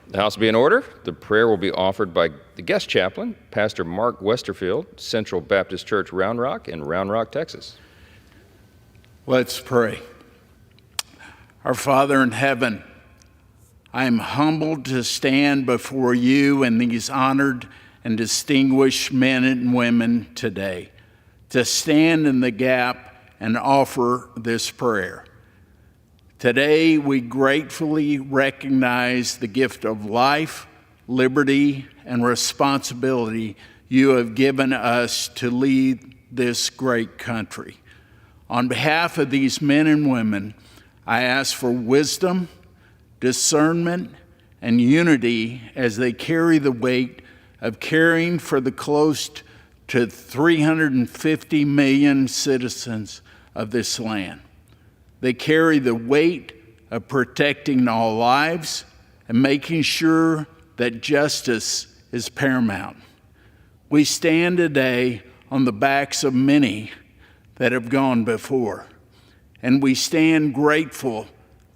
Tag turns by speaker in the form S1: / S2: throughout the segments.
S1: The House will be in order. The prayer will be offered by the guest chaplain, Pastor Mark Westerfield, Central Baptist Church, Round Rock, in Round Rock, Texas.
S2: Let's pray. Our Father in heaven, I am humbled to stand before you and these honored and distinguished men and women today, to stand in the gap and offer this prayer. Today, we gratefully recognize the gift of life, liberty, and responsibility you have given us to lead this great country. On behalf of these men and women, I ask for wisdom, discernment, and unity as they carry the weight of caring for the close to 350 million citizens of this land. They carry the weight of protecting all lives and making sure that justice is paramount. We stand today on the backs of many that have gone before, and we stand grateful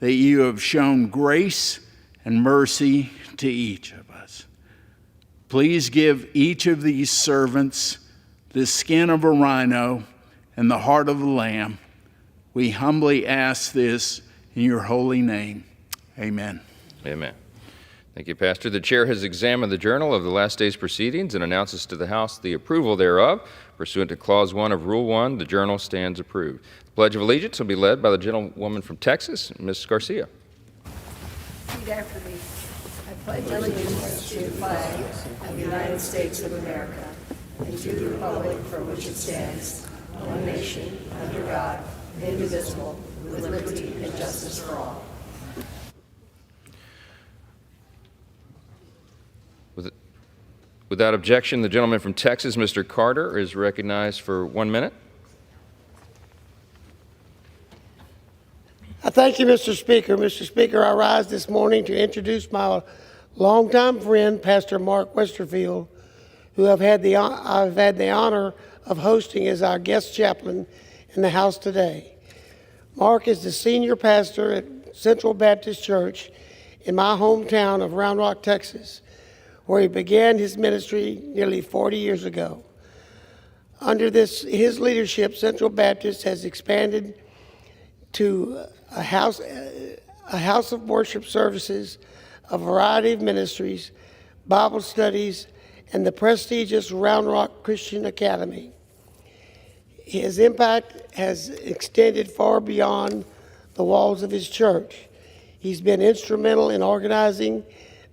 S2: that you have shown grace and mercy to each of us. Please give each of these servants the skin of a rhino and the heart of a lamb. We humbly ask this in your holy name. Amen.
S1: Amen. Thank you, Pastor. The chair has examined the journal of the last day's proceedings and announces to the House the approval thereof. Pursuant to Clause 1 of Rule 1, the journal stands approved. The Pledge of Allegiance will be led by the gentlewoman from Texas, Ms. Garcia.
S3: Repeat after me. I pledge allegiance to the flag of the United States of America and to the republic for which it stands, one nation, under God, indivisible, with liberty and justice for all.
S1: Without objection, the gentleman from Texas, Mr. Carter, is recognized for 1 minute.
S4: I thank you, Mr. Speaker. Mr. Speaker, I rise this morning to introduce my longtime friend, Pastor Mark Westerfield, who I've had the honor of hosting as our guest chaplain in the House today. Mark is the senior pastor at Central Baptist Church in my hometown of Round Rock, Texas, where he began his ministry nearly 40 years ago. Under his leadership, Central Baptist has expanded to a house of worship services, a variety of ministries, Bible studies, and the prestigious Round Rock Christian Academy. His impact has extended far beyond the walls of his church. He's been instrumental in organizing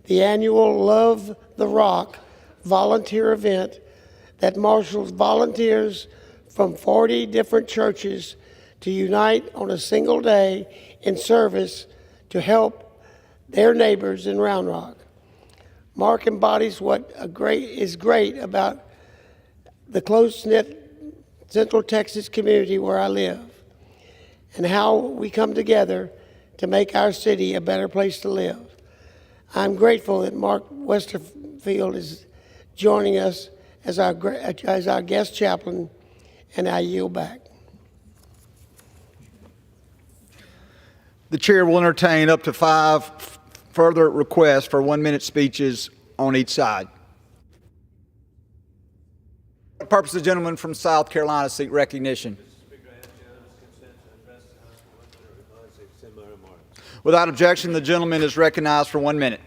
S4: the annual Love the Rock volunteer event that marshals volunteers from 40 different churches to unite on a single day in service to help their neighbors in Round Rock. Mark embodies what is great about the close-knit Central Texas community where I live, and how we come together to make our city a better place to live. I'm grateful that Mark Westerfield is joining us as our guest chaplain, and I yield back.
S5: The chair will entertain up to 5 further requests for 1-minute speeches on each side. For the purpose of the gentleman from South Carolina seek recognition. Without objection, the gentleman is recognized for 1 minute.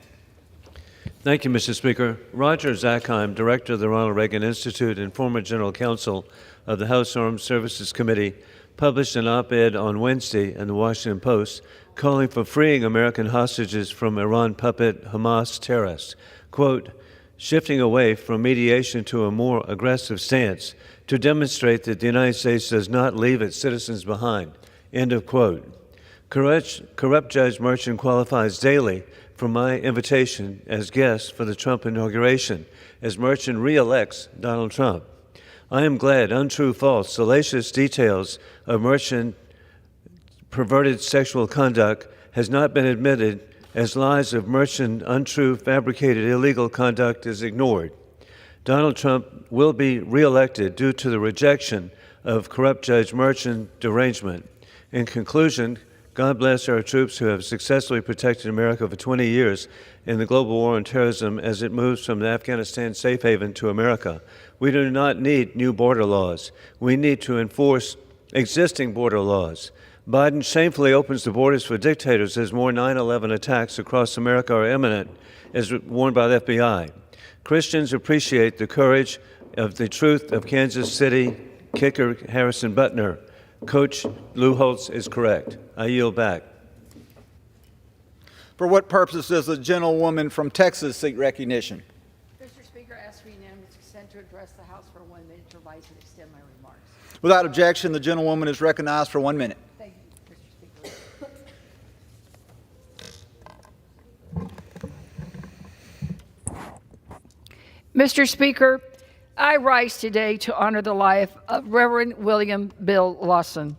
S6: Thank you, Mr. Speaker. Roger Zackheim, Director of the Ronald Reagan Institute and former General Counsel of the House Armed Services Committee, published an op-ed on Wednesday in the Washington Post calling for freeing American hostages from Iran puppet Hamas terrorists. Quote, shifting away from mediation to a more aggressive stance to demonstrate that the United States does not leave its citizens behind. End of quote. Corrupt Judge Merchant qualifies daily for my invitation as guest for the Trump inauguration as Merchant re-elects Donald Trump. I am glad untrue, false, salacious details of Merchant perverted sexual conduct has not been admitted as lies of Merchant untrue, fabricated, illegal conduct is ignored. Donald Trump will be re-elected due to the rejection of corrupt Judge Merchant derangement. In conclusion, God bless our troops who have successfully protected America for 20 years in the global war on terrorism as it moves from the Afghanistan safe haven to America. We do not need new border laws. We need to enforce existing border laws. Biden shamefully opens the borders for dictators as more 9/11 attacks across America are imminent, as warned by the FBI. Christians appreciate the courage of the truth of Kansas City kicker Harrison Butner. Coach Lou Holtz is correct. I yield back.
S5: For what purpose does the gentlewoman from Texas seek recognition?
S3: Mr. Speaker, I ask for unanimous consent to address the House for 1 minute to revise and extend my remarks.
S5: Without objection, the gentlewoman is recognized for 1 minute.
S3: Thank you, Mr. Speaker. Mr. Speaker, I rise today to honor the life of Reverend William Bill Lawson.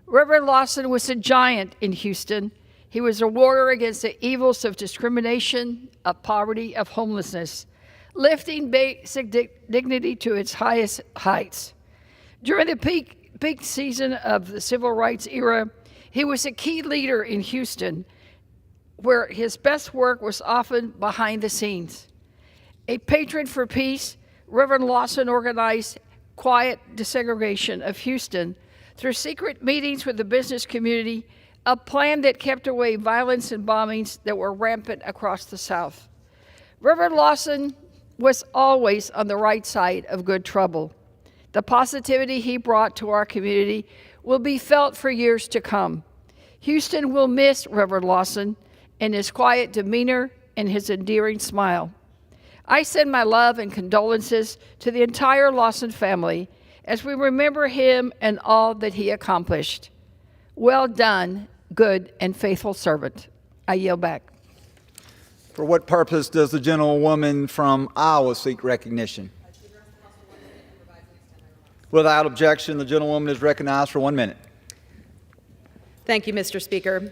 S3: Reverend Lawson was a giant in Houston. He was a warrior against the evils of discrimination, of poverty, of homelessness, lifting basic dignity to its highest heights. During the peak season of the civil rights era, he was a key leader in Houston, where his best work was often behind the scenes. A patron for peace, Reverend Lawson organized quiet desegregation of Houston through secret meetings with the business community, a plan that kept away violence and bombings that were rampant across the South. Reverend Lawson was always on the right side of good trouble. The positivity he brought to our community will be felt for years to come. Houston will miss Reverend Lawson and his quiet demeanor and his endearing smile. I send my love and condolences to the entire Lawson family as we remember him and all that he accomplished. Well done, good and faithful servant. I yield back.
S5: For what purpose does the gentlewoman from Iowa seek recognition? Without objection, the gentlewoman is recognized for 1 minute.
S7: Thank you, Mr. Speaker.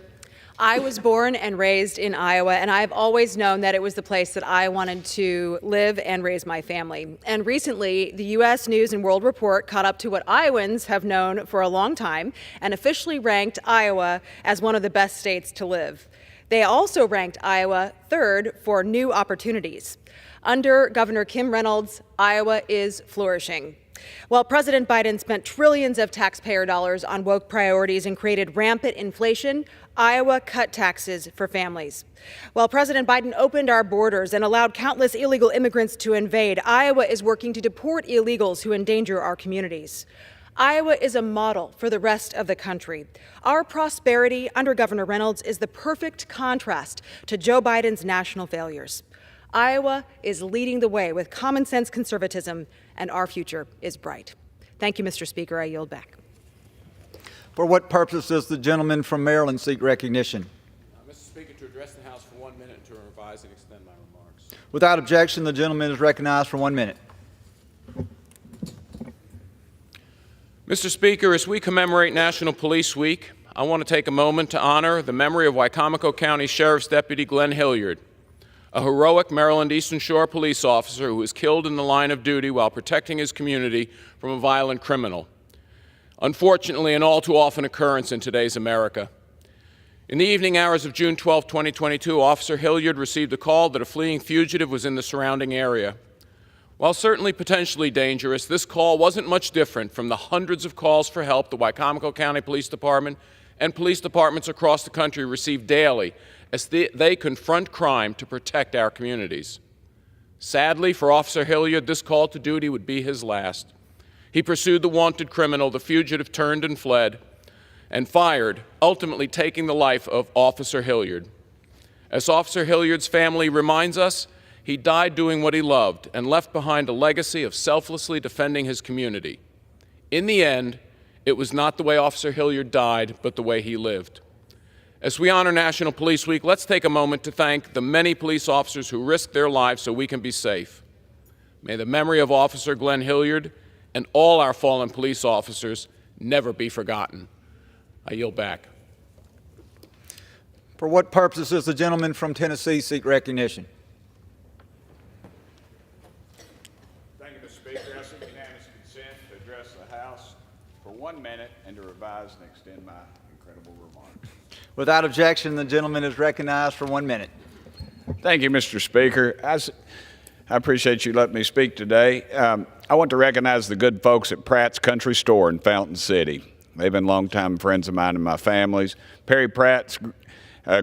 S7: I was born and raised in Iowa, and I've always known that it was the place that I wanted to live and raise my family. And recently, the U.S. News and World Report caught up to what Iowans have known for a long time and officially ranked Iowa as one of the best states to live. They also ranked Iowa third for new opportunities. Under Governor Kim Reynolds, Iowa is flourishing. While President Biden spent trillions of taxpayer dollars on woke priorities and created rampant inflation, Iowa cut taxes for families. While President Biden opened our borders and allowed countless illegal immigrants to invade, Iowa is working to deport illegals who endanger our communities. Iowa is a model for the rest of the country. Our prosperity under Governor Reynolds is the perfect contrast to Joe Biden's national failures. Iowa is leading the way with common sense conservatism, and our future is bright. Thank you, Mr. Speaker. I yield back.
S5: For what purpose does the gentleman from Maryland seek recognition?
S8: Mr. Speaker, to address the House for 1 minute to revise and extend my remarks.
S5: Without objection, the gentleman is recognized for 1 minute.
S8: Mr. Speaker, as we commemorate National Police Week, I want to take a moment to honor the memory of Wicomico County Sheriff's Deputy Glenn Hilliard, a heroic Maryland Eastern Shore police officer who was killed in the line of duty while protecting his community from a violent criminal. Unfortunately, an all too often occurrence in today's America. In the evening hours of June 12, 2022, Officer Hilliard received a call that a fleeing fugitive was in the surrounding area. While certainly potentially dangerous, this call wasn't much different from the hundreds of calls for help the Wicomico County Police Department and police departments across the country receive daily as they confront crime to protect our communities. Sadly, for Officer Hilliard, this call to duty would be his last. He pursued the wanted criminal. The fugitive turned and fled and fired, ultimately taking the life of Officer Hilliard. As Officer Hilliard's family reminds us, he died doing what he loved and left behind a legacy of selflessly defending his community. In the end, it was not the way Officer Hilliard died, but the way he lived. As we honor National Police Week, let's take a moment to thank the many police officers who risked their lives so we can be safe. May the memory of Officer Glenn Hilliard and all our fallen police officers never be forgotten. I yield back.
S5: For what purpose does the gentleman from Tennessee seek recognition?
S9: Thank you, Mr. Speaker. I seek unanimous consent to address the House for 1 minute and to revise and extend my incredible remarks.
S5: Without objection, the gentleman is recognized for 1 minute.
S9: Thank you, Mr. Speaker. I appreciate you letting me speak today. I want to recognize the good folks at Pratt's Country Store in Fountain City. They've been longtime friends of mine and my family's. Perry Pratt's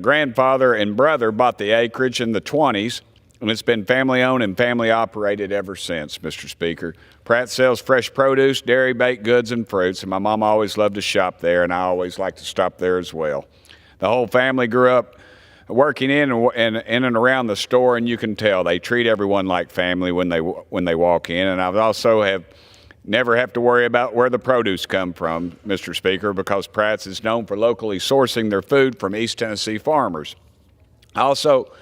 S9: grandfather and brother bought the acreage in the 20s, and it's been family-owned and family-operated ever since, Mr. Speaker. Pratt sells fresh produce, dairy, baked goods, and fruits, and my mom always loved to shop there, and I always like to stop there as well. The whole family grew up working in and around the store, and you can tell they treat everyone like family when they walk in. And I also never have to worry about where the produce come from, Mr. Speaker, because Pratt's is known for locally sourcing their food from East Tennessee farmers. I also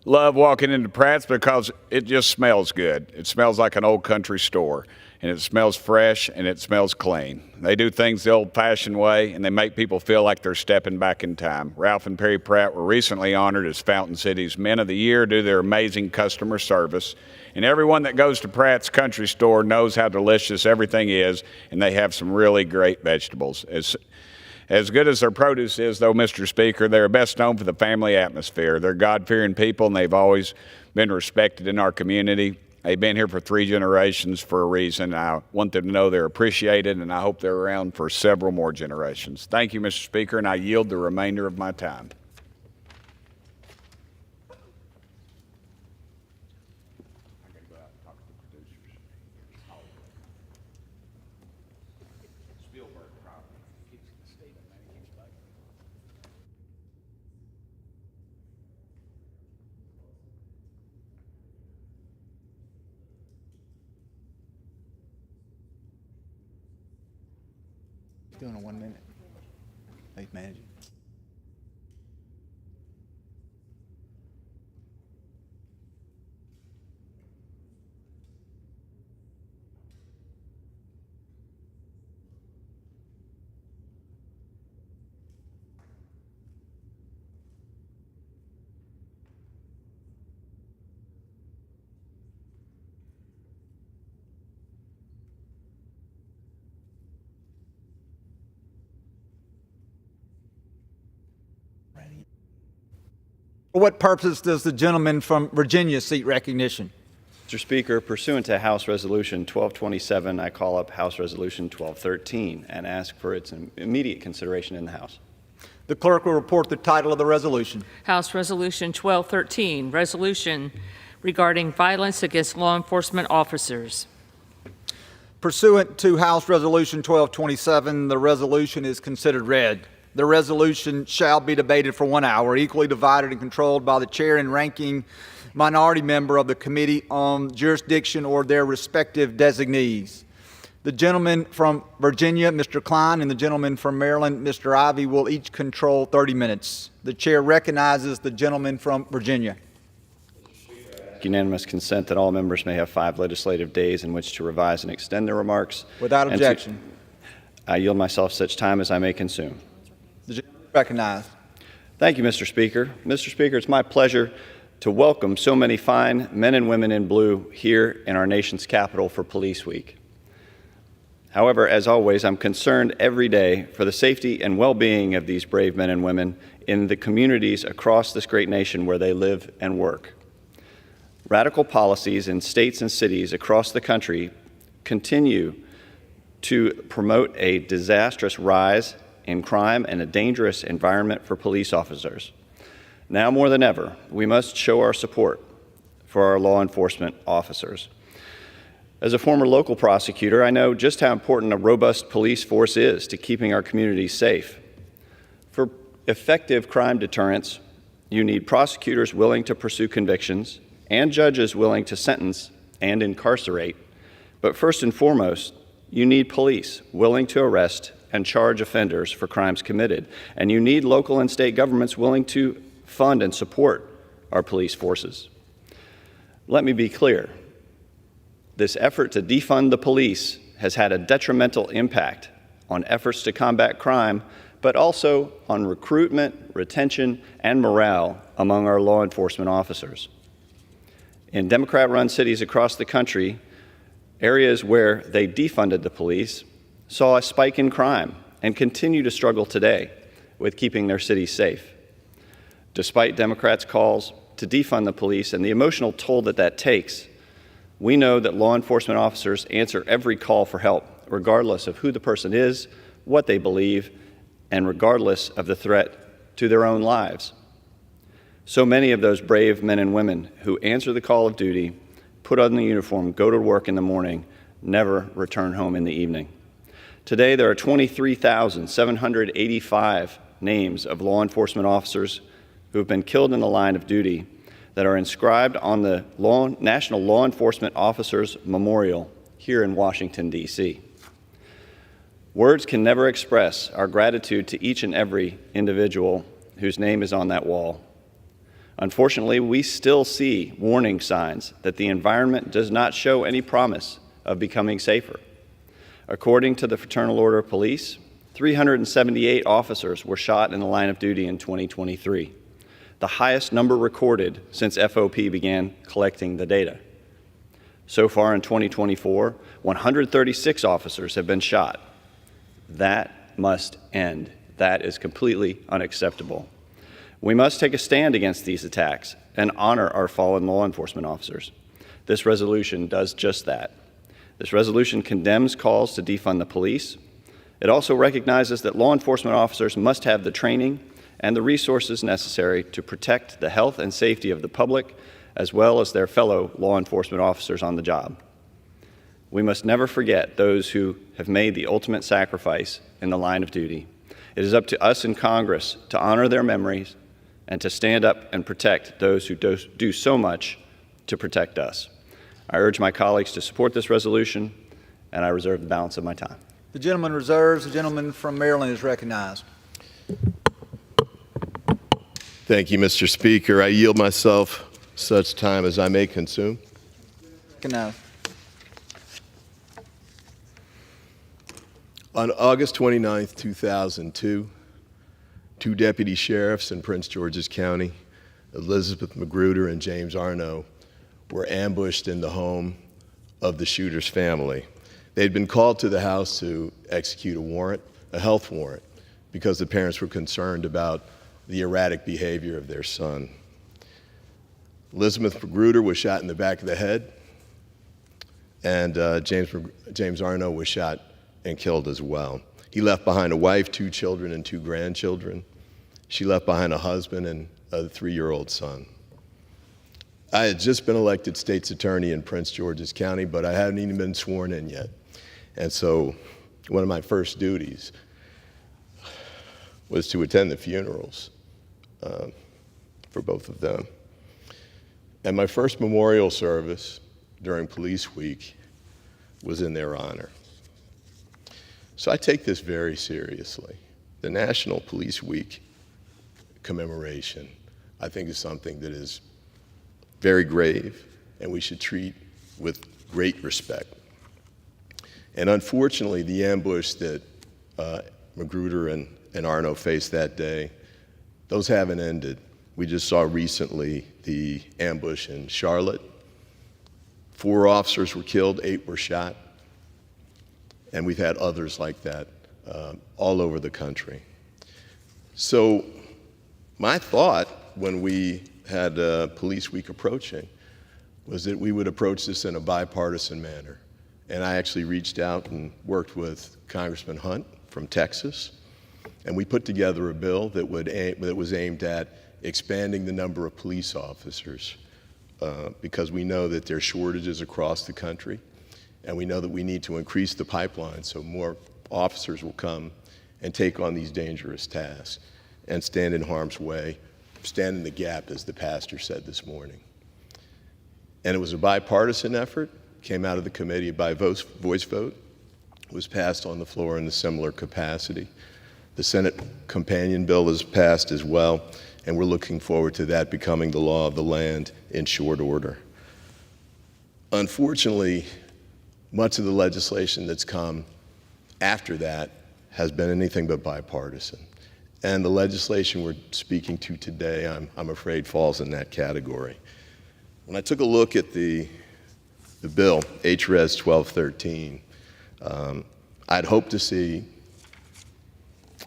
S9: love walking into Pratt's because it just smells good. It smells like an old country store, and it smells fresh, and it smells clean. They do things the old-fashioned way, and they make people feel like they're stepping back in time. Ralph and Perry Pratt were recently honored as Fountain City's Men of the Year due to their amazing customer service. And everyone that goes to Pratt's Country Store knows how delicious everything is, and they have some really great vegetables. As good as their produce is, though, Mr. Speaker, they're best known for the family atmosphere. They're God-fearing people, and they've always been respected in our community. They've been here for 3 generations for a reason. I want them to know they're appreciated, and I hope they're around for several more generations. Thank you, Mr. Speaker, and I yield the remainder of my time.
S5: Doing a 1 minute. He's managing. For what purpose does the gentleman from Virginia seek recognition?
S10: Mr. Speaker, pursuant to House Resolution 1227, I call up House Resolution 1213 and ask for its immediate consideration in the House.
S5: The clerk will report the title of the resolution.
S11: House Resolution 1213, resolution regarding violence against law enforcement officers.
S5: Pursuant to House Resolution 1227, the resolution is considered read. The resolution shall be debated for 1 hour, equally divided and controlled by the chair and ranking minority member of the Committee on Jurisdiction or their respective designees. The gentleman from Virginia, Mr. Klein, and the gentleman from Maryland, Mr. Ivey, will each control 30 minutes. The chair recognizes the gentleman from Virginia.
S10: Unanimous consent that all members may have 5 legislative days in which to revise and extend their remarks.
S5: Without objection.
S10: I yield myself such time as I may consume.
S5: The gentleman is recognized.
S10: Thank you, Mr. Speaker. Mr. Speaker, it's my pleasure to welcome so many fine men and women in blue here in our nation's capital for Police Week. However, as always, I'm concerned every day for the safety and well-being of these brave men and women in the communities across this great nation where they live and work. Radical policies in states and cities across the country continue to promote a disastrous rise in crime and a dangerous environment for police officers. Now more than ever, we must show our support for our law enforcement officers. As a former local prosecutor, I know just how important a robust police force is to keeping our communities safe. For effective crime deterrence, you need prosecutors willing to pursue convictions and judges willing to sentence and incarcerate. But first and foremost, you need police willing to arrest and charge offenders for crimes committed. And you need local and state governments willing to fund and support our police forces. Let me be clear. This effort to defund the police has had a detrimental impact on efforts to combat crime, but also on recruitment, retention, and morale among our law enforcement officers. In Democrat-run cities across the country, areas where they defunded the police saw a spike in crime and continue to struggle today with keeping their cities safe. Despite Democrats' calls to defund the police and the emotional toll that that takes, we know that law enforcement officers answer every call for help, regardless of who the person is, what they believe, and regardless of the threat to their own lives. So many of those brave men and women who answer the call of duty, put on the uniform, go to work in the morning, never return home in the evening. Today, there are 23,785 names of law enforcement officers who have been killed in the line of duty that are inscribed on the National Law Enforcement Officers Memorial here in Washington, D.C. Words can never express our gratitude to each and every individual whose name is on that wall. Unfortunately, we still see warning signs that the environment does not show any promise of becoming safer. According to the Fraternal Order of Police, 378 officers were shot in the line of duty in 2023, the highest number recorded since FOP began collecting the data. So far in 2024, 136 officers have been shot. That must end. That is completely unacceptable. We must take a stand against these attacks and honor our fallen law enforcement officers. This resolution does just that. This resolution condemns calls to defund the police. It also recognizes that law enforcement officers must have the training and the resources necessary to protect the health and safety of the public, as well as their fellow law enforcement officers on the job. We must never forget those who have made the ultimate sacrifice in the line of duty. It is up to us in Congress to honor their memories and to stand up and protect those who do so much to protect us. I urge my colleagues to support this resolution, and I reserve the balance of my time.
S5: The gentleman reserves. The gentleman from Maryland is recognized.
S12: Thank you, Mr. Speaker. I yield myself such time as I may consume.
S5: Recognized.
S12: On August 29, 2002, two deputy sheriffs in Prince George's County, Elizabeth Magruder and James Arno, were ambushed in the home of the shooter's family. They'd been called to the house to execute a warrant, a health warrant, because the parents were concerned about the erratic behavior of their son. Elizabeth Magruder was shot in the back of the head, and James Arno was shot and killed as well. He left behind a wife, 2 children, and 2 grandchildren. She left behind a husband and a 3-year-old son. I had just been elected state's attorney in Prince George's County, but I hadn't even been sworn in yet. And so one of my first duties was to attend the funerals for both of them. And my first memorial service during Police Week was in their honor. So I take this very seriously. The National Police Week commemoration, I think, is something that is very grave and we should treat with great respect. And unfortunately, the ambush that Magruder and Arno faced that day, those haven't ended. We just saw recently the ambush in Charlotte. 4 officers were killed, 8 were shot. And we've had others like that all over the country. So my thought when we had Police Week approaching was that we would approach this in a bipartisan manner. And I actually reached out and worked with Congressman Hunt from Texas, and we put together a bill that was aimed at expanding the number of police officers because we know that there are shortages across the country, and we know that we need to increase the pipeline so more officers will come and take on these dangerous tasks and stand in harm's way, stand in the gap, as the pastor said this morning. And it was a bipartisan effort, came out of the committee by voice vote, was passed on the floor in a similar capacity. The Senate companion bill is passed as well, and we're looking forward to that becoming the law of the land in short order. Unfortunately, much of the legislation that's come after that has been anything but bipartisan. And the legislation we're speaking to today, I'm afraid, falls in that category. When I took a look at the bill, HRES 1213, I'd hoped to see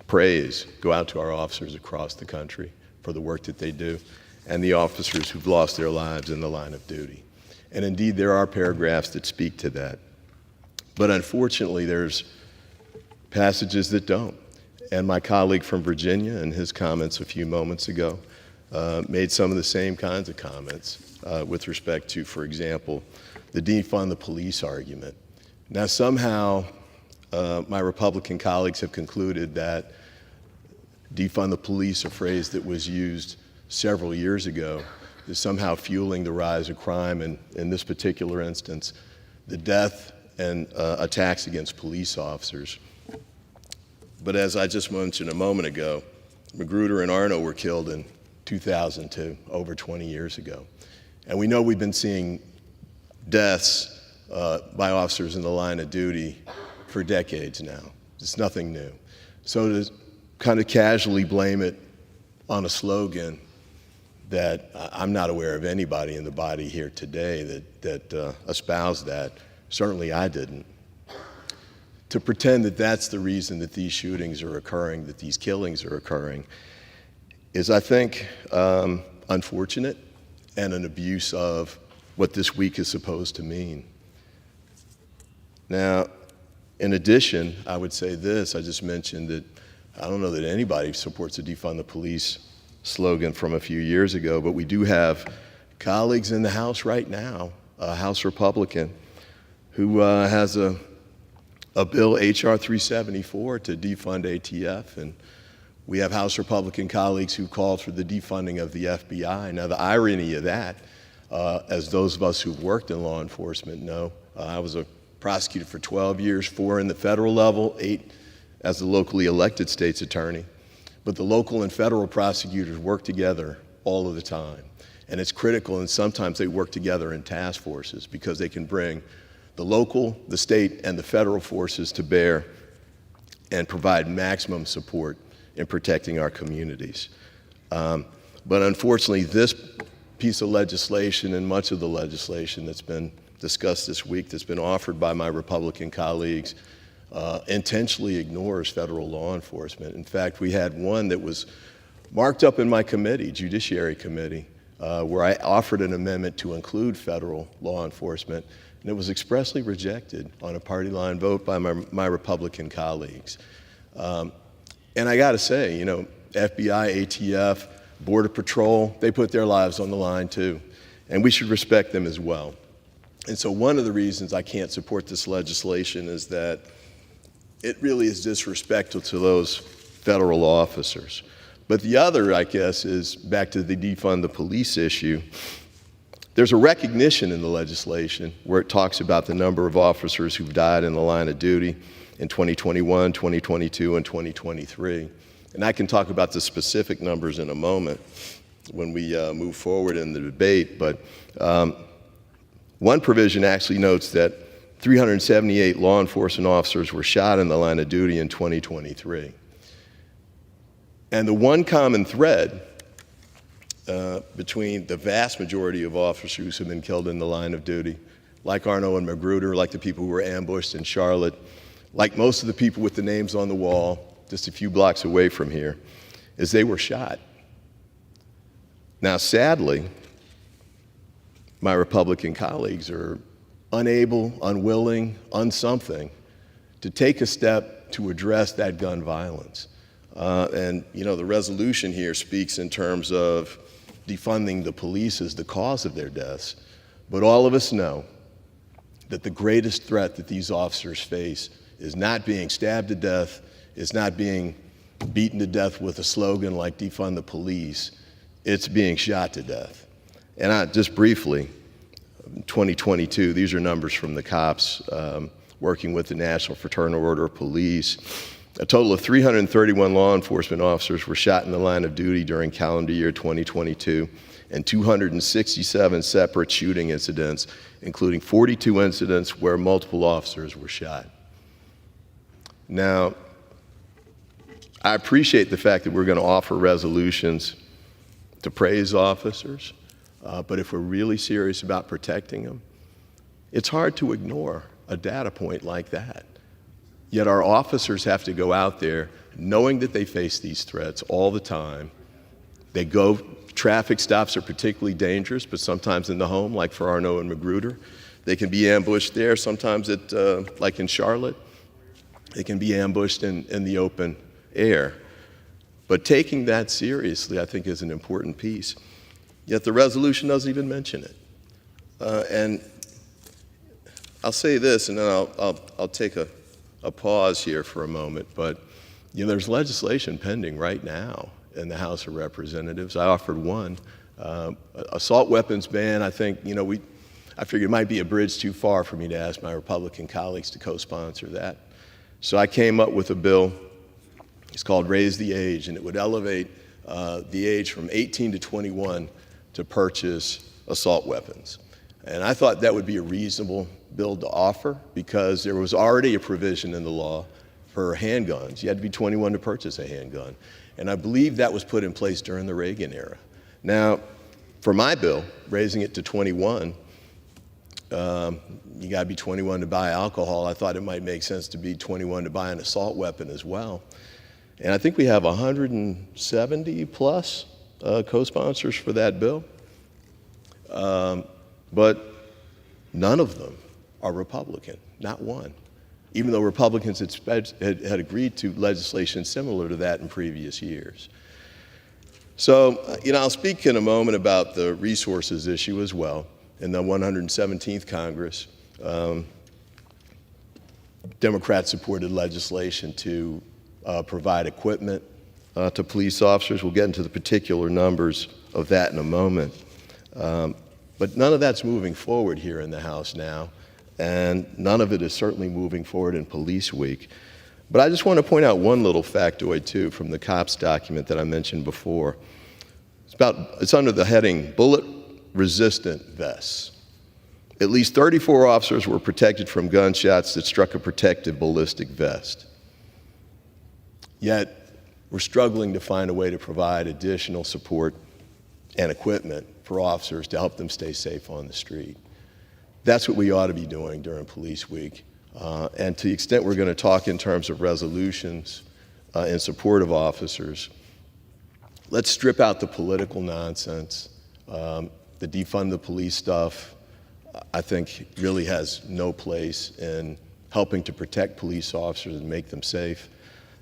S12: praise go out to our officers across the country for the work that they do, and the officers who've lost their lives in the line of duty. And indeed, there are paragraphs that speak to that. But unfortunately, there's passages that don't. And my colleague from Virginia, in his comments a few moments ago, made some of the same kinds of comments with respect to, for example, the defund the police argument. Now, somehow, my Republican colleagues have concluded that defund the police, a phrase that was used several years ago, is somehow fueling the rise of crime, and in this particular instance, the death and attacks against police officers. But as I just mentioned a moment ago, Magruder and Arno were killed in 2002, over 20 years ago. And we know we've been seeing deaths by officers in the line of duty for decades now. It's nothing new. So to kind of casually blame it on a slogan that I'm not aware of anybody in the body here today that espoused that, certainly I didn't. To pretend that that's the reason that these shootings are occurring, that these killings are occurring, is, I think, unfortunate and an abuse of what this week is supposed to mean. Now, in addition, I would say this. I just mentioned that I don't know that anybody supports a defund the police slogan from a few years ago, but we do have colleagues in the House right now, a House Republican, who has a bill, H.R. 374, to defund ATF, and we have House Republican colleagues who called for the defunding of the FBI. Now, the irony of that, as those of us who've worked in law enforcement know, I was a prosecutor for 12 years, 4 in the federal level, 8 as the locally elected state's attorney. But the local and federal prosecutors work together all of the time. And it's critical, and sometimes they work together in task forces because they can bring the local, the state, and the federal forces to bear and provide maximum support in protecting our communities. But unfortunately, this piece of legislation and much of the legislation that's been discussed this week, that's been offered by my Republican colleagues, intentionally ignores federal law enforcement. In fact, we had one that was marked up in my committee, Judiciary Committee, where I offered an amendment to include federal law enforcement, and it was expressly rejected on a party line vote by my Republican colleagues. And I gotta say, you know, FBI, ATF, Border Patrol, they put their lives on the line too, and we should respect them as well. And so one of the reasons I can't support this legislation is that it really is disrespectful to those federal officers. But the other, I guess, is back to the defund the police issue. There's a recognition in the legislation where it talks about the number of officers who've died in the line of duty in 2021, 2022, and 2023. And I can talk about the specific numbers in a moment when we move forward in the debate, but one provision actually notes that 378 law enforcement officers were shot in the line of duty in 2023. And the one common thread between the vast majority of officers who've been killed in the line of duty, like Arno and Magruder, like the people who were ambushed in Charlotte, like most of the people with the names on the wall just a few blocks away from here, is they were shot. Now, sadly, my Republican colleagues are unable, unwilling, unsomething to take a step to address that gun violence. And, you know, the resolution here speaks in terms of defunding the police as the cause of their deaths. But all of us know that the greatest threat that these officers face is not being stabbed to death, is not being beaten to death with a slogan like defund the police, it's being shot to death. And just briefly, 2022, these are numbers from the cops working with the National Fraternal Order of Police. A total of 331 law enforcement officers were shot in the line of duty during calendar year 2022, and 267 separate shooting incidents, including 42 incidents where multiple officers were shot. Now, I appreciate the fact that we're going to offer resolutions to praise officers, but if we're really serious about protecting them, it's hard to ignore a data point like that. Yet our officers have to go out there knowing that they face these threats all the time. They go, traffic stops are particularly dangerous, but sometimes in the home, like for Arnaud and Magruder. They can be ambushed there. Sometimes like in Charlotte, they can be ambushed in the open air. But taking that seriously, I think, is an important piece. Yet the resolution doesn't even mention it. And I'll say this, and then I'll take a pause here for a moment. But there's legislation pending right now in the House of Representatives. I offered one, assault weapons ban. I think I figured it might be a bridge too far for me to ask my Republican colleagues to co-sponsor that. So I came up with a bill. It's called Raise the Age, and it would elevate the age from 18 to 21 to purchase assault weapons. And I thought that would be a reasonable bill to offer because there was already a provision in the law for handguns. You had to be 21 to purchase a handgun. And I believe that was put in place during the Reagan era. Now, for my bill, raising it to 21, you got to be 21 to buy alcohol. I thought it might make sense to be 21 to buy an assault weapon as well. And I think we have 170 plus co-sponsors for that bill. But none of them are Republican, not one, even though Republicans had agreed to legislation similar to that in previous years. So, I'll speak in a moment about the resources issue as well. In the 117th Congress, Democrats supported legislation to provide equipment to police officers. We'll get into the particular numbers of that in a moment. But none of that's moving forward here in the House now, and none of it is certainly moving forward in Police Week. But I just want to point out one little factoid, too, from the COPS document that I mentioned before. It's under the heading Bullet-Resistant Vests. At least 34 officers were protected from gunshots that struck a protective ballistic vest. Yet, we're struggling to find a way to provide additional support and equipment for officers to help them stay safe on the street. That's what we ought to be doing during Police Week. And to the extent we're going to talk in terms of resolutions in support of officers, let's strip out the political nonsense. The defund the police stuff, I think, really has no place in helping to protect police officers and make them safe.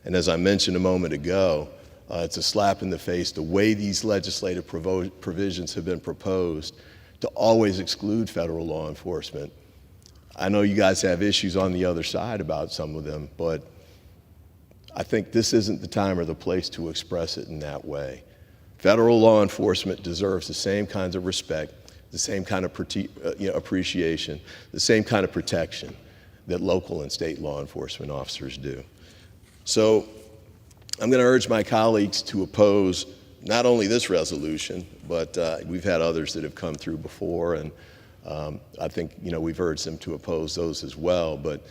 S12: And as I mentioned a moment ago, it's a slap in the face the way these legislative provisions have been proposed to always exclude federal law enforcement. I know you guys have issues on the other side about some of them, but I think this isn't the time or the place to express it in that way. Federal law enforcement deserves the same kinds of respect, the same kind of appreciation, the same kind of protection that local and state law enforcement officers do. So I'm going to urge my colleagues to oppose not only this resolution, but we've had others that have come through before, and I think we've urged them to oppose those as well. But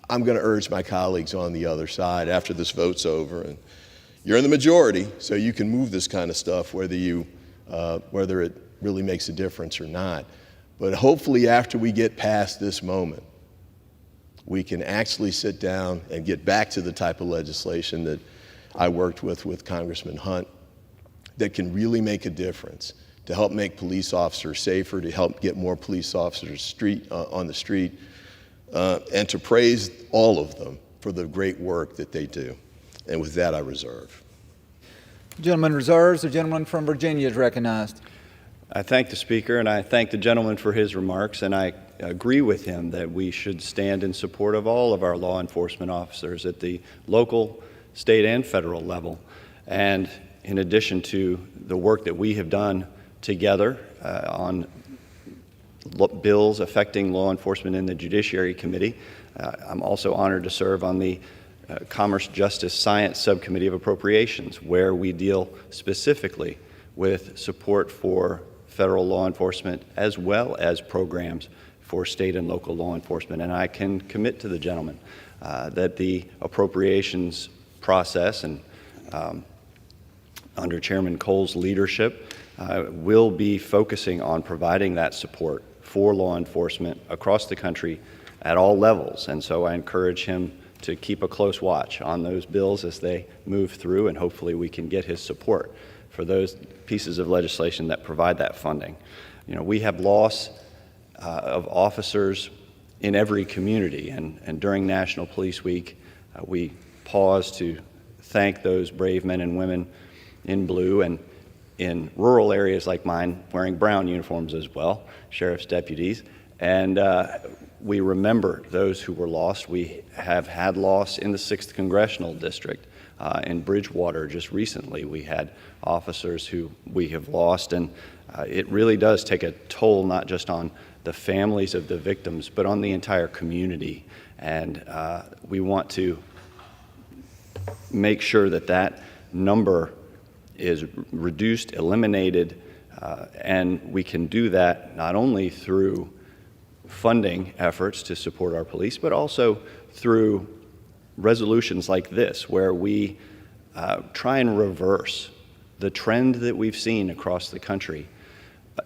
S12: I'm going to urge my colleagues on the other side after this vote's over, and you're in the majority, so you can move this kind of stuff whether it really makes a difference or not. But hopefully after we get past this moment, we can actually sit down and get back to the type of legislation that I worked with Congressman Hunt that can really make a difference to help make police officers safer, to help get more police officers on the street, and to praise all of them for the great work that they do. And with that, I reserve.
S5: The gentleman reserves. The gentleman from Virginia is recognized.
S10: I thank the Speaker, and I thank the gentleman for his remarks, and I agree with him that we should stand in support of all of our law enforcement officers at the local, state, and federal level. And in addition to the work that we have done together on bills affecting law enforcement in the Judiciary Committee, I'm also honored to serve on the Commerce, Justice, Science Subcommittee of Appropriations, where we deal specifically with support for federal law enforcement as well as programs for state and local law enforcement. And I can commit to the gentleman that the appropriations process and under Chairman Cole's leadership will be focusing on providing that support for law enforcement across the country at all levels. And so I encourage him to keep a close watch on those bills as they move through, and hopefully we can get his support for those pieces of legislation that provide that funding. You know, we have loss of officers in every community, and during National Police Week, we pause to thank those brave men and women in blue, and in rural areas like mine, wearing brown uniforms as well, sheriff's deputies. And we remember those who were lost. We have had loss in the 6th Congressional District. In Bridgewater just recently, we had officers who we have lost, and it really does take a toll not just on the families of the victims, but on the entire community. And we want to make sure that that number is reduced, eliminated, and we can do that not only through funding efforts to support our police, but also through resolutions like this, where we try and reverse the trend that we've seen across the country,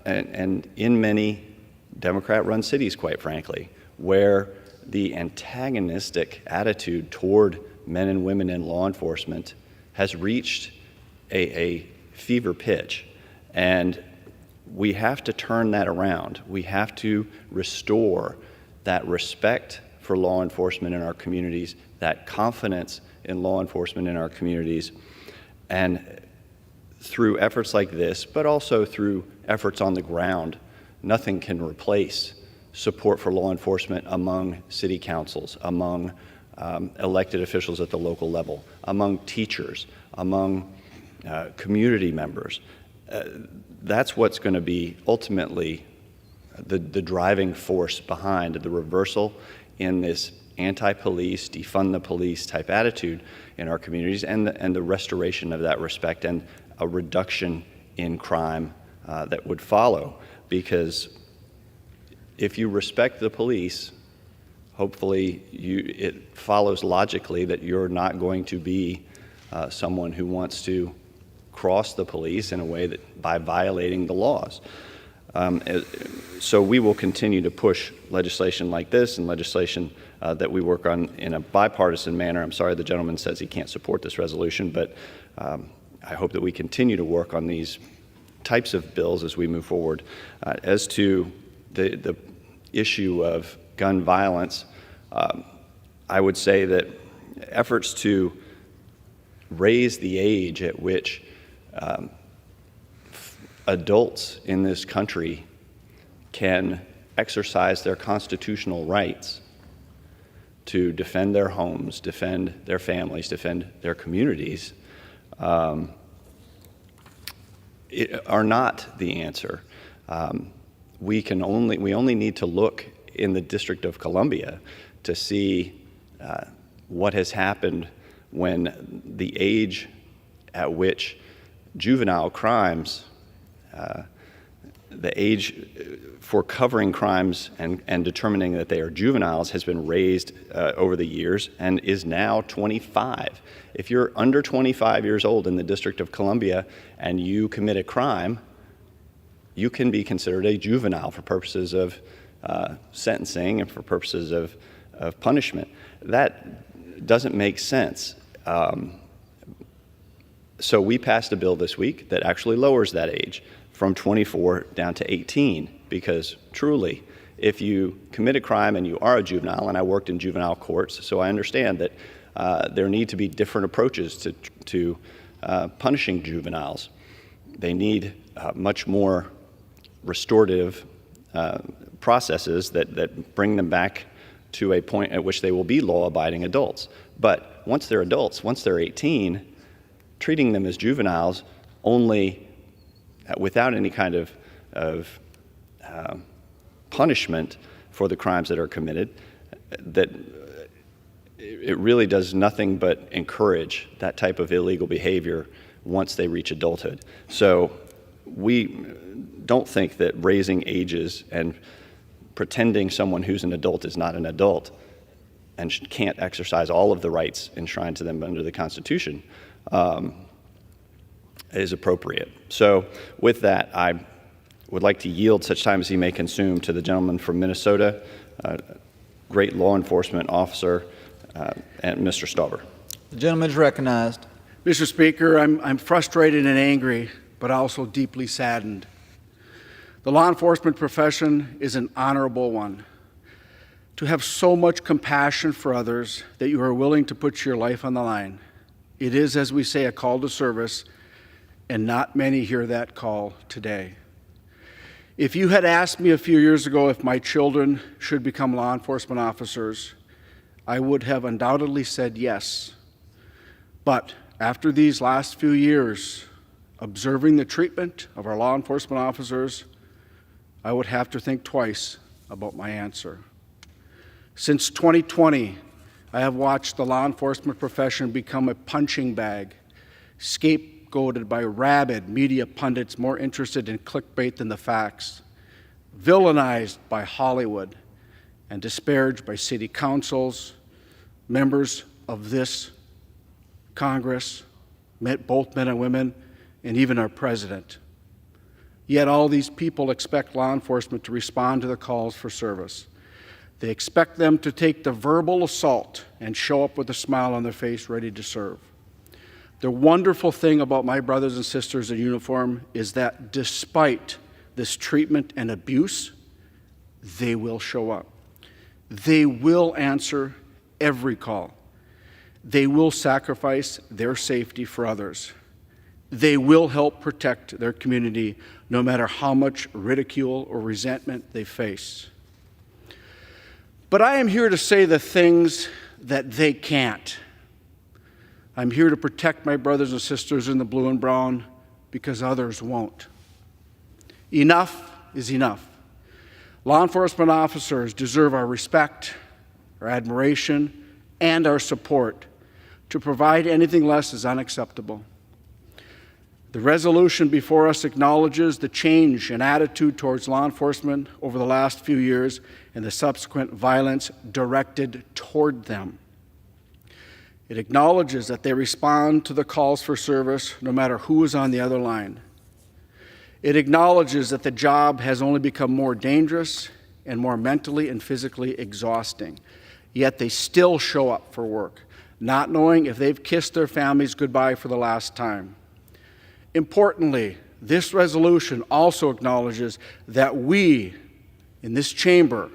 S10: and in many Democrat-run cities, quite frankly, where the antagonistic attitude toward men and women in law enforcement has reached a fever pitch. And we have to turn that around. We have to restore that respect for law enforcement in our communities, that confidence in law enforcement in our communities. And through efforts like this, but also through efforts on the ground, nothing can replace support for law enforcement among city councils, among elected officials at the local level, among teachers, among community members. That's what's going to be ultimately the driving force behind the reversal in this anti-police, defund the police type attitude in our communities, and the restoration of that respect and a reduction in crime that would follow. Because if you respect the police, hopefully it follows logically that you're not going to be someone who wants to cross the police in a way that by violating the laws. So we will continue to push legislation like this and legislation that we work on in a bipartisan manner. I'm sorry the gentleman says he can't support this resolution, but I hope that we continue to work on these types of bills as we move forward. As to the issue of gun violence, I would say that efforts to raise the age at which adults in this country can exercise their constitutional rights to defend their homes, defend their families, defend their communities, are not the answer. We only need to look in the District of Columbia to see what has happened when the age at which juvenile crimes, the age for covering crimes and determining that they are juveniles has been raised over the years and is now 25. If you're under 25 years old in the District of Columbia and you commit a crime, you can be considered a juvenile for purposes of sentencing and for purposes of punishment. That doesn't make sense. So we passed a bill this week that actually lowers that age from 24 down to 18, because truly, if you commit a crime and you are a juvenile, and I worked in juvenile courts, so I understand that there need to be different approaches to punishing juveniles. They need much more restorative processes that bring them back to a point at which they will be law-abiding adults. But once they're adults, once they're 18, treating them as juveniles only without any kind of punishment for the crimes that are committed, that it really does nothing but encourage that type of illegal behavior once they reach adulthood. So we don't think that raising ages and pretending someone who's an adult is not an adult and can't exercise all of the rights enshrined to them under the Constitution is appropriate. So with that, I would like to yield such time as he may consume to the gentleman from Minnesota, great law enforcement officer, and Mr. Stauber.
S5: The gentleman is recognized.
S2: Mr. Speaker, I'm frustrated and angry, but also deeply saddened. The law enforcement profession is an honorable one. To have so much compassion for others that you are willing to put your life on the line. It is, as we say, a call to service, and not many hear that call today. If you had asked me a few years ago if my children should become law enforcement officers, I would have undoubtedly said yes. But after these last few years, observing the treatment of our law enforcement officers, I would have to think twice about my answer. Since 2020, I have watched the law enforcement profession become a punching bag, scapegoated by rabid media pundits more interested in clickbait than the facts, villainized by Hollywood, and disparaged by city councils, members of this Congress, both men and women, and even our president. Yet all these people expect law enforcement to respond to the calls for service. They expect them to take the verbal assault and show up with a smile on their face, ready to serve. The wonderful thing about my brothers and sisters in uniform is that despite this treatment and abuse, they will show up. They will answer every call. They will sacrifice their safety for others. They will help protect their community no matter how much ridicule or resentment they face. But I am here to say the things that they can't. I'm here to protect my brothers and sisters in the blue and brown because others won't. Enough is enough. Law enforcement officers deserve our respect, our admiration, and our support. To provide anything less is unacceptable. The resolution before us acknowledges the change in attitude towards law enforcement over the last few years and the subsequent violence directed toward them. It acknowledges that they respond to the calls for service no matter who is on the other line. It acknowledges that the job has only become more dangerous and more mentally and physically exhausting, yet they still show up for work, not knowing if they've kissed their families goodbye for the last time. Importantly, this resolution also acknowledges that we, in this chamber,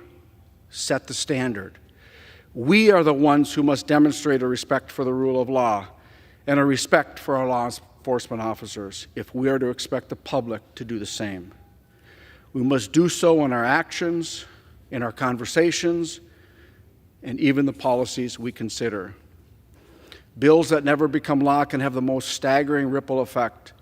S2: set the standard. We are the ones who must demonstrate a respect for the rule of law and a respect for our law enforcement officers if we are to expect the public to do the same. We must do so in our actions, in our conversations, and even the policies we consider. Bills that never become law can have the most staggering ripple effect.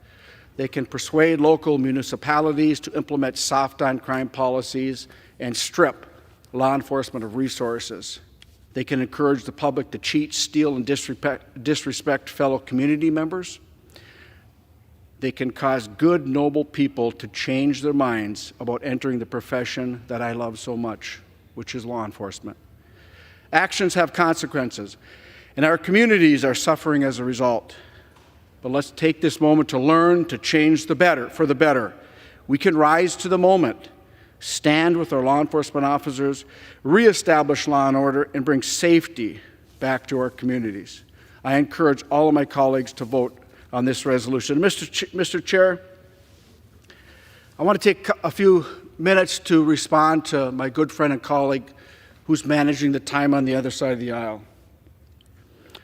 S2: They can persuade local municipalities to implement soft-on-crime policies and strip law enforcement of resources. They can encourage the public to cheat, steal, and disrespect fellow community members. They can cause good, noble people to change their minds about entering the profession that I love so much, which is law enforcement. Actions have consequences, and our communities are suffering as a result. But let's take this moment to learn to change for the better. We can rise to the moment, stand with our law enforcement officers, reestablish law and order, and bring safety back to our communities. I encourage all of my colleagues to vote on this resolution. Mr. Chair, I want to take a few minutes to respond to my good friend and colleague who's managing the time on the other side of the aisle.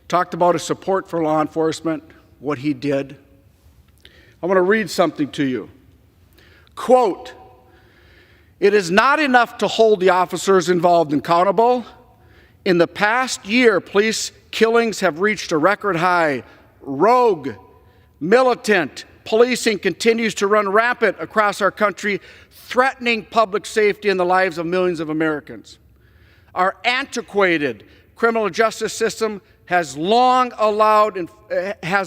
S2: Talked about his support for law enforcement, what he did. I want to read something to you. Quote, "It is not enough to hold the officers involved accountable. In the past year, police killings have reached a record high. Rogue, militant policing continues to run rampant across our country, threatening public safety and the lives of millions of Americans. Our antiquated criminal justice system has long allowed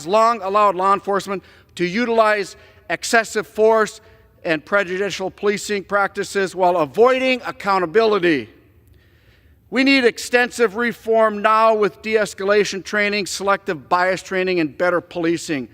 S2: law enforcement to utilize excessive force and prejudicial policing practices while avoiding accountability. We need extensive reform now with de-escalation training, selective bias training, and better policing.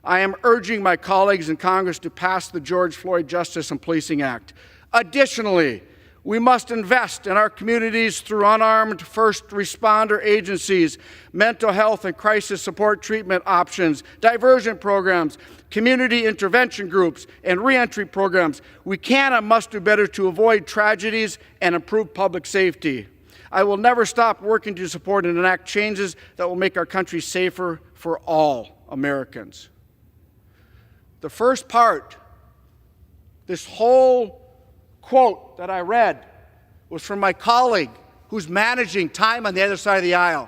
S2: I am urging my colleagues in Congress to pass the George Floyd Justice and Policing Act. Additionally,
S13: We must invest in our communities through unarmed first responder agencies, mental health and crisis support treatment options, diversion programs, community intervention groups, and reentry programs. We can and must do better to avoid tragedies and improve public safety. I will never stop working to support and enact changes that will make our country safer for all Americans. The first part, this whole quote that I read, was from my colleague who's managing time on the other side of the aisle.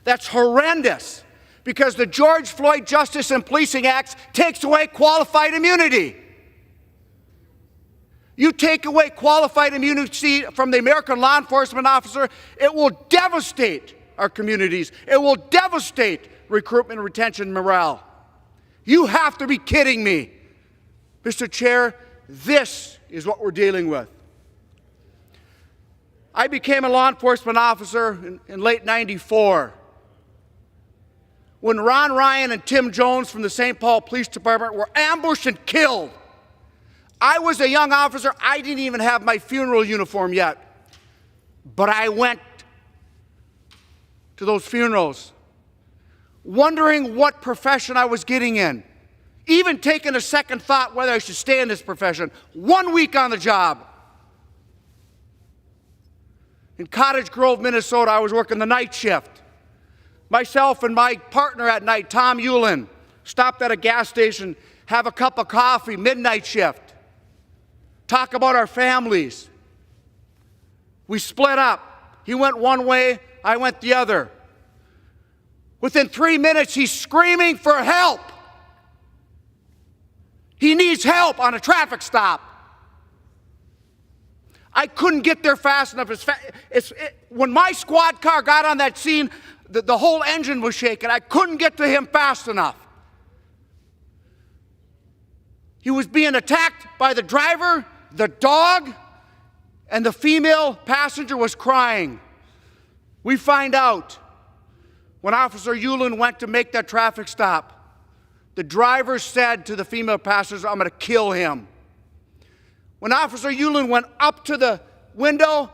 S13: That's horrendous, because the George Floyd Justice and Policing Act takes away qualified immunity. You take away qualified immunity from the American law enforcement officer, it will devastate our communities. It will devastate recruitment, retention, morale. You have to be kidding me. Mr. Chair, this is what we're dealing with. I became a law enforcement officer in late '94. When Ron Ryan and Tim Jones from the St. Paul Police Department were ambushed and killed. I was a young officer. I didn't even have my funeral uniform yet. But I went to those funerals, wondering what profession I was getting in, even taking a second thought whether I should stay in this profession. 1 week on the job. In Cottage Grove, Minnesota, I was working the night shift. Myself and my partner at night, Tom Hewlin, stopped at a gas station, have a cup of coffee, midnight shift, talk about our families. We split up. He went one way, I went the other. Within 3 minutes, he's screaming for help. He needs help on a traffic stop. I couldn't get there fast enough. When my squad car got on that scene, the whole engine was shaking. I couldn't get to him fast enough. He was being attacked by the driver, the dog, and the female passenger was crying. We find out when Officer Hewlin went to make that traffic stop, the driver said to the female passenger, "I'm going to kill him." When Officer Hewlin went up to the window,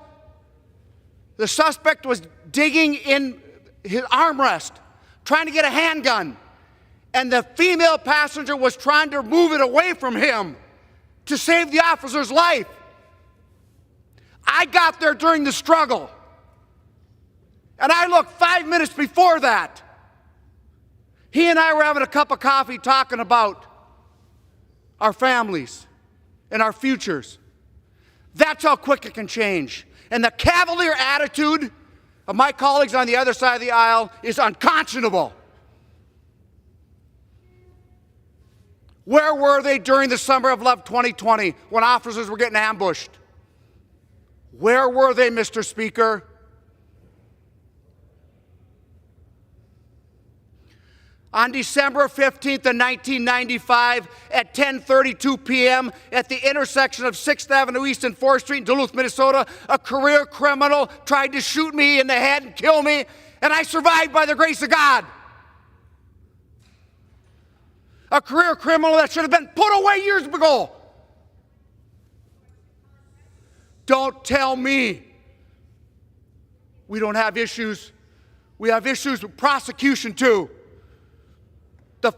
S13: the suspect was digging in his armrest, trying to get a handgun, and the female passenger was trying to move it away from him to save the officer's life. I got there during the struggle, and I looked 5 minutes before that. He and I were having a cup of coffee talking about our families and our futures. That's how quick it can change. And the cavalier attitude of my colleagues on the other side of the aisle is unconscionable. Where were they during the summer of love 2020 when officers were getting ambushed? Where were they, Mr. Speaker? On December 15th of 1995 at 10:32 p.m. at the intersection of 6th Avenue East and 4th Street in Duluth, Minnesota, a career criminal tried to shoot me in the head and kill me, and I survived by the grace of God. A career criminal that should have been put away years ago. Don't tell me we don't have issues. We have issues with prosecution too. The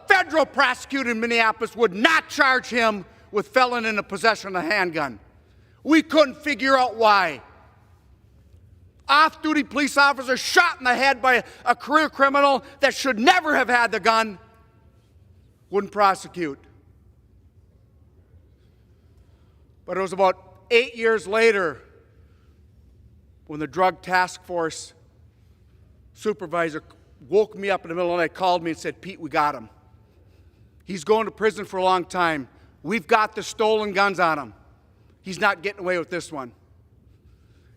S13: federal prosecutor in Minneapolis would not charge him with felon in the possession of a handgun. We couldn't figure out why. Off-duty police officer shot in the head by a career criminal that should never have had the gun. Wouldn't prosecute. But it was about 8 years later when the Drug Task Force supervisor woke me up in the middle of the night, called me and said, "Pete, we got him. He's going to prison for a long time. We've got the stolen guns on him. He's not getting away with this one."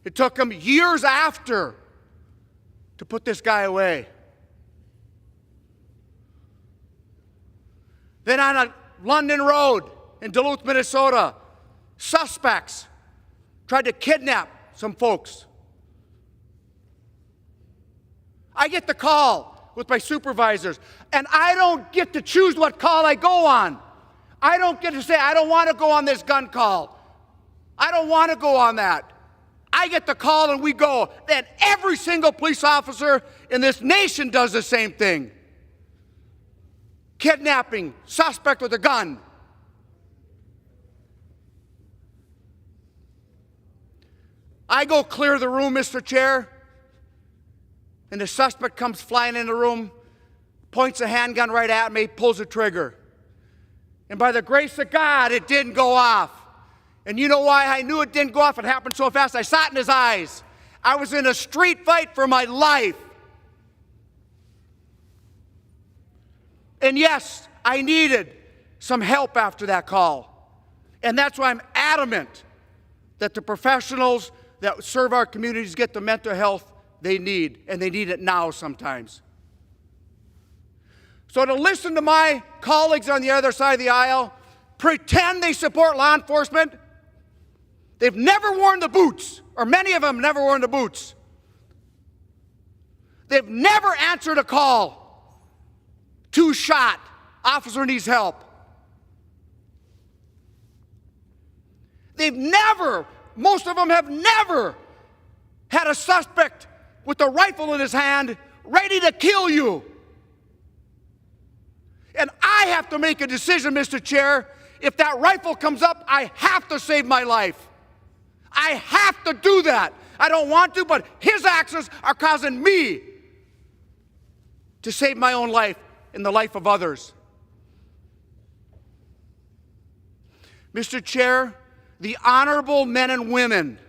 S13: It took him years after to put this guy away. Then on a London road in Duluth, Minnesota, suspects tried to kidnap some folks. I get the call with my supervisors, and I don't get to choose what call I go on. I don't get to say, I don't want to go on this gun call. I don't want to go on that. I get the call and we go. Then every single police officer in this nation does the same thing. Kidnapping, suspect with a gun. I go clear the room, Mr. Chair, and the suspect comes flying in the room, points a handgun right at me, pulls the trigger. And by the grace of God, it didn't go off. And you know why I knew it didn't go off? It happened so fast. I saw it in his eyes. I was in a street fight for my life. And yes, I needed some help after that call. And that's why I'm adamant that the professionals that serve our communities get the mental health they need, and they need it now sometimes. So to listen to my colleagues on the other side of the aisle pretend they support law enforcement, they've never worn the boots, or many of them never worn the boots. They've never answered a call. Two shot, officer needs help. They've never, most of them have never had a suspect with a rifle in his hand ready to kill you. And I have to make a decision, Mr. Chair. If that rifle comes up, I have to save my life. I have to do that. I don't want to, but his actions are causing me to save my own life and the life of others. Mr. Chair, the honorable men and women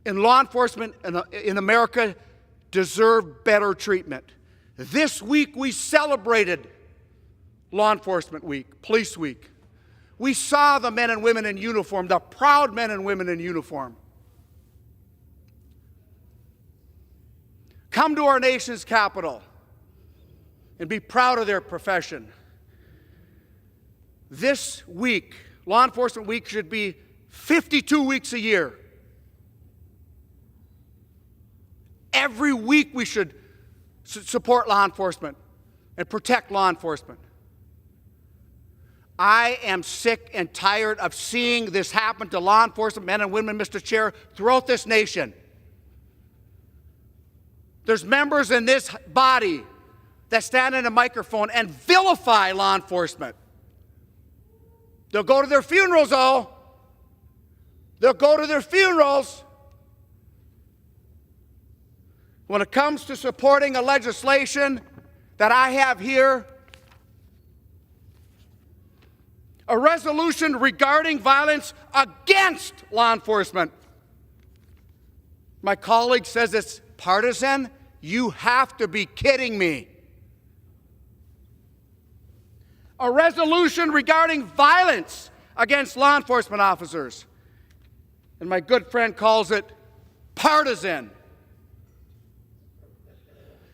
S13: in law enforcement in America deserve better treatment. This week we celebrated Law Enforcement Week, Police Week. We saw the men and women in uniform, the proud men and women in uniform, come to our nation's capital and be proud of their profession. This week, Law Enforcement Week, should be 52 weeks a year. Every week we should support law enforcement and protect law enforcement. I am sick and tired of seeing this happen to law enforcement men and women, Mr. Chair, throughout this nation. There's members in this body that stand in a microphone and vilify law enforcement. They'll go to their funerals, though. They'll go to their funerals. When it comes to supporting a legislation that I have here, a resolution regarding violence against law enforcement, my colleague says it's partisan. You have to be kidding me. A resolution regarding violence against law enforcement officers. And my good friend calls it partisan.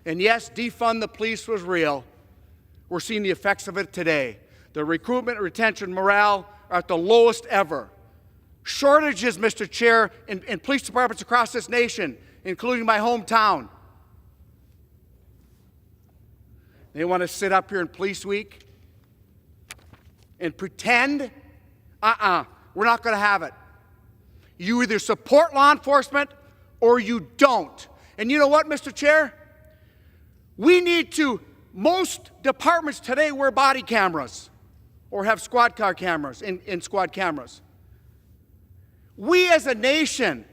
S13: And yes, defund the police was real. We're seeing the effects of it today. The recruitment, retention, morale are at the lowest ever. Shortages, Mr. Chair, in police departments across this nation, including my hometown. They want to sit up here in Police Week and pretend, we're not going to have it. You either support law enforcement or you don't. And you know what, Mr. Chair? We need to, most departments today wear body cameras or have squad car cameras, in squad cameras. We as a nation,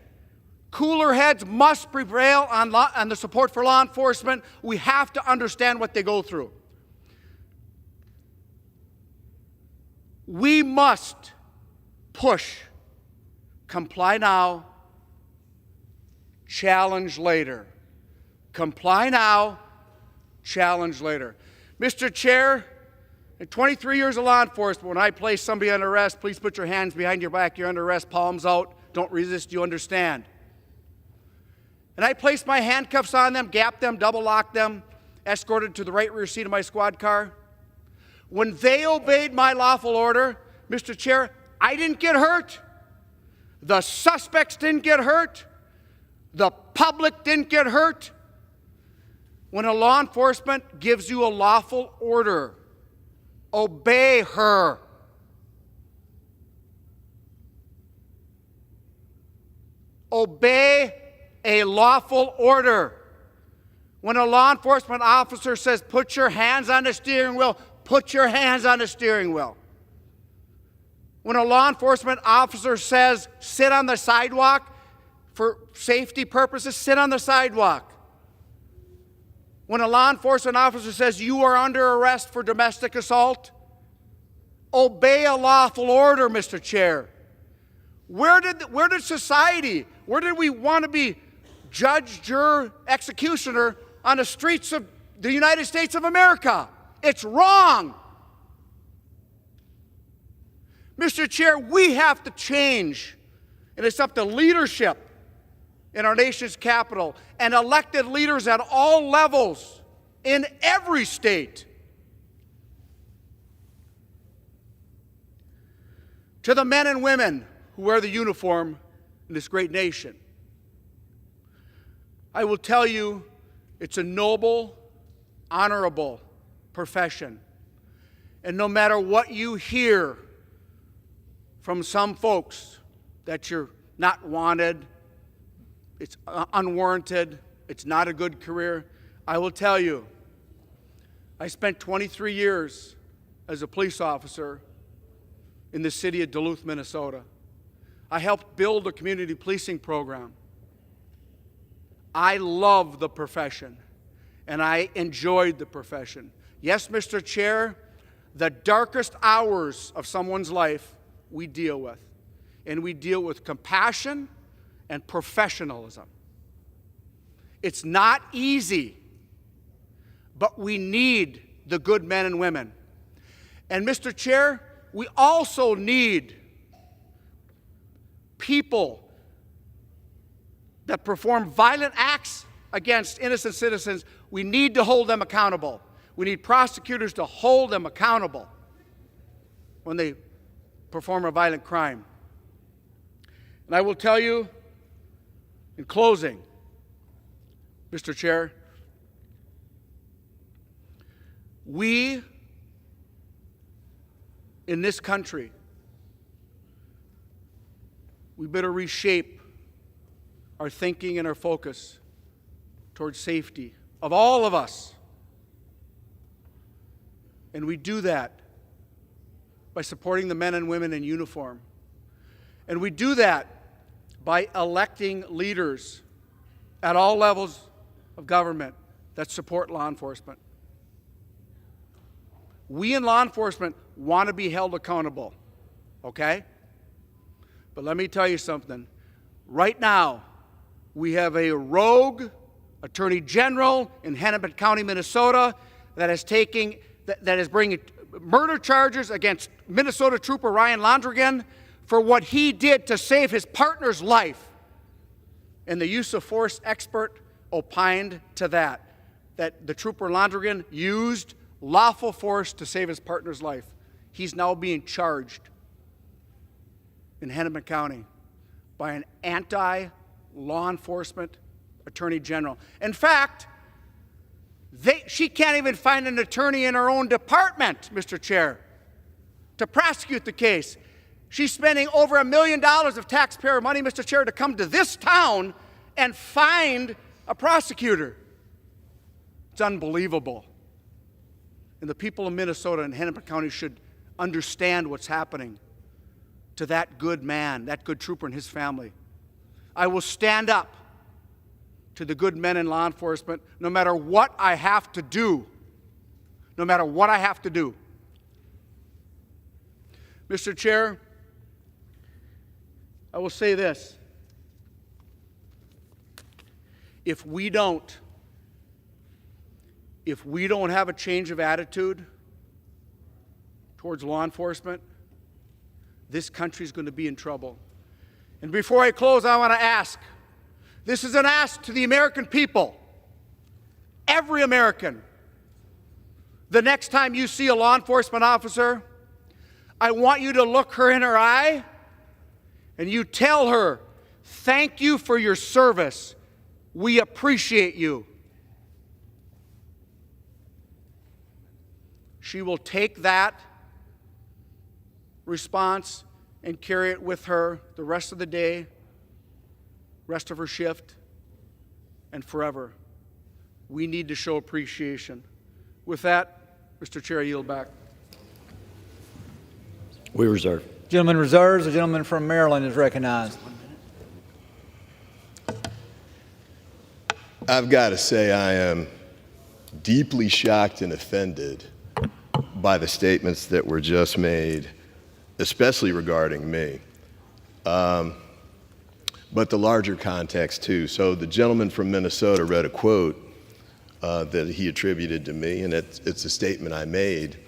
S13: cooler heads must prevail on the support for law enforcement. We have to understand what they go through. We must push, comply now, challenge later. Comply now, challenge later. Mr. Chair, in 23 years of law enforcement, when I place somebody under arrest, please put your hands behind your back, you're under arrest, palms out, don't resist, you understand. And I placed my handcuffs on them, gapped them, double locked them, escorted to the right rear seat of my squad car. When they obeyed my lawful order, Mr. Chair, I didn't get hurt. The suspects didn't get hurt. The public didn't get hurt. When a law enforcement gives you a lawful order, obey her. Obey a lawful order. When a law enforcement officer says, put your hands on the steering wheel, put your hands on the steering wheel. When a law enforcement officer says, sit on the sidewalk for safety purposes, sit on the sidewalk. When a law enforcement officer says, you are under arrest for domestic assault, obey a lawful order, Mr. Chair. Where did society, where did we want to be judge, juror, executioner on the streets of the United States of America? It's wrong. Mr. Chair, we have to change, and it's up to leadership in our nation's capital and elected leaders at all levels in every state to the men and women who wear the uniform in this great nation. I will tell you, it's a noble, honorable profession. And no matter what you hear from some folks that you're not wanted, it's unwarranted, it's not a good career, I will tell you, I spent 23 years as a police officer in the city of Duluth, Minnesota. I helped build a community policing program. I love the profession, and I enjoyed the profession. Yes, Mr. Chair, the darkest hours of someone's life we deal with, and we deal with compassion and professionalism. It's not easy, but we need the good men and women. And Mr. Chair, we also need people that perform violent acts against innocent citizens. We need to hold them accountable. We need prosecutors to hold them accountable when they perform a violent crime. And I will tell you, in closing, Mr. Chair, we in this country, we better reshape our thinking and our focus towards safety of all of us. And we do that by supporting the men and women in uniform. And we do that by electing leaders at all levels of government that support law enforcement. We in law enforcement want to be held accountable, okay? But let me tell you something. Right now, we have a rogue attorney general in Hennepin County, Minnesota, that is bringing murder charges against Minnesota trooper Ryan Londrigan for what he did to save his partner's life. And the use of force expert opined to that the trooper Londrigan used lawful force to save his partner's life. He's now being charged in Hennepin County by an anti-law enforcement attorney general. In fact, she can't even find an attorney in her own department, Mr. Chair, to prosecute the case. She's spending over $1 million of taxpayer money, Mr. Chair, to come to this town and find a prosecutor. It's unbelievable. And the people of Minnesota and Hennepin County should understand what's happening to that good man, that good trooper and his family. I will stand up to the good men in law enforcement no matter what I have to do. No matter what I have to do. Mr. Chair, I will say this. If we don't have a change of attitude towards law enforcement, this country is going to be in trouble. And before I close, I want to ask, this is an ask to the American people, every American. The next time you see a law enforcement officer, I want you to look her in her eye and you tell her, thank you for your service. We appreciate you. She will take that response and carry it with her the rest of the day rest of her shift, and forever. We need to show appreciation. With that, Mr. Chair, I yield back.
S10: We reserve.
S5: Gentleman reserves. The gentleman from Maryland is recognized.
S12: I've got to say I am deeply shocked and offended by the statements that were just made, especially regarding me, but the larger context too. So the gentleman from Minnesota read a quote that he attributed to me, and it's a statement I made,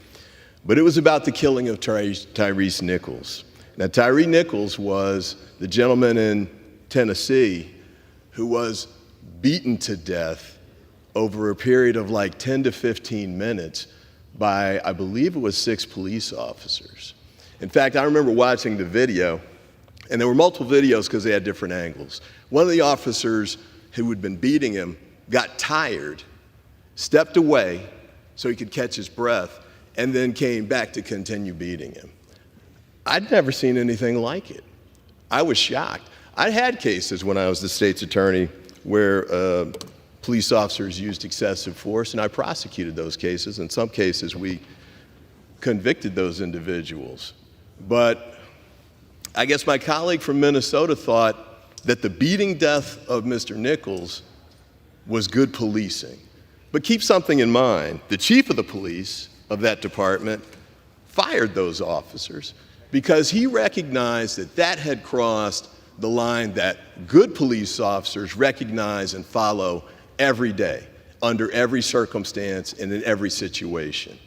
S12: but it was about the killing of Tyrese Nichols. Now, Tyree Nichols was the gentleman in Tennessee who was beaten to death over a period of like 10 to 15 minutes by, I believe it was 6 police officers. In fact, I remember watching the video, and there were multiple videos because they had different angles. One of the officers who had been beating him got tired, stepped away so he could catch his breath, and then came back to continue beating him. I'd never seen anything like it. I was shocked. I had cases when I was the state's attorney where police officers used excessive force, and I prosecuted those cases. In some cases, we convicted those individuals. But I guess my colleague from Minnesota thought that the beating death of Mr. Nichols was good policing. But keep something in mind. The chief of the police of that department fired those officers because he recognized that that had crossed the line that good police officers recognize and follow every day, under every circumstance and in every situation.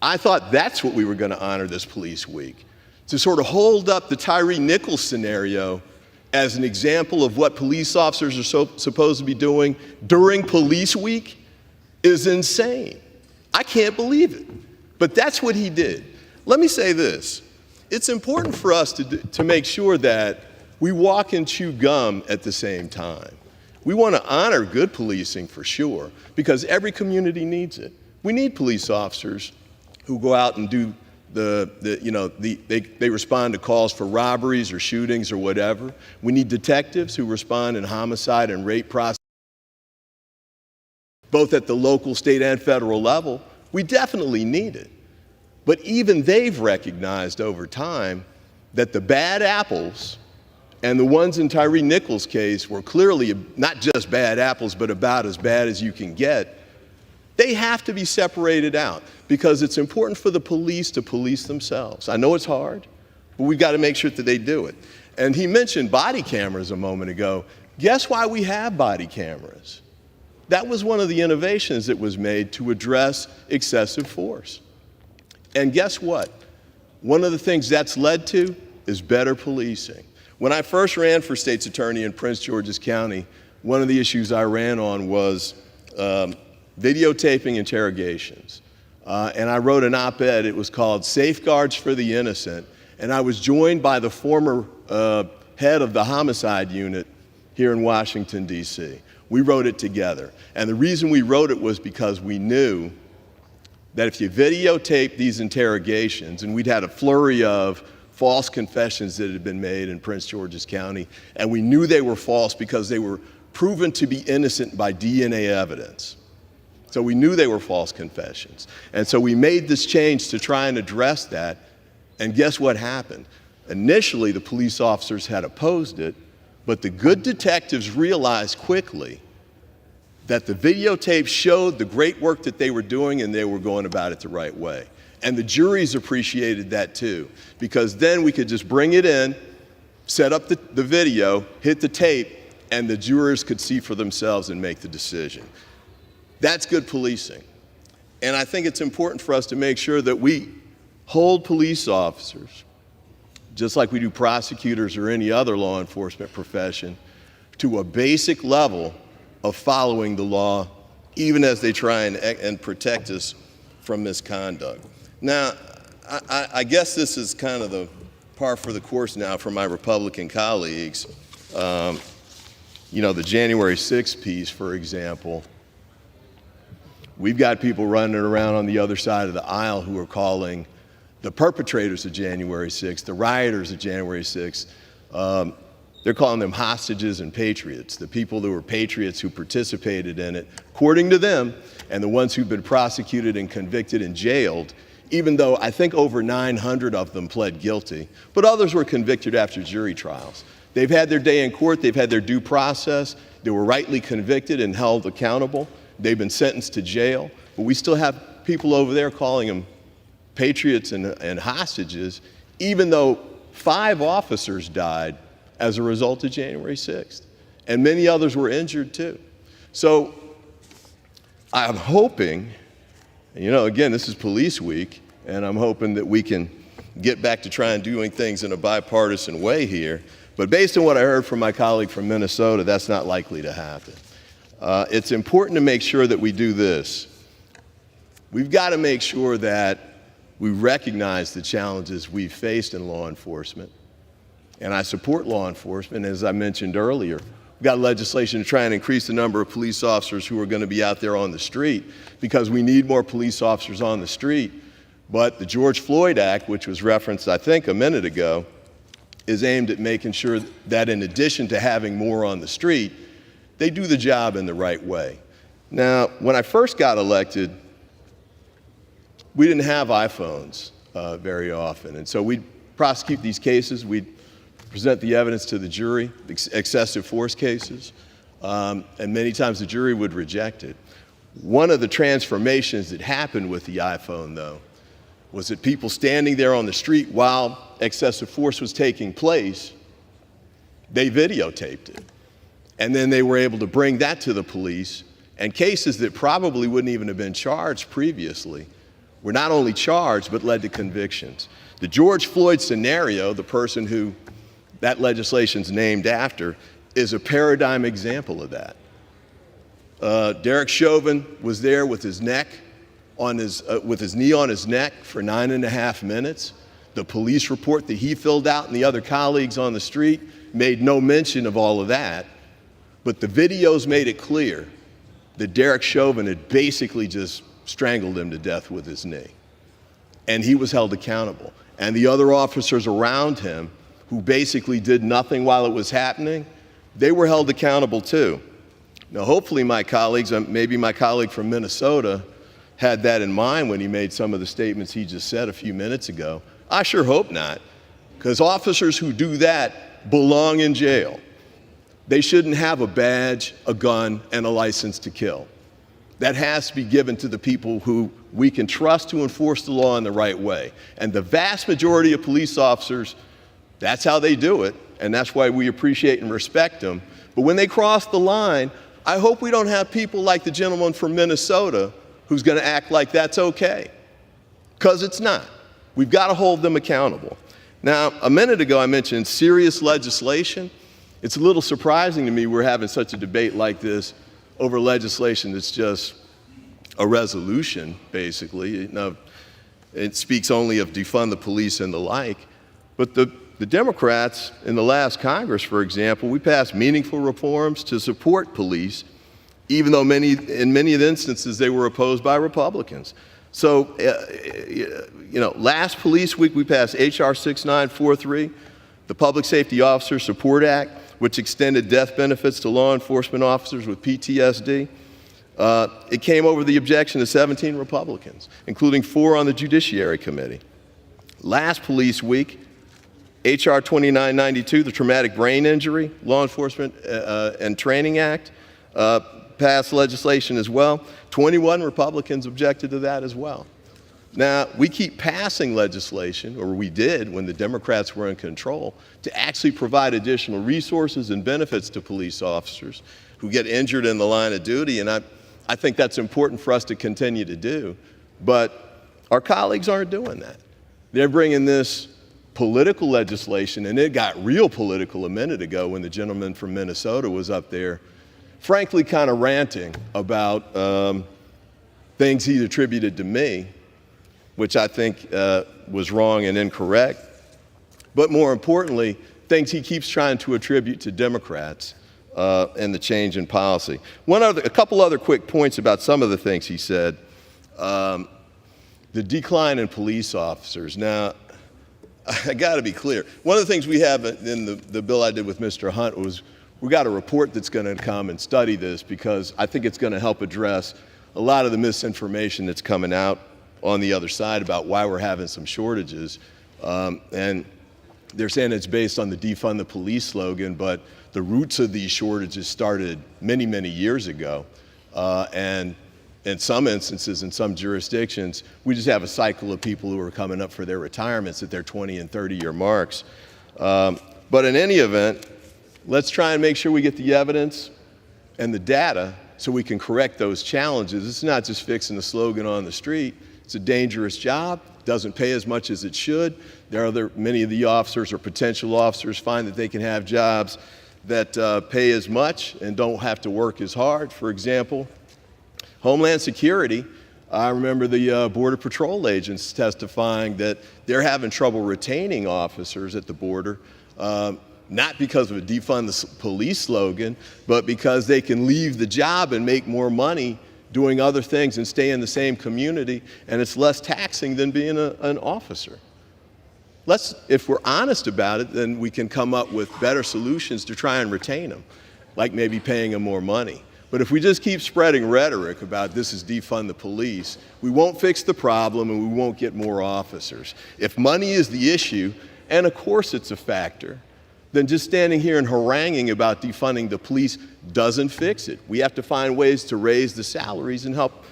S12: I thought that's what we were going to honor this police week, to sort of hold up the Tyree Nichols scenario as an example of what police officers are supposed to be doing during police week is insane. I can't believe it. But that's what he did. Let me say this. It's important for us to make sure that we walk and chew gum at the same time. We want to honor good policing for sure, because every community needs it. We need police officers who go out and do they respond to calls for robberies or shootings or whatever. We need detectives who respond in homicide and rape prosecutions, both at the local, state, and federal level. We definitely need it. But even they've recognized over time that the bad apples and the ones in Tyree Nichols' case were clearly not just bad apples, but about as bad as you can get. They have to be separated out because it's important for the police to police themselves. I know it's hard, but we've got to make sure that they do it. And he mentioned body cameras a moment ago. Guess why we have body cameras? That was one of the innovations that was made to address excessive force. And guess what? One of the things that's led to is better policing. When I first ran for state's attorney in Prince George's County, one of the issues I ran on was videotaping interrogations. And I wrote an op-ed. It was called Safeguards for the Innocent. And I was joined by the former head of the homicide unit here in Washington, D.C. We wrote it together. And the reason we wrote it was because we knew that if you videotape these interrogations, and we'd had a flurry of false confessions that had been made in Prince George's County, and we knew they were false because they were proven to be innocent by DNA evidence. So we knew they were false confessions. And so we made this change to try and address that, and guess what happened? Initially, the police officers had opposed it, but the good detectives realized quickly that the videotape showed the great work that they were doing and they were going about it the right way. And the juries appreciated that too, because then we could just bring it in, set up the video, hit the tape, and the jurors could see for themselves and make the decision. That's good policing. And I think it's important for us to make sure that we hold police officers, just like we do prosecutors or any other law enforcement profession, to a basic level of following the law, even as they try and protect us from misconduct. Now, I guess this is kind of the par for the course now for my Republican colleagues. The January 6th piece, for example, we've got people running around on the other side of the aisle who are calling the perpetrators of January 6th, the rioters of January 6th, They're calling them hostages and patriots, the people who were patriots who participated in it, according to them, and the ones who've been prosecuted and convicted and jailed, even though I think over 900 of them pled guilty, but others were convicted after jury trials. They've had their day in court, they've had their due process, they were rightly convicted and held accountable, they've been sentenced to jail, but we still have people over there calling them patriots and hostages, even though 5 officers died as a result of January 6th, and many others were injured too. So I'm hoping, again, this is Police Week, and I'm hoping that we can get back to trying doing things in a bipartisan way here. But based on what I heard from my colleague from Minnesota, that's not likely to happen. It's important to make sure that we do this. We've got to make sure that we recognize the challenges we've faced in law enforcement. And I support law enforcement, as I mentioned earlier. We've got legislation to try and increase the number of police officers who are going to be out there on the street, because we need more police officers on the street. But the George Floyd Act, which was referenced, I think, a minute ago, is aimed at making sure that in addition to having more on the street, they do the job in the right way. Now, when I first got elected, we didn't have iPhones very often. And so we'd prosecute these cases, we'd present the evidence to the jury, excessive force cases, and many times the jury would reject it. One of the transformations that happened with the iPhone, though, was that people standing there on the street while excessive force was taking place, they videotaped it. And then they were able to bring that to the police, and cases that probably wouldn't even have been charged previously were not only charged, but led to convictions. The George Floyd scenario, the person who that legislation's named after, is a paradigm example of that. Derek Chauvin was there with his knee on his neck for 9.5 minutes. The police report that he filled out and the other colleagues on the street made no mention of all of that, but the videos made it clear that Derek Chauvin had basically just strangled him to death with his knee. And he was held accountable. And the other officers around him, who basically did nothing while it was happening, they were held accountable too. Now, hopefully my colleagues, maybe my colleague from Minnesota, had that in mind when he made some of the statements he just said a few minutes ago. I sure hope not, because officers who do that belong in jail. They shouldn't have a badge, a gun, and a license to kill. That has to be given to the people who we can trust to enforce the law in the right way. And the vast majority of police officers, that's how they do it, and that's why we appreciate and respect them. But when they cross the line, I hope we don't have people like the gentleman from Minnesota who's going to act like that's okay, because it's not. We've got to hold them accountable. Now, a minute ago I mentioned serious legislation. It's a little surprising to me we're having such a debate like this over legislation that's just a resolution, basically. It speaks only of defund the police and the like. But the Democrats in the last Congress, for example, we passed meaningful reforms to support police, even though in many of the instances they were opposed by Republicans. So, last Police Week we passed H.R. 6943, the Public Safety Officer Support Act, which extended death benefits to law enforcement officers with PTSD. It came over the objection of 17 Republicans, including 4 on the Judiciary Committee. Last Police Week, H.R. 2992, the Traumatic Brain Injury Law Enforcement and Training Act, passed legislation as well. 21 Republicans objected to that as well. Now, we keep passing legislation, or we did when the Democrats were in control, to actually provide additional resources and benefits to police officers who get injured in the line of duty, and I think that's important for us to continue to do. But our colleagues aren't doing that. They're bringing this political legislation, and it got real political a minute ago when the gentleman from Minnesota was up there, frankly kind of ranting about things he'd attributed to me, which I think was wrong and incorrect, but more importantly, things he keeps trying to attribute to Democrats and the change in policy. A couple other quick points about some of the things he said. The decline in police officers. Now, I got to be clear. One of the things we have in the bill I did with Mr. Hunt was we got a report that's going to come and study this, because I think it's going to help address a lot of the misinformation that's coming out on the other side about why we're having some shortages. And they're saying it's based on the defund the police slogan, but the roots of these shortages started many, many years ago. And in some instances, in some jurisdictions, we just have a cycle of people who are coming up for their retirements at their 20 and 30-year marks. But in any event, let's try and make sure we get the evidence and the data so we can correct those challenges. It's not just fixing the slogan on the street. It's a dangerous job. Doesn't pay as much as it should. Many of the officers or potential officers find that they can have jobs that pay as much and don't have to work as hard. For example, Homeland Security, I remember the Border Patrol agents testifying that they're having trouble retaining officers at the border, not because of a defund the police slogan, but because they can leave the job and make more money doing other things and stay in the same community, and it's less taxing than being an officer. If we're honest about it, then we can come up with better solutions to try and retain them, like maybe paying them more money. But if we just keep spreading rhetoric about this is defund the police, we won't fix the problem and we won't get more officers. If money is the issue, and of course it's a factor, then just standing here and haranguing about defunding the police doesn't fix it. We have to find ways to raise the salaries and help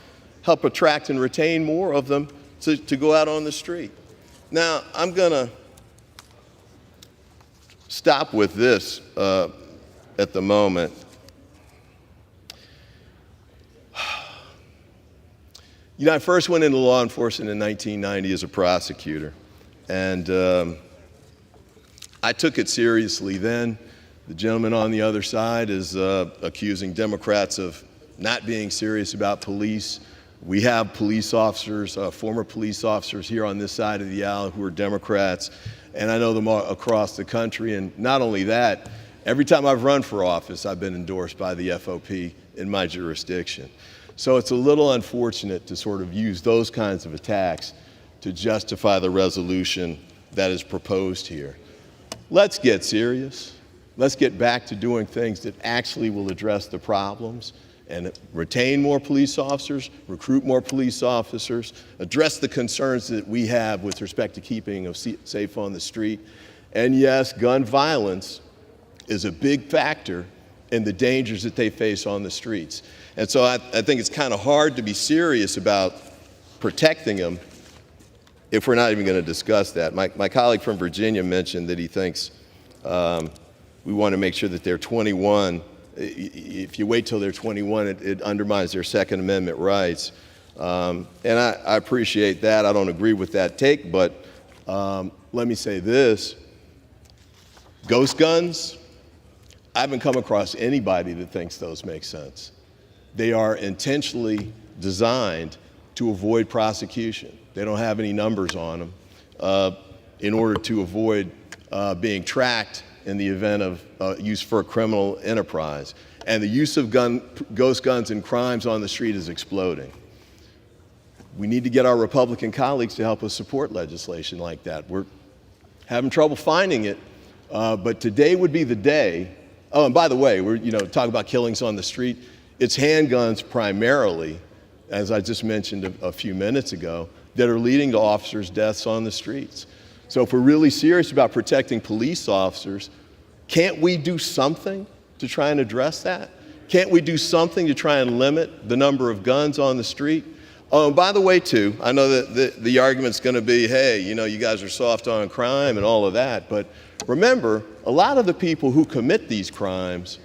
S12: attract and retain more of them to go out on the street. Now, I'm going to stop with this at the moment. You know, I first went into law enforcement in 1990 as a prosecutor, and I took it seriously then. The gentleman on the other side is accusing Democrats of not being serious about police. We have police officers, former police officers here on this side of the aisle who are Democrats, and I know them all across the country. And not only that, every time I've run for office, I've been endorsed by the FOP in my jurisdiction. So it's a little unfortunate to sort of use those kinds of attacks to justify the resolution that is proposed here. Let's get serious. Let's get back to doing things that actually will address the problems and retain more police officers, recruit more police officers, address the concerns that we have with respect to keeping us safe on the street. And yes, gun violence is a big factor in the dangers that they face on the streets. And so I think it's kind of hard to be serious about protecting them if we're not even going to discuss that. My colleague from Virginia mentioned that he thinks we want to make sure that they're 21. If you wait till they're 21, it undermines their Second Amendment rights. And I appreciate that. I don't agree with that take, but let me say this. Ghost guns, I haven't come across anybody that thinks those make sense. They are intentionally designed to avoid prosecution. They don't have any numbers on them in order to avoid being tracked in the event of use for a criminal enterprise. And the use of ghost guns and crimes on the street is exploding. We need to get our Republican colleagues to help us support legislation like that. We're having trouble finding it, but today would be the day. Oh, and by the way, we're talking about killings on the street. It's handguns primarily, as I just mentioned a few minutes ago, that are leading to officers' deaths on the streets. So if we're really serious about protecting police officers, can't we do something to try and address that? Can't we do something to try and limit the number of guns on the street? Oh, and by the way, too, I know that the argument's going to be, hey, you guys are soft on crime and all of that, but remember, a lot of the people who commit these crimes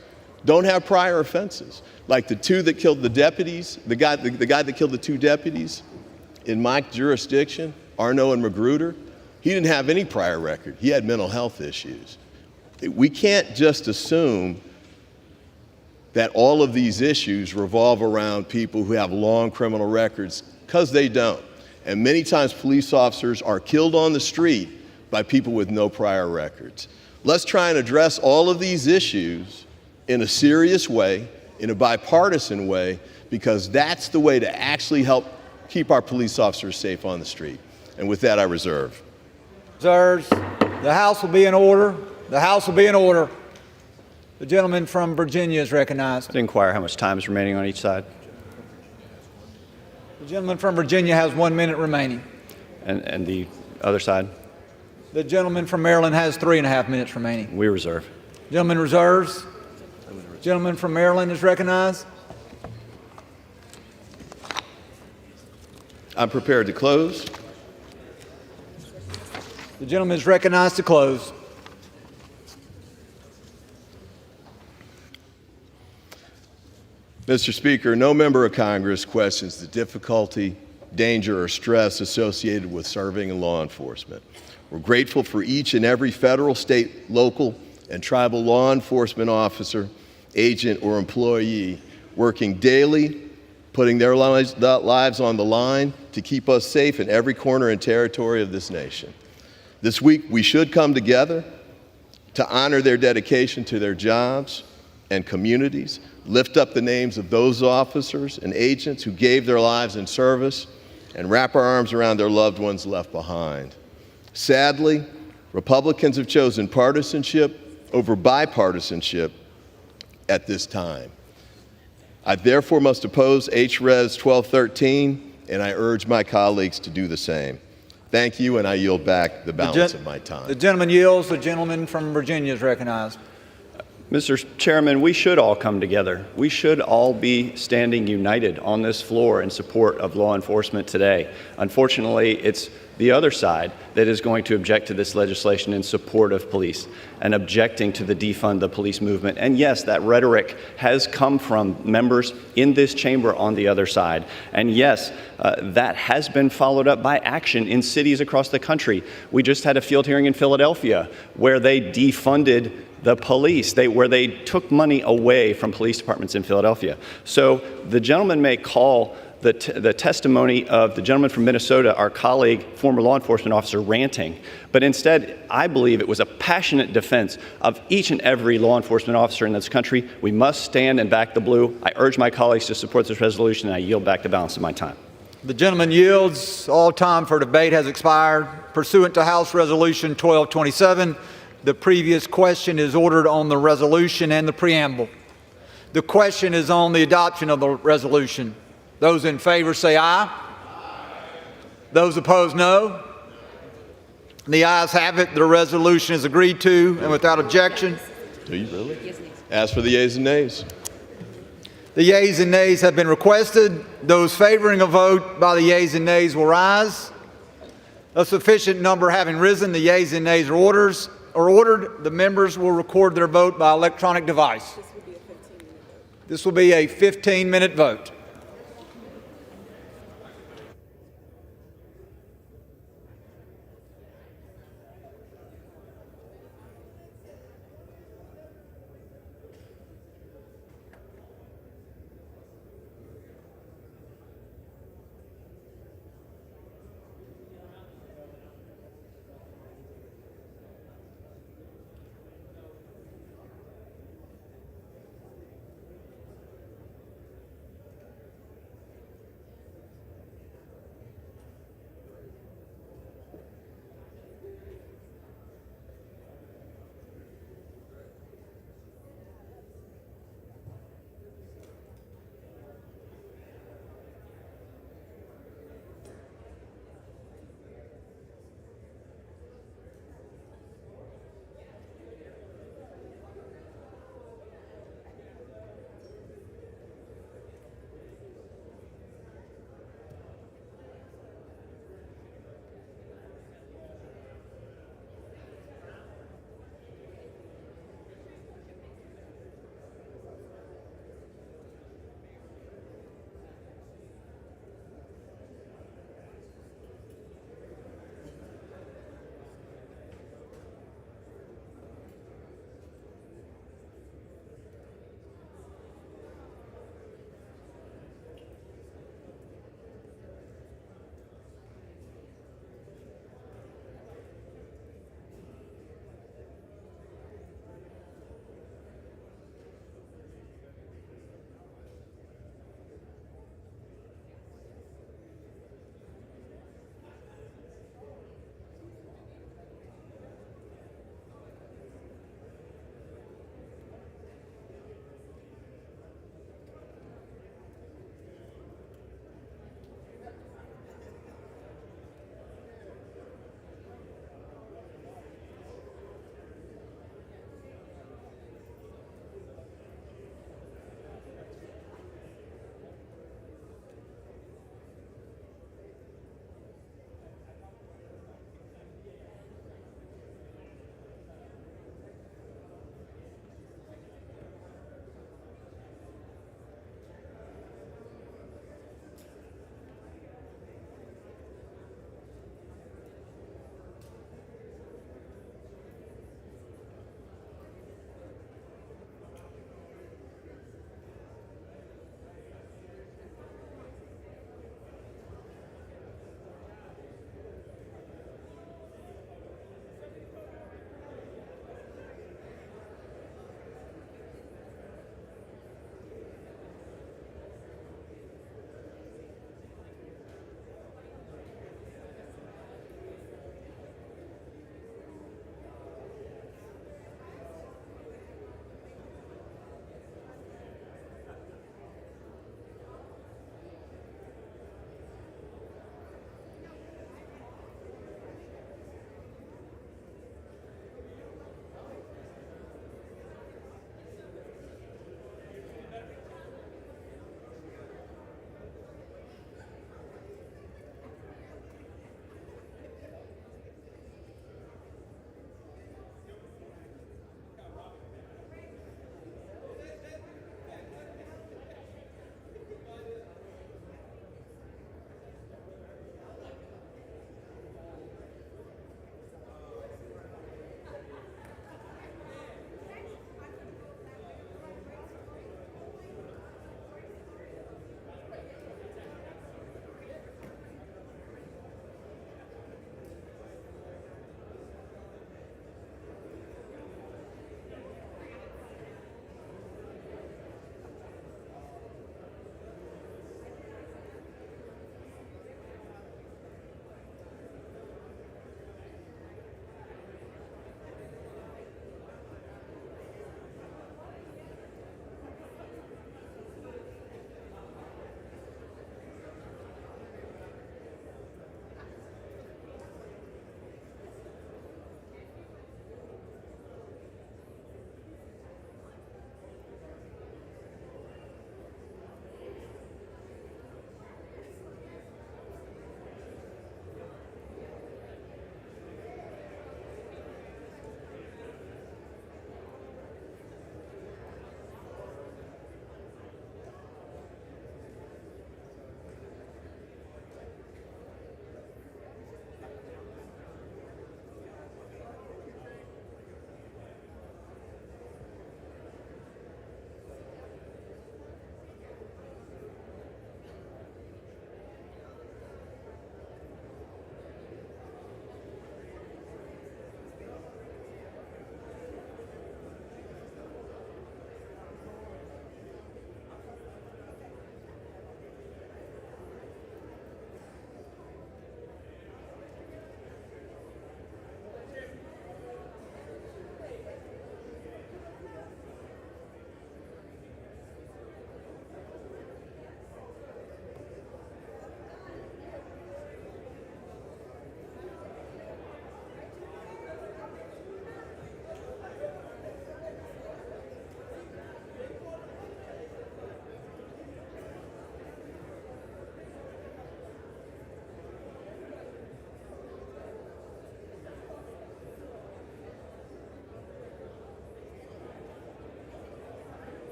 S12: don't have prior offenses. Like the two that killed the deputies, the guy that killed the two deputies in my jurisdiction, Arno and Magruder, he didn't have any prior record. He had mental health issues. We can't just assume that all of these issues revolve around people who have long criminal records, because they don't. And many times police officers are killed on the street by people with no prior records. Let's try and address all of these issues in a serious way, in a bipartisan way, because that's the way to actually help keep our police officers safe on the street. And with that, I reserve.
S5: Sirs, the House will be in order. The House will be in order. The gentleman from Virginia is recognized.
S10: To inquire how much time is remaining on each side.
S5: The gentleman from Virginia has 1 minute remaining.
S10: And the other side?
S5: The gentleman from Maryland has 3.5 minutes remaining.
S10: We reserve.
S5: Gentleman reserves. Gentleman from Maryland is recognized.
S12: I'm prepared to close.
S5: The gentleman is recognized to close.
S12: Mr. Speaker, no member of Congress questions the difficulty, danger, or stress associated with serving in law enforcement. We're grateful for each and every federal, state, local, and tribal law enforcement officer, agent, or employee working daily, putting their lives on the line to keep us safe in every corner and territory of this nation. This week, we should come together to honor their dedication to their jobs and communities, lift up the names of those officers and agents who gave their lives in service, and wrap our arms around their loved ones left behind. Sadly, Republicans have chosen partisanship over bipartisanship at this time. I therefore must oppose H.Res. 1213, and I urge my colleagues to do the same. Thank you, and I yield back the balance of my time.
S5: The gentleman yields. The gentleman from Virginia is recognized.
S10: Mr. Chairman, we should all come together. We should all be standing united on this floor in support of law enforcement today. Unfortunately, it's the other side that is going to object to this legislation in support of police and objecting to the defund the police movement. And yes, that rhetoric has come from members in this chamber on the other side. And yes, that has been followed up by action in cities across the country. We just had a field hearing in Philadelphia where they defunded the police, where they took money away from police departments in Philadelphia. So the gentleman may call the testimony of the gentleman from Minnesota, our colleague, former law enforcement officer, ranting. But instead, I believe it was a passionate defense of each and every law enforcement officer in this country. We must stand and back the blue. I urge my colleagues to support this resolution, and I yield back the balance of my time.
S5: The gentleman yields. All time for debate has expired. Pursuant to House Resolution 1227, the previous question is ordered on the resolution and the preamble. The question is on the adoption of the resolution. Those in favor say aye. Those opposed, no. The ayes have it. The resolution is agreed to and without objection.
S12: Do you really? Ask for the yeas and nays.
S5: The yeas and nays have been requested. Those favoring a vote by the yeas and nays will rise. A sufficient number having risen, the yeas and nays are ordered. The members will record their vote by electronic device. This will be a 15-minute vote.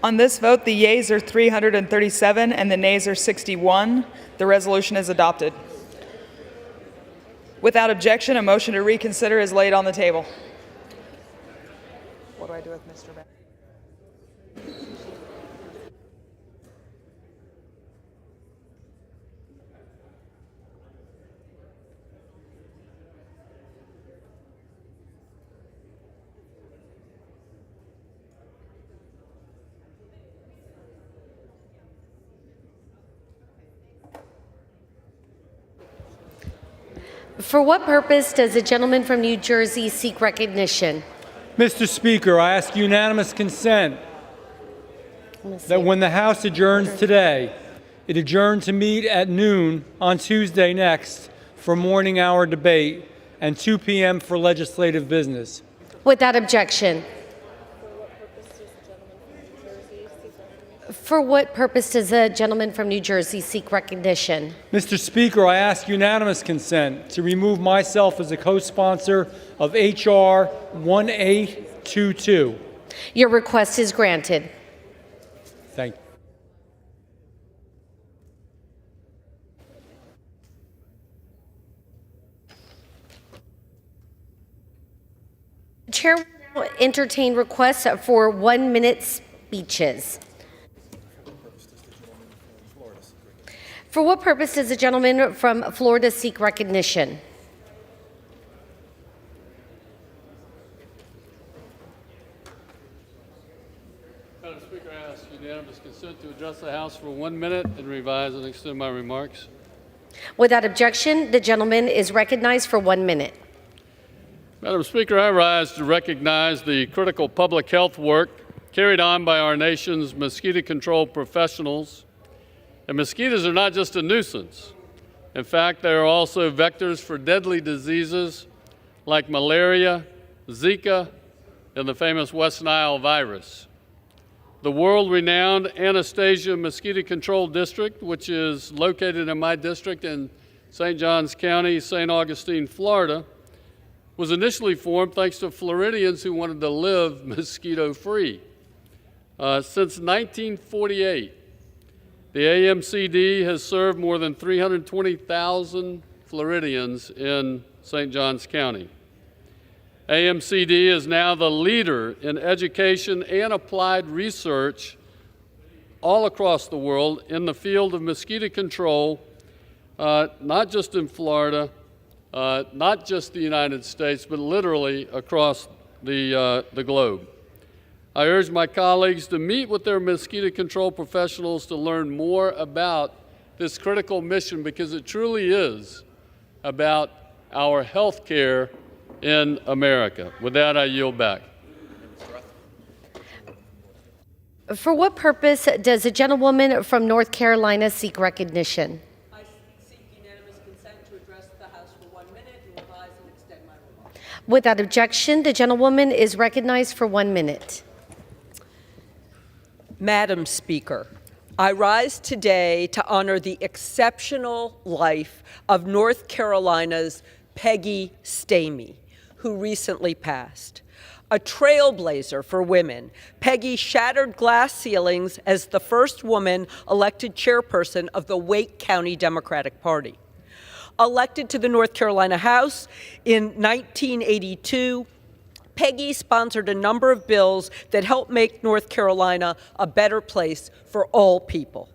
S14: On this vote, the yeas are 337 and the nays are 61. The resolution is adopted. Without objection, a motion to reconsider is laid on the table. What do I do with Mr. Beck?
S15: For what purpose does the gentleman from New Jersey seek recognition?
S16: Mr. Speaker, I ask unanimous consent that when the House adjourns today, it adjourn to meet at noon on Tuesday next for morning hour debate and 2 p.m. for legislative business.
S15: Without objection. For what purpose does the gentleman from New Jersey seek recognition?
S16: Mr. Speaker, I ask unanimous consent to remove myself as a co-sponsor of H.R. 1822.
S15: Your request is granted.
S16: Thank you.
S15: The Chair will entertain requests for 1-minute speeches. For what purpose does the gentleman from Florida seek recognition?
S17: Madam Speaker, I ask unanimous consent to address the House for 1 minute and revise and extend my remarks.
S15: Without objection, the gentleman is recognized for 1 minute.
S17: Madam Speaker, I rise to recognize the critical public health work carried on by our nation's mosquito control professionals. And mosquitoes are not just a nuisance. In fact, they are also vectors for deadly diseases like malaria, Zika, and the famous West Nile virus. The world-renowned Anastasia Mosquito Control District, which is located in my district in St. Johns County, St. Augustine, Florida, was initially formed thanks to Floridians who wanted to live mosquito-free. Since 1948, the AMCD has served more than 320,000 Floridians in St. Johns County. AMCD is now the leader in education and applied research all across the world in the field of mosquito control, not just in Florida, not just the United States, but literally across the globe. I urge my colleagues to meet with their mosquito control professionals to learn more about this critical mission, because it truly is about our health care in America. With that, I yield back.
S15: For what purpose does a gentlewoman from North Carolina seek recognition?
S18: I seek unanimous consent to address the House for 1 minute and revise and extend my remarks.
S15: Without objection, the gentlewoman is recognized for 1 minute.
S18: Madam Speaker, I rise today to honor the exceptional life of North Carolina's Peggy Stamey, who recently passed. A trailblazer for women, Peggy shattered glass ceilings as the first woman elected chairperson of the Wake County Democratic Party. Elected to the North Carolina House in 1982, Peggy sponsored a number of bills that helped make North Carolina a better place for all people.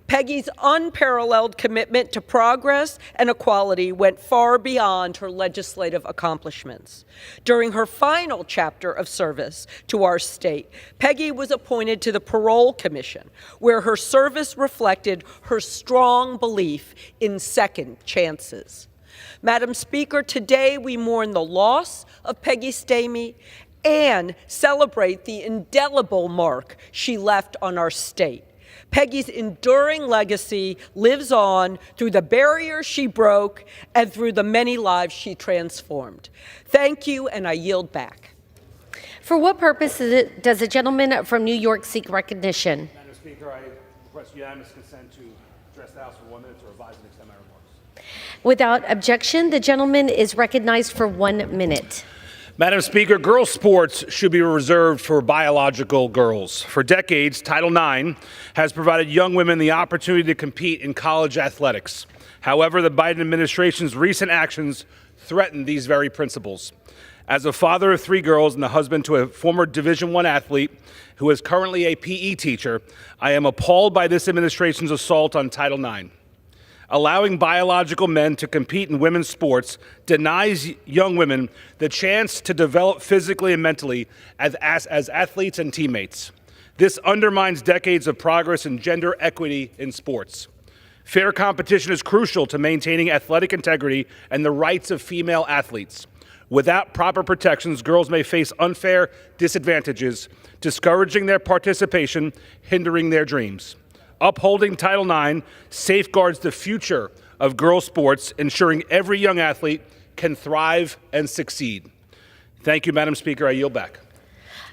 S18: Peggy's unparalleled commitment to progress and equality went far beyond her legislative accomplishments. During her final chapter of service to our state, Peggy was appointed to the Parole Commission, where her service reflected her strong belief in second chances. Madam Speaker, today we mourn the loss of Peggy Stamey and celebrate the indelible mark she left on our state. Peggy's enduring legacy lives on through the barriers she broke and through the many lives she transformed. Thank you, and I yield back.
S15: For what purpose does a gentleman from New York seek recognition?
S19: Madam Speaker, I request unanimous consent to address the House for 1 minute to revise and extend my remarks.
S15: Without objection, the gentleman is recognized for 1 minute.
S19: Madam Speaker, girls' sports should be reserved for biological girls. For decades, Title IX has provided young women the opportunity to compete in college athletics. However, the Biden administration's recent actions threaten these very principles. As a father of 3 girls and the husband to a former Division I athlete who is currently a PE teacher, I am appalled by this administration's assault on Title IX. Allowing biological men to compete in women's sports denies young women the chance to develop physically and mentally as athletes and teammates. This undermines decades of progress in gender equity in sports. Fair competition is crucial to maintaining athletic integrity and the rights of female athletes. Without proper protections, girls may face unfair disadvantages, discouraging their participation, hindering their dreams. Upholding Title IX safeguards the future of girls' sports, ensuring every young athlete can thrive and succeed. Thank you, Madam Speaker. I yield back.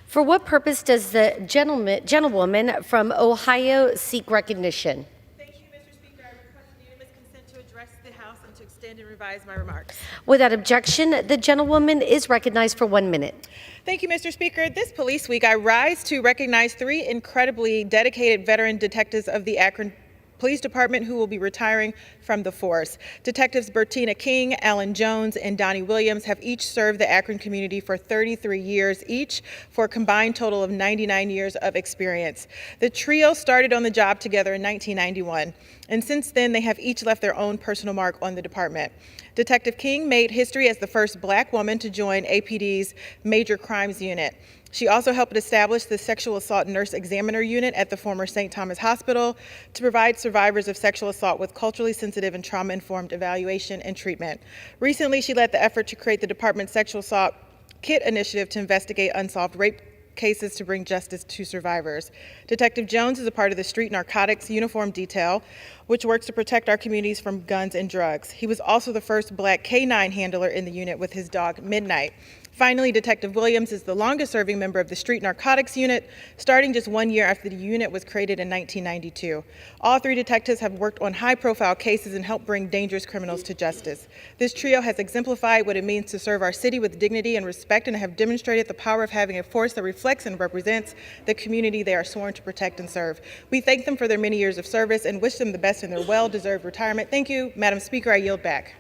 S15: For what purpose does the gentlewoman from Ohio seek recognition?
S20: Thank you, Mr. Speaker. I request unanimous consent to address the House and to extend and revise my remarks.
S15: Without objection, the gentlewoman is recognized for 1 minute.
S20: Thank you, Mr. Speaker. This Police Week, I rise to recognize 3 incredibly dedicated veteran detectives of the Akron Police Department who will be retiring from the force. Detectives Bertina King, Alan Jones, and Donnie Williams have each served the Akron community for 33 years each, for a combined total of 99 years of experience. The trio started on the job together in 1991, and since then they have each left their own personal mark on the department. Detective King made history as the first Black woman to join APD's Major Crimes Unit. She also helped establish the Sexual Assault Nurse Examiner Unit at the former St. Thomas Hospital to provide survivors of sexual assault with culturally sensitive and trauma-informed evaluation and treatment. Recently, she led the effort to create the department's Sexual Assault Kit Initiative to investigate unsolved rape cases to bring justice to survivors. Detective Jones is a part of the Street Narcotics Uniform Detail, which works to protect our communities from guns and drugs. He was also the first Black K-9 handler in the unit with his dog Midnight. Finally, Detective Williams is the longest-serving member of the Street Narcotics Unit, starting just 1 year after the unit was created in 1992. All 3 detectives have worked on high-profile cases and helped bring dangerous criminals to justice. This trio has exemplified what it means to serve our city with dignity and respect, and have demonstrated the power of having a force that reflects and represents the community they are sworn to protect and serve. We thank them for their many years of service and wish them the best in their well-deserved retirement. Thank you, Madam Speaker. I yield back.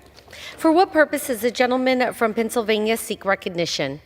S15: For what purpose does the gentleman from Pennsylvania seek recognition?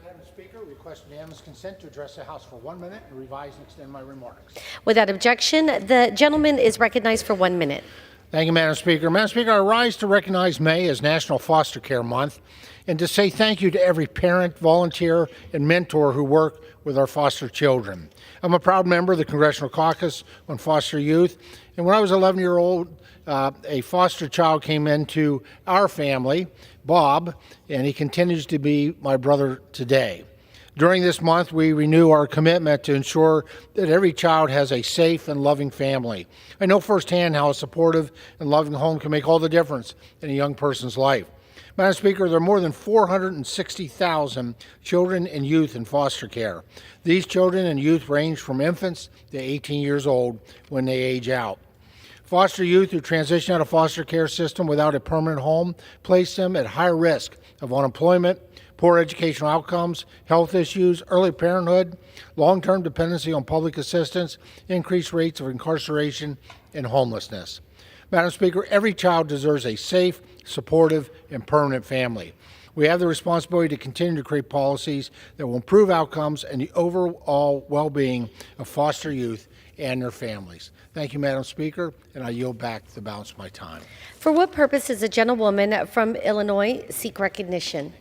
S21: Madam Speaker, request unanimous consent to address the House for 1 minute and revise and extend my remarks.
S15: Without objection, the gentleman is recognized for 1 minute.
S21: Thank you, Madam Speaker. Madam Speaker, I rise to recognize May as National Foster Care Month and to say thank you to every parent, volunteer, and mentor who work with our foster children. I'm a proud member of the Congressional Caucus on Foster Youth, and when I was 11-year-old, a foster child came into our family, Bob, and he continues to be my brother today. During this month, we renew our commitment to ensure that every child has a safe and loving family. I know firsthand how a supportive and loving home can make all the difference in a young person's life. Madam Speaker, there are more than 460,000 children and youth in foster care. These children and youth range from infants to 18 years old when they age out. Foster youth who transition out of foster care system without a permanent home place them at higher risk of unemployment, poor educational outcomes, health issues, early parenthood, long-term dependency on public assistance, increased rates of incarceration, and homelessness. Madam Speaker, every child deserves a safe, supportive, and permanent family. We have the responsibility to continue to create policies that will improve outcomes and the overall well-being of foster youth and their families. Thank you, Madam Speaker, and I yield back the balance of my time.
S15: For what purpose does the gentlewoman from Illinois seek recognition?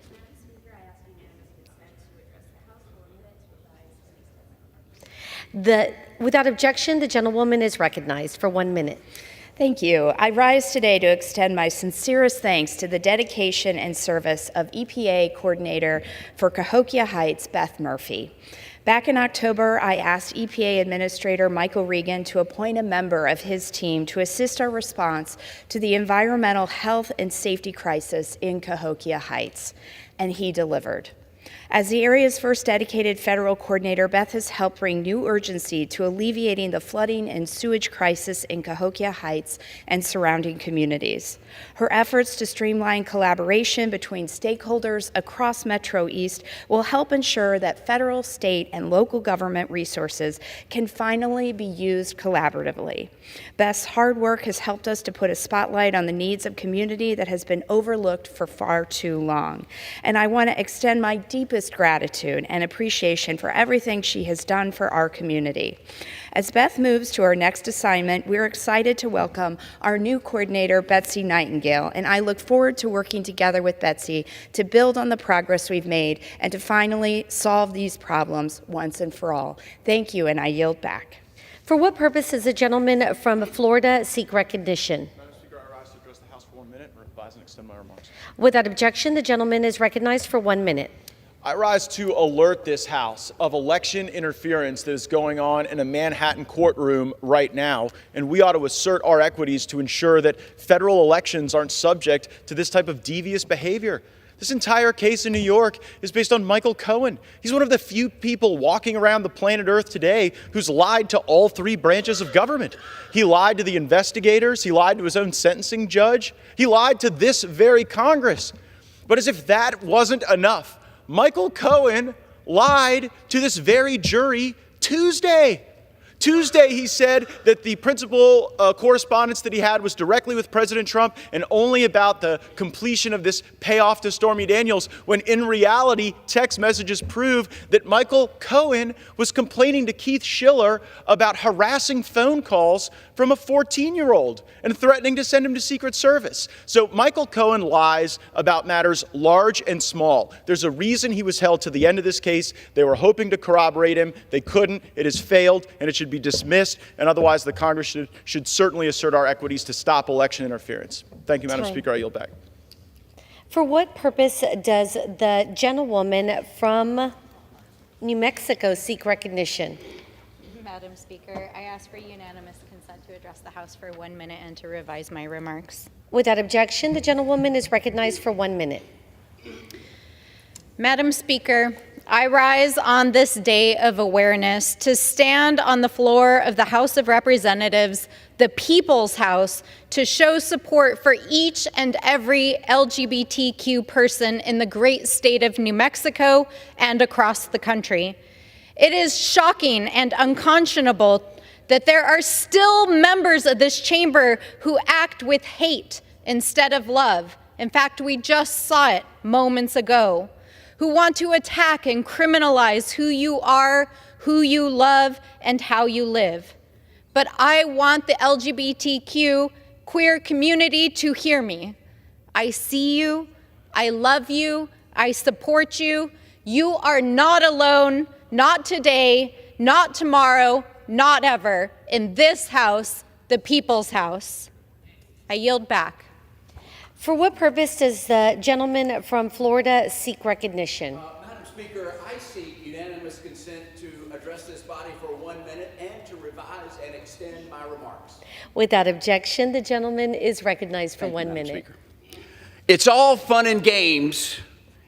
S15: Without objection, the gentlewoman is recognized for 1 minute.
S22: Thank you. I rise today to extend my sincerest thanks to the dedication and service of EPA Coordinator for Cahokia Heights, Beth Murphy. Back in October, I asked EPA Administrator Michael Regan to appoint a member of his team to assist our response to the environmental health and safety crisis in Cahokia Heights, and he delivered. As the area's first dedicated federal coordinator, Beth has helped bring new urgency to alleviating the flooding and sewage crisis in Cahokia Heights and surrounding communities. Her efforts to streamline collaboration between stakeholders across Metro East will help ensure that federal, state, and local government resources can finally be used collaboratively. Beth's hard work has helped us to put a spotlight on the needs of community that has been overlooked for far too long. And I want to extend my deepest gratitude and appreciation for everything she has done for our community. As Beth moves to her next assignment, we're excited to welcome our new coordinator, Betsy Nightingale, and I look forward to working together with Betsy to build on the progress we've made and to finally solve these problems once and for all. Thank you, and I yield back.
S15: For what purpose does the gentleman from Florida seek recognition?
S1: Madam Speaker, I rise to address the House for 1 minute and revise and extend my remarks.
S15: Without objection, the gentleman is recognized for 1 minute.
S1: I rise to alert this House of election interference that is going on in a Manhattan courtroom right now, and we ought to assert our equities to ensure that federal elections aren't subject to this type of devious behavior. This entire case in New York is based on Michael Cohen. He's one of the few people walking around the planet Earth today who's lied to all three branches of government. He lied to the investigators, he lied to his own sentencing judge, he lied to this very Congress. But as if that wasn't enough, Michael Cohen lied to this very jury Tuesday. Tuesday, he said that the principal correspondence that he had was directly with President Trump and only about the completion of this payoff to Stormy Daniels, when in reality, text messages prove that Michael Cohen was complaining to Keith Schiller about harassing phone calls from a 14-year-old and threatening to send him to Secret Service. So Michael Cohen lies about matters large and small. There's a reason he was held to the end of this case. They were hoping to corroborate him. They couldn't. It has failed, and it should be dismissed, and otherwise the Congress should certainly assert our equities to stop election interference. Thank you, Madam Speaker. I yield back.
S15: For what purpose does the gentlewoman from New Mexico seek recognition?
S4: Madam Speaker, I ask for unanimous consent to address the House for 1 minute and to revise my remarks.
S15: Without objection, the gentlewoman is recognized for 1 minute.
S4: Madam Speaker, I rise on this day of awareness to stand on the floor of the House of Representatives, the People's House, to show support for each and every LGBTQ person in the great state of New Mexico and across the country. It is shocking and unconscionable that there are still members of this chamber who act with hate instead of love. In fact, we just saw it moments ago. Who want to attack and criminalize who you are, who you love, and how you live. But I want the LGBTQ queer community to hear me. I see you, I love you, I support you. You are not alone, not today, not tomorrow, not ever, in this House, the People's House. I yield back.
S15: For what purpose does the gentleman from Florida seek recognition?
S23: Madam Speaker, I seek unanimous consent to address this body for 1 minute and to revise and extend my remarks.
S15: Without objection, the gentleman is recognized for 1 minute.
S23: It's all fun and games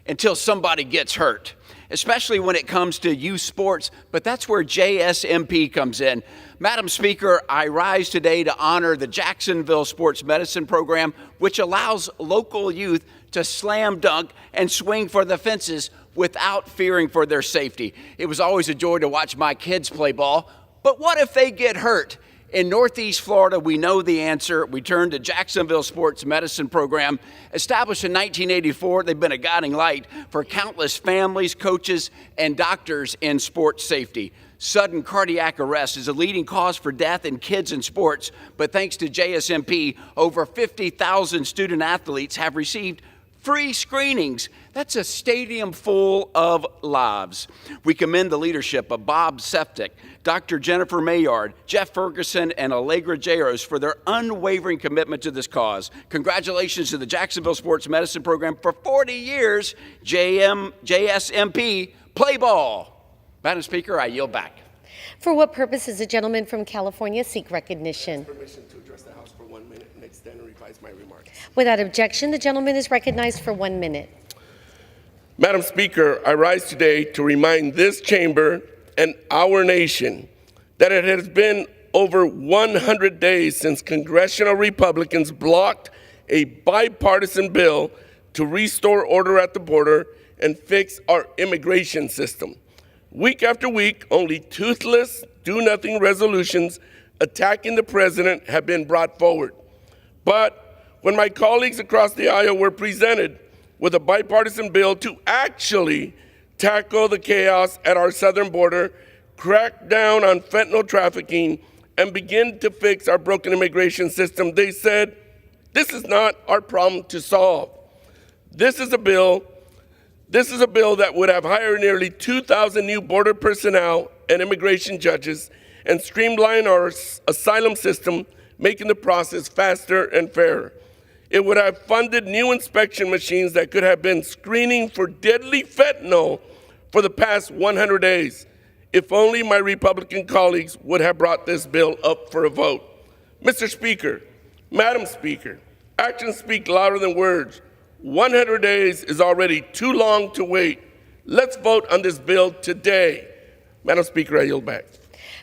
S23: until somebody gets hurt, especially when it comes to youth sports, but that's where JSMP comes in. Madam Speaker, I rise today to honor the Jacksonville Sports Medicine Program, which allows local youth to slam dunk and swing for the fences without fearing for their safety. It was always a joy to watch my kids play ball, but what if they get hurt? In Northeast Florida, we know the answer. We turn to Jacksonville Sports Medicine Program. Established in 1984, they've been a guiding light for countless families, coaches, and doctors in sports safety. Sudden cardiac arrest is a leading cause for death in kids in sports, but thanks to JSMP, over 50,000 student athletes have received free screenings. That's a stadium full of lives. We commend the leadership of Bob Seftic, Dr. Jennifer Mayard, Jeff Ferguson, and Allegra Jaros for their unwavering commitment to this cause. Congratulations to the Jacksonville Sports Medicine Program for 40 years. JSMP, play ball. Madam Speaker, I yield back.
S15: For what purpose does the gentleman from California seek recognition?
S24: Permission to address the House for 1 minute and extend and revise my remarks.
S15: Without objection, the gentleman is recognized for 1 minute.
S24: Madam Speaker, I rise today to remind this chamber and our nation that it has been over 100 days since congressional Republicans blocked a bipartisan bill to restore order at the border and fix our immigration system. Week after week, only toothless, do-nothing resolutions attacking the president have been brought forward. But when my colleagues across the aisle were presented with a bipartisan bill to actually tackle the chaos at our southern border, crack down on fentanyl trafficking, and begin to fix our broken immigration system, they said, this is not our problem to solve. This is a bill that would have hired nearly 2,000 new border personnel and immigration judges and streamline our asylum system, making the process faster and fairer. It would have funded new inspection machines that could have been screening for deadly fentanyl for the past 100 days. If only my Republican colleagues would have brought this bill up for a vote. Mr. Speaker, Madam Speaker, actions speak louder than words. 100 days is already too long to wait. Let's vote on this bill today. Madam Speaker, I yield back.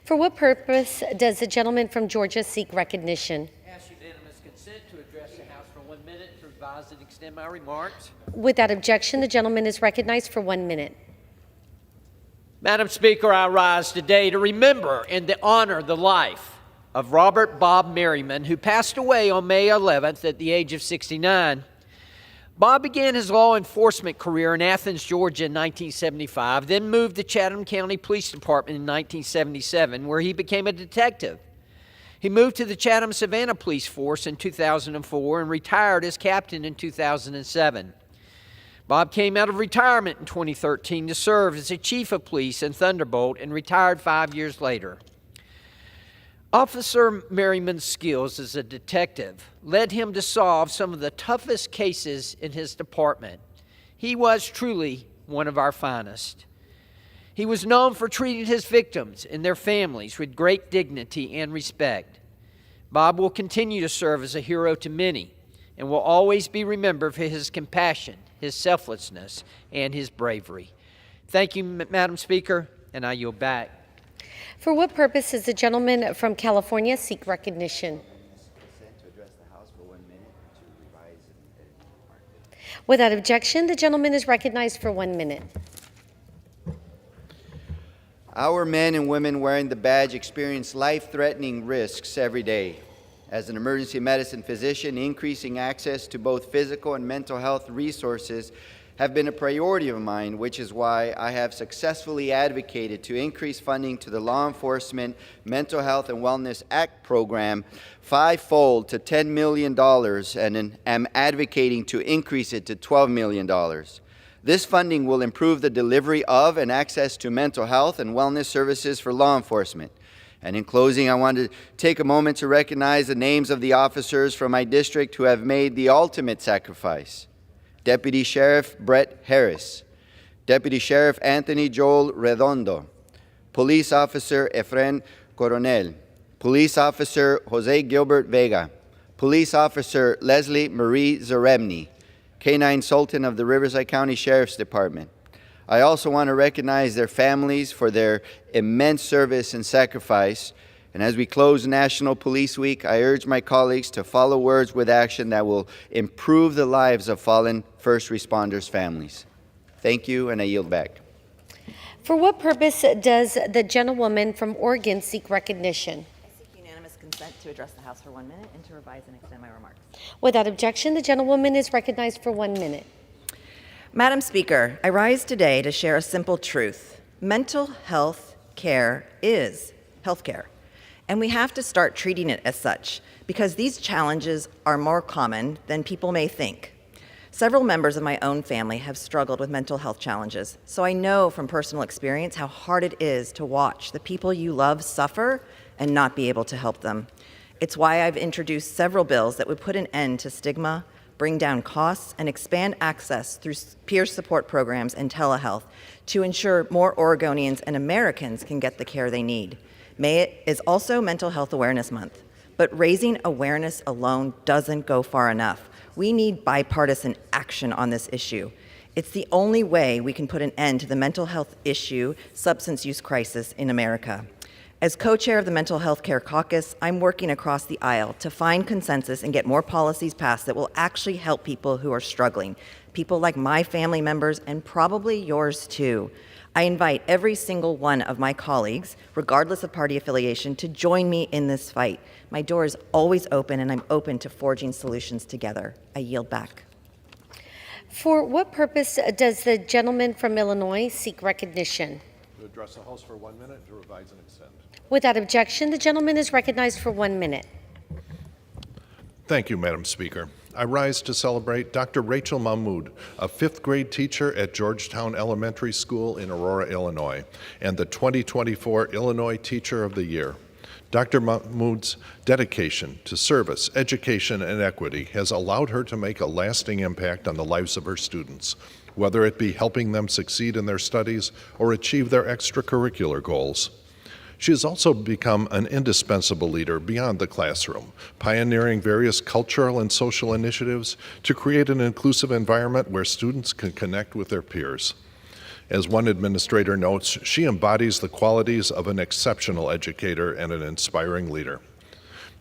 S15: For what purpose does the gentleman from Georgia seek recognition?
S3: Ask unanimous consent to address the House for 1 minute to revise and extend my remarks.
S15: Without objection, the gentleman is recognized for 1 minute.
S3: Madam Speaker, I rise today to remember and to honor the life of Robert Bob Merriman, who passed away on May 11th at the age of 69. Bob began his law enforcement career in Athens, Georgia in 1975, then moved to Chatham County Police Department in 1977, where he became a detective. He moved to the Chatham-Savannah Police Force in 2004 and retired as captain in 2007. Bob came out of retirement in 2013 to serve as a chief of police in Thunderbolt and retired 5 years later. Officer Merriman's skills as a detective led him to solve some of the toughest cases in his department. He was truly one of our finest. He was known for treating his victims and their families with great dignity and respect. Bob will continue to serve as a hero to many and will always be remembered for his compassion, his selflessness, and his bravery. Thank you, Madam Speaker, and I yield back.
S15: For what purpose does the gentleman from California seek recognition? Without objection, the gentleman is recognized for 1 minute.
S6: Our men and women wearing the badge experience life-threatening risks every day. As an emergency medicine physician, increasing access to both physical and mental health resources have been a priority of mine, which is why I have successfully advocated to increase funding to the Law Enforcement Mental Health and Wellness Act program fivefold to $10 million and am advocating to increase it to $12 million. This funding will improve the delivery of and access to mental health and wellness services for law enforcement. And in closing, I want to take a moment to recognize the names of the officers from my district who have made the ultimate sacrifice. Deputy Sheriff Brett Harris, Deputy Sheriff Anthony Joel Redondo, Police Officer Efren Coronel, Police Officer Jose Gilbert Vega, Police Officer Leslie Marie Zaremny, K-9 Sultan of the Riverside County Sheriff's Department. I also want to recognize their families for their immense service and sacrifice. And as we close National Police Week, I urge my colleagues to follow words with action that will improve the lives of fallen first responders' families. Thank you, and I yield back.
S15: For what purpose does the gentlewoman from Oregon seek recognition?
S7: I seek unanimous consent to address the House for 1 minute and to revise and extend my remarks.
S15: Without objection, the gentlewoman is recognized for 1 minute.
S7: Madam Speaker, I rise today to share a simple truth. Mental health care is health care. And we have to start treating it as such, because these challenges are more common than people may think. Several members of my own family have struggled with mental health challenges, so I know from personal experience how hard it is to watch the people you love suffer and not be able to help them. It's why I've introduced several bills that would put an end to stigma, bring down costs, and expand access through peer support programs and telehealth to ensure more Oregonians and Americans can get the care they need. May is also Mental Health Awareness Month, but raising awareness alone doesn't go far enough. We need bipartisan action on this issue. It's the only way we can put an end to the mental health issue, substance use crisis in America. As co-chair of the Mental Health Care Caucus, I'm working across the aisle to find consensus and get more policies passed that will actually help people who are struggling, people like my family members and probably yours too. I invite every single one of my colleagues, regardless of party affiliation, to join me in this fight. My door is always open, and I'm open to forging solutions together. I yield back.
S15: For what purpose does the gentleman from Illinois seek recognition?
S2: To address the House for 1 minute, to revise and extend.
S15: Without objection, the gentleman is recognized for 1 minute.
S2: Thank you, Madam Speaker. I rise to celebrate Dr. Rachel Mahmood, a fifth grade teacher at Georgetown Elementary School in Aurora, Illinois, and the 2024 Illinois Teacher of the Year. Dr. Mahmood's dedication to service, education, and equity has allowed her to make a lasting impact on the lives of her students, whether it be helping them succeed in their studies or achieve their extracurricular goals. She has also become an indispensable leader beyond the classroom, pioneering various cultural and social initiatives to create an inclusive environment where students can connect with their peers. As one administrator notes, she embodies the qualities of an exceptional educator and an inspiring leader.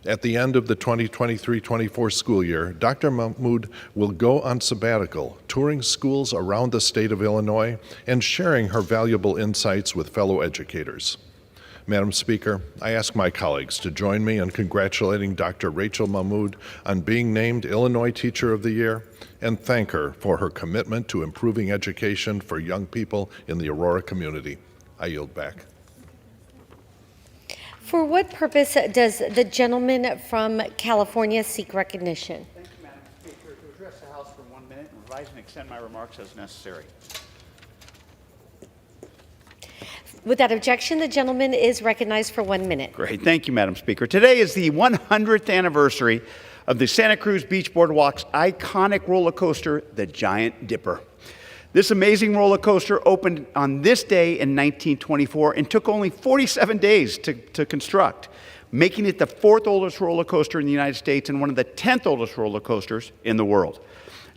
S2: At the end of the 2023-24 school year, Dr. Mahmood will go on sabbatical, touring schools around the state of Illinois and sharing her valuable insights with fellow educators. Madam Speaker, I ask my colleagues to join me in congratulating Dr. Rachel Mahmood on being named Illinois Teacher of the Year and thank her for her commitment to improving education for young people in the Aurora community. I yield back.
S15: For what purpose does the gentleman from California seek recognition?
S8: Thank you, Madam Speaker. To address the House for 1 minute and revise and extend my remarks as necessary.
S15: Without objection, the gentleman is recognized for 1 minute.
S8: Great. Thank you, Madam Speaker. Today is the 100th anniversary of the Santa Cruz Beach Boardwalk's iconic roller coaster, the Giant Dipper. This amazing roller coaster opened on this day in 1924 and took only 47 days to construct, making it the fourth oldest roller coaster in the United States and one of the 10th oldest roller coasters in the world.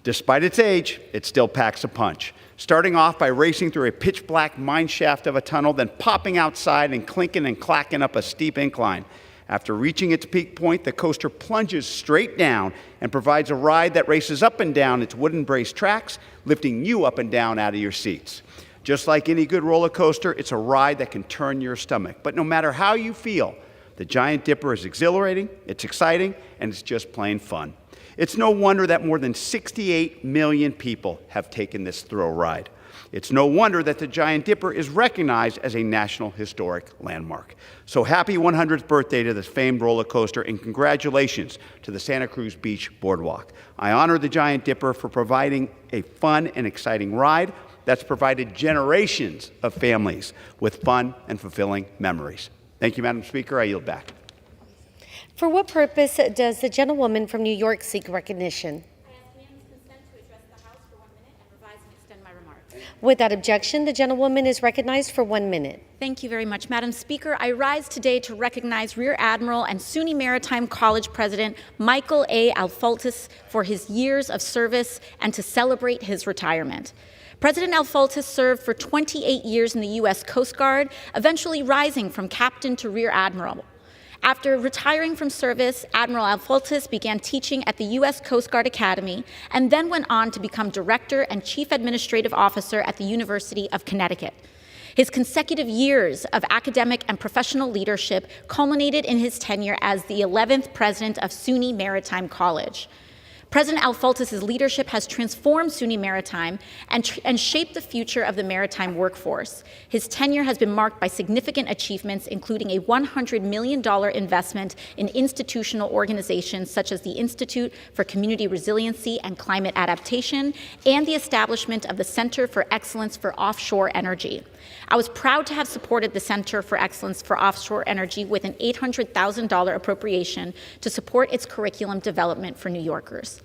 S8: Despite its age, it still packs a punch, starting off by racing through a pitch-black mine shaft of a tunnel, then popping outside and clinking and clacking up a steep incline. After reaching its peak point, the coaster plunges straight down and provides a ride that races up and down its wooden brace tracks, lifting you up and down out of your seats. Just like any good roller coaster, it's a ride that can turn your stomach. But no matter how you feel, the Giant Dipper is exhilarating, it's exciting, and it's just plain fun. It's no wonder that more than 68 million people have taken this thrill ride. It's no wonder that the Giant Dipper is recognized as a National Historic Landmark. So happy 100th birthday to this famed roller coaster, and congratulations to the Santa Cruz Beach Boardwalk. I honor the Giant Dipper for providing a fun and exciting ride that's provided generations of families with fun and fulfilling memories. Thank you, Madam Speaker. I yield back.
S15: For what purpose does the gentlewoman from New York seek recognition?
S9: I ask unanimous consent to address the House for 1 minute and revise and extend my remarks.
S15: Without objection, the gentlewoman is recognized for 1 minute.
S9: Thank you very much, Madam Speaker. I rise today to recognize Rear Admiral and SUNY Maritime College President Michael A. Alfoltis for his years of service and to celebrate his retirement. President Alfoltis served for 28 years in the U.S. Coast Guard, eventually rising from captain to Rear Admiral. After retiring from service, Admiral Alfoltis began teaching at the U.S. Coast Guard Academy and then went on to become Director and Chief Administrative Officer at the University of Connecticut. His consecutive years of academic and professional leadership culminated in his tenure as the 11th President of SUNY Maritime College. President Alfoltis' leadership has transformed SUNY Maritime and shaped the future of the maritime workforce. His tenure has been marked by significant achievements, including a $100 million investment in institutional organizations such as the Institute for Community Resiliency and Climate Adaptation and the establishment of the Center for Excellence for Offshore Energy. I was proud to have supported the Center for Excellence for Offshore Energy with an $800,000 appropriation to support its curriculum development for New Yorkers.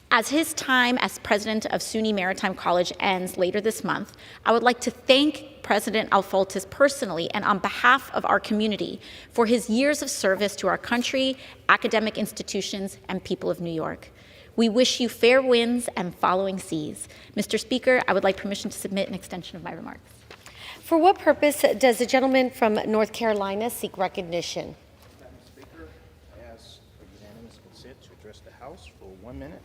S9: As his time as president of SUNY Maritime College ends later this month, I would like to thank President Alfoltis personally and on behalf of our community for his years of service to our country, academic institutions, and people of New York. We wish you fair winds and following seas. Mr. Speaker, I would like permission to submit an extension of my remarks.
S15: For what purpose does the gentleman from North Carolina seek recognition?
S10: Madam Speaker, I ask for unanimous consent to address the House for 1 minute.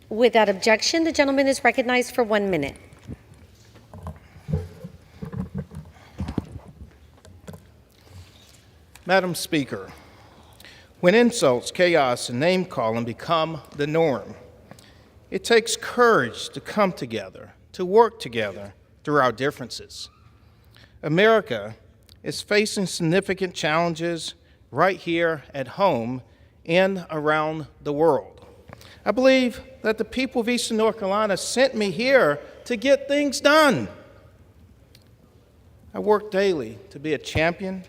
S15: Without objection, the gentleman is recognized for 1 minute.
S10: Madam Speaker, when insults, chaos, and name-calling become the norm, it takes courage to come together, to work together through our differences. America is facing significant challenges right here at home and around the world. I believe that the people of Eastern North Carolina sent me here to get things done. I work daily to be a champion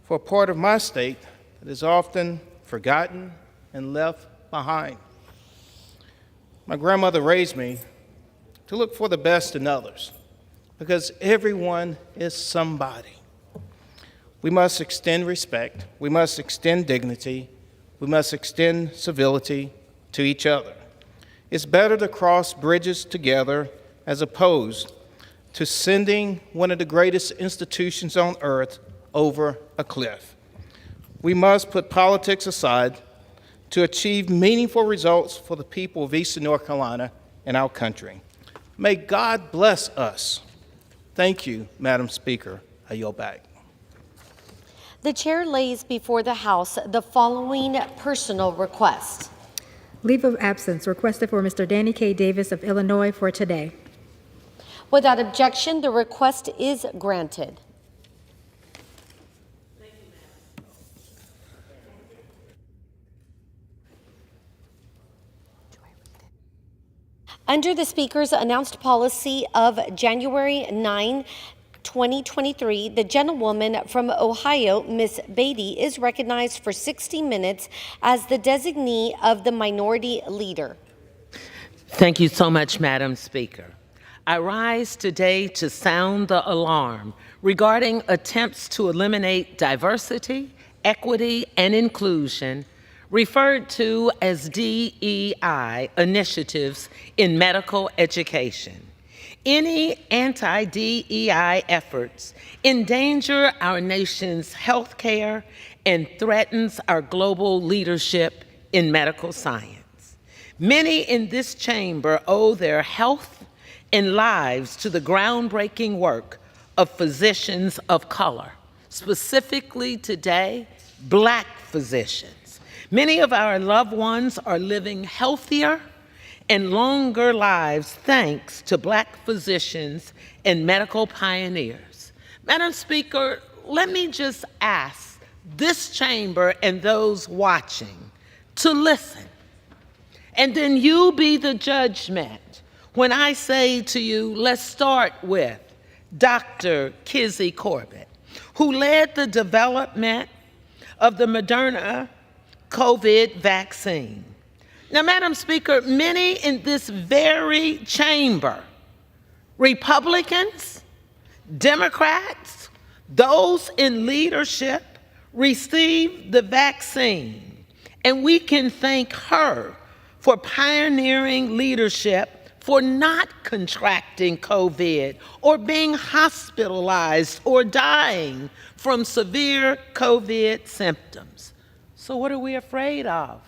S10: for a part of my state that is often forgotten and left behind. My grandmother raised me to look for the best in others because everyone is somebody. We must extend respect, we must extend dignity, we must extend civility to each other. It's better to cross bridges together as opposed to sending one of the greatest institutions on earth over a cliff. We must put politics aside to achieve meaningful results for the people of Eastern North Carolina and our country. May God bless us. Thank you, Madam Speaker. I yield back.
S15: The chair lays before the House the following personal request.
S11: Leave of absence requested for Mr. Danny K. Davis of Illinois for today.
S15: Without objection, the request is granted. Under the Speaker's announced policy of January 9, 2023, the gentlewoman from Ohio, Ms. Beatty, is recognized for 60 minutes as the designee of the minority leader.
S12: Thank you so much, Madam Speaker. I rise today to sound the alarm regarding attempts to eliminate diversity, equity, and inclusion, referred to as DEI initiatives in medical education. Any anti-DEI efforts endanger our nation's health care and threatens our global leadership in medical science. Many in this chamber owe their health and lives to the groundbreaking work of physicians of color, specifically today, Black physicians. Many of our loved ones are living healthier and longer lives thanks to Black physicians and medical pioneers. Madam Speaker, let me just ask this chamber and those watching to listen. And then you be the judgment when I say to you, let's start with Dr. Kizzy Corbett, who led the development of the Moderna COVID vaccine. Now, Madam Speaker, many in this very chamber, Republicans, Democrats, those in leadership, received the vaccine, and we can thank her for pioneering leadership for not contracting COVID or being hospitalized or dying from severe COVID symptoms. So what are we afraid of?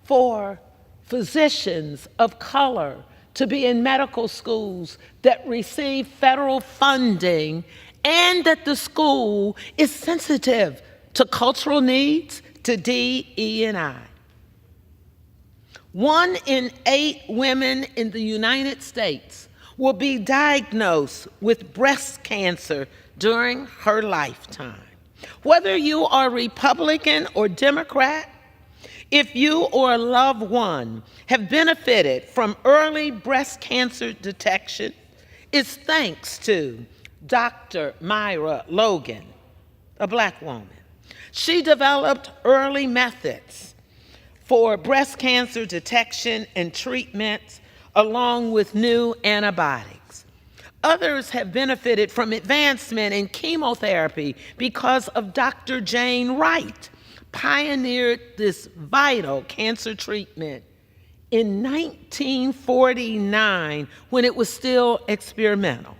S12: For physicians of color to be in medical schools that receive federal funding and that the school is sensitive to cultural needs, to DE&I. 1 in 8 women in the United States will be diagnosed with breast cancer during her lifetime. Whether you are Republican or Democrat, if you or a loved one have benefited from early breast cancer detection, it's thanks to Dr. Myra Logan, a Black woman. She developed early methods for breast cancer detection and treatment, along with new antibiotics. Others have benefited from advancement in chemotherapy because of Dr. Jane Wright, pioneered this vital cancer treatment in 1949 when it was still experimental.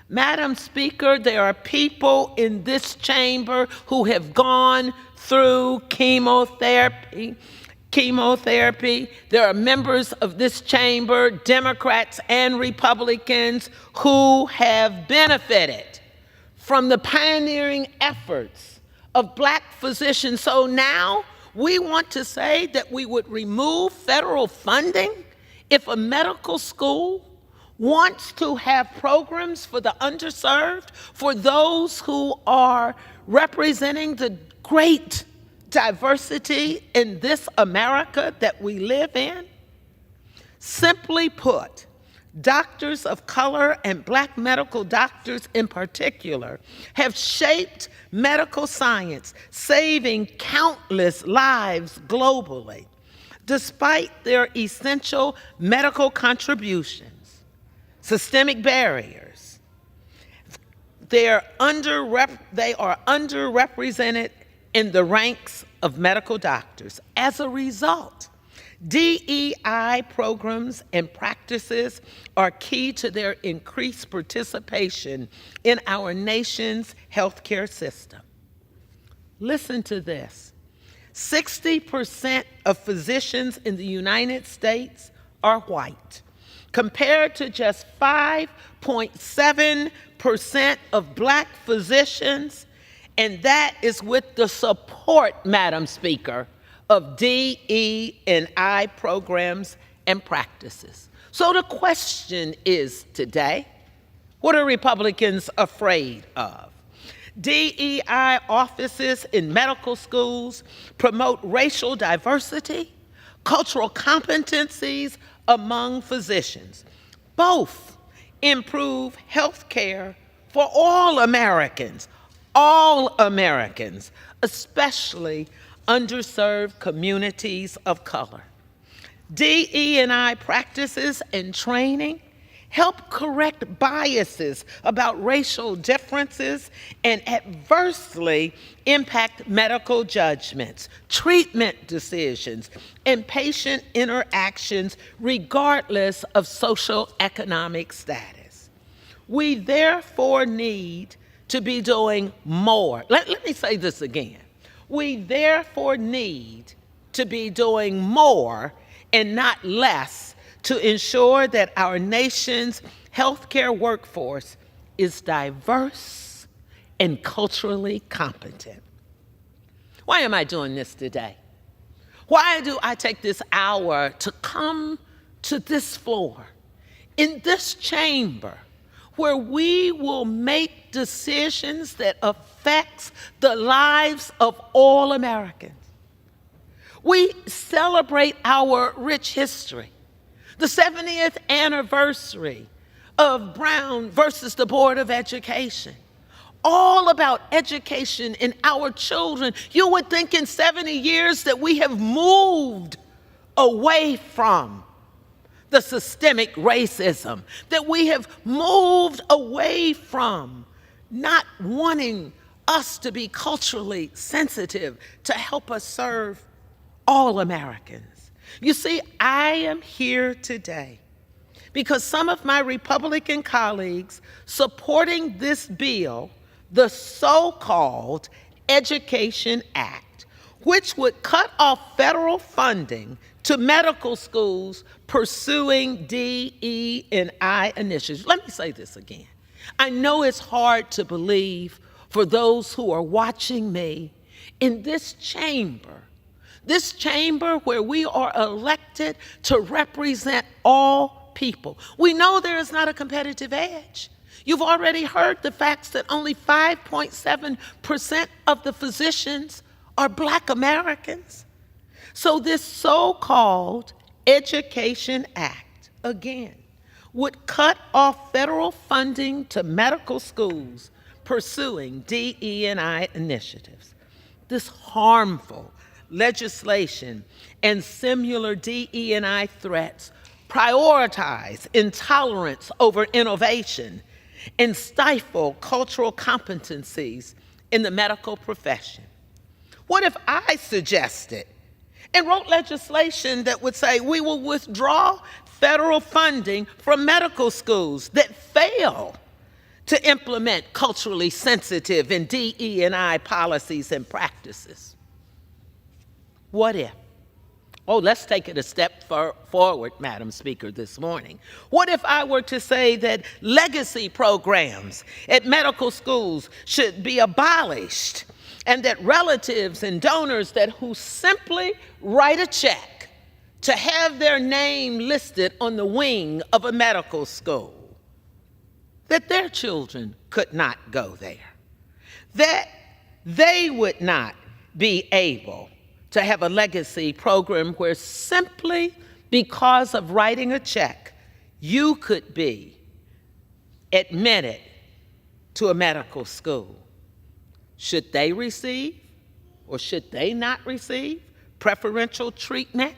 S12: Madam Speaker, there are people in this chamber who have gone through chemotherapy. There are members of this chamber, Democrats and Republicans, who have benefited from the pioneering efforts of Black physicians. So now we want to say that we would remove federal funding if a medical school wants to have programs for the underserved, for those who are representing the great diversity in this America that we live in. Simply put, doctors of color and Black medical doctors in particular have shaped medical science, saving countless lives globally. Despite their essential medical contributions, systemic barriers, they are underrepresented in the ranks of medical doctors. As a result, DEI programs and practices are key to their increased participation in our nation's healthcare system. Listen to this. 60% of physicians in the United States are white, compared to just 5.7% of Black physicians, and that is with the support, Madam Speaker, of DE&I programs and practices. So the question is today, what are Republicans afraid of? DEI offices in medical schools promote racial diversity, cultural competencies among physicians. Both improve health care for all Americans, especially underserved communities of color. DE&I practices and training help correct biases about racial differences and adversely impact medical judgments, treatment decisions, and patient interactions regardless of social economic status. We therefore need to be doing more. Let me say this again. We therefore need to be doing more and not less to ensure that our nation's healthcare workforce is diverse and culturally competent. Why am I doing this today? Why do I take this hour to come to this floor, in this chamber, where we will make decisions that affect the lives of all Americans? We celebrate our rich history, the 70th anniversary of Brown versus the Board of Education, all about education in our children. You would think in 70 years that we have moved away from the systemic racism, that we have moved away from not wanting us to be culturally sensitive to help us serve all Americans. You see, I am here today because some of my Republican colleagues supporting this bill, the so-called Education Act, which would cut off federal funding to medical schools pursuing DE&I initiatives. Let me say this again. I know it's hard to believe for those who are watching me in this chamber where we are elected to represent all people. We know there is not a competitive edge. You've already heard the facts that only 5.7% of the physicians are Black Americans. So this so-called Education Act, again, would cut off federal funding to medical schools pursuing DE&I initiatives. This harmful legislation and similar DE&I threats prioritize intolerance over innovation and stifle cultural competencies in the medical profession. What if I suggested and wrote legislation that would say we will withdraw federal funding from medical schools that fail to implement culturally sensitive and DE&I policies and practices? What if? Oh, let's take it a step forward, Madam Speaker, this morning. What if I were to say that legacy programs at medical schools should be abolished, and that relatives and donors who simply write a check to have their name listed on the wing of a medical school, that their children could not go there, that they would not be able to have a legacy program where simply because of writing a check, you could be admitted to a medical school? Should they receive or should they not receive preferential treatment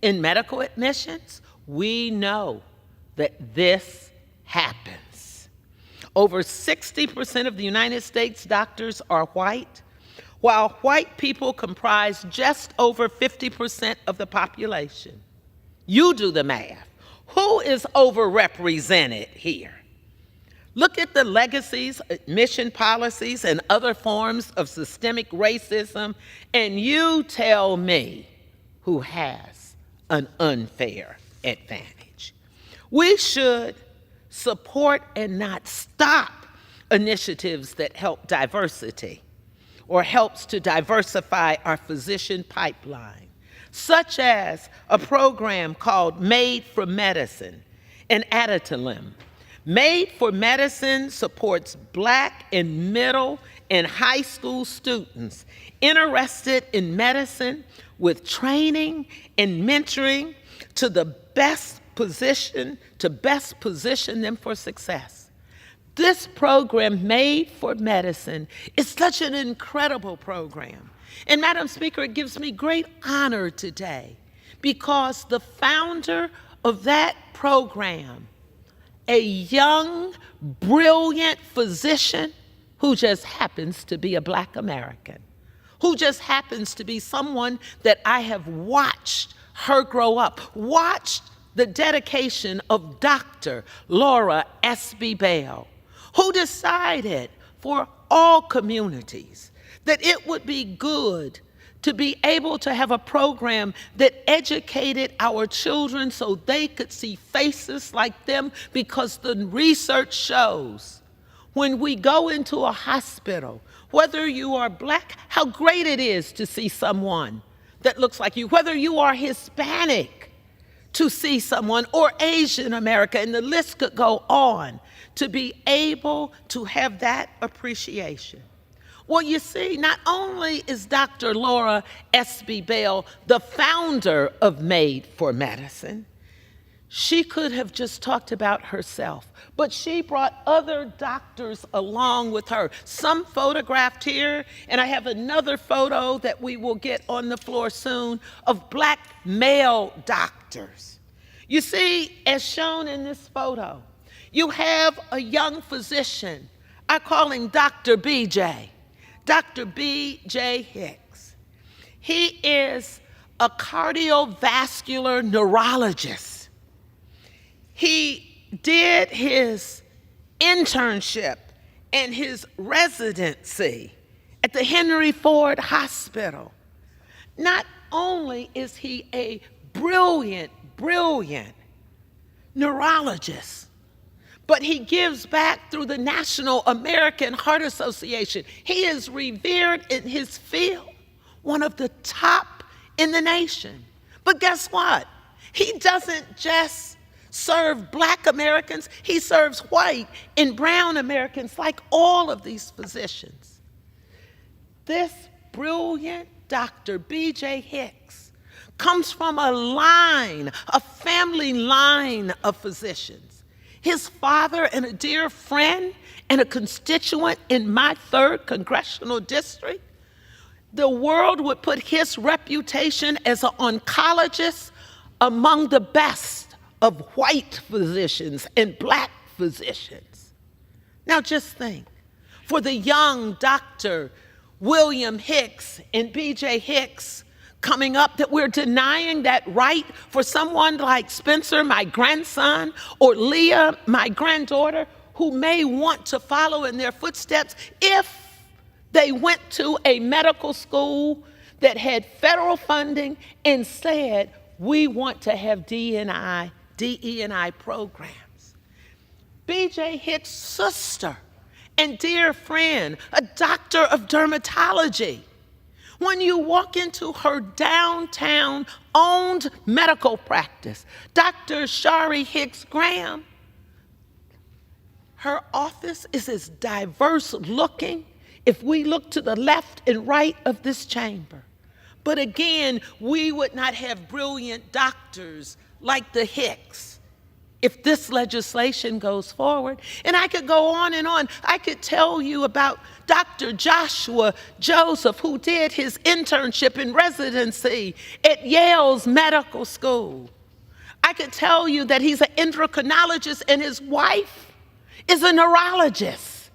S12: in medical admissions? We know that this happens. Over 60% of the United States doctors are white, while white people comprise just over 50% of the population. You do the math. Who is overrepresented here? Look at the legacies, admission policies, and other forms of systemic racism, and you tell me who has an unfair advantage. We should support and not stop initiatives that help diversity or helps to diversify our physician pipeline, such as a program called Made for Medicine and Aditalim. Made for Medicine supports Black and middle and high school students interested in medicine with training and mentoring to best position them for success. This program, Made for Medicine, is such an incredible program. And Madam Speaker, it gives me great honor today because the founder of that program, a young, brilliant physician who just happens to be a Black American, who just happens to be someone that I have watched her grow up, watched the dedication of Dr. Laura S.B. Bell, who decided for all communities that it would be good to be able to have a program that educated our children so they could see faces like them, because the research shows when we go into a hospital, whether you are Black, how great it is to see someone that looks like you, whether you are Hispanic, to see someone, or Asian American, and the list could go on, to be able to have that appreciation. Well, you see, not only is Dr. Laura S.B. Bell the founder of Made for Medicine, she could have just talked about herself, but she brought other doctors along with her, some photographed here, and I have another photo that we will get on the floor soon of Black male doctors. You see, as shown in this photo, you have a young physician. I call him Dr. B.J., Dr. B.J. Hicks. He is a cardiovascular neurologist. He did his internship and his residency at the Henry Ford Hospital. Not only is he a brilliant neurologist, but he gives back through the National American Heart Association. He is revered in his field, one of the top in the nation. But guess what? He doesn't just serve Black Americans, he serves white and brown Americans, like all of these physicians. This brilliant Dr. B.J. Hicks comes from a family line of physicians. His father and a dear friend and a constituent in my 3rd congressional district, the world would put his reputation as an oncologist among the best of white physicians and Black physicians. Now just think, for the young doctor William Hicks and B.J. Hicks coming up, that we're denying that right for someone like Spencer, my grandson, or Leah, my granddaughter, who may want to follow in their footsteps if they went to a medical school that had federal funding and said, we want to have DE&I programs. B.J. Hicks' sister and dear friend, a doctor of dermatology. When you walk into her downtown owned medical practice, Dr. Shari Hicks Graham, her office is as diverse looking if we look to the left and right of this chamber. But again, we would not have brilliant doctors like the Hicks if this legislation goes forward. And I could go on and on. I could tell you about Dr. Joshua Joseph, who did his internship and residency at Yale's medical school. I could tell you that he's an endocrinologist and his wife is a neurologist.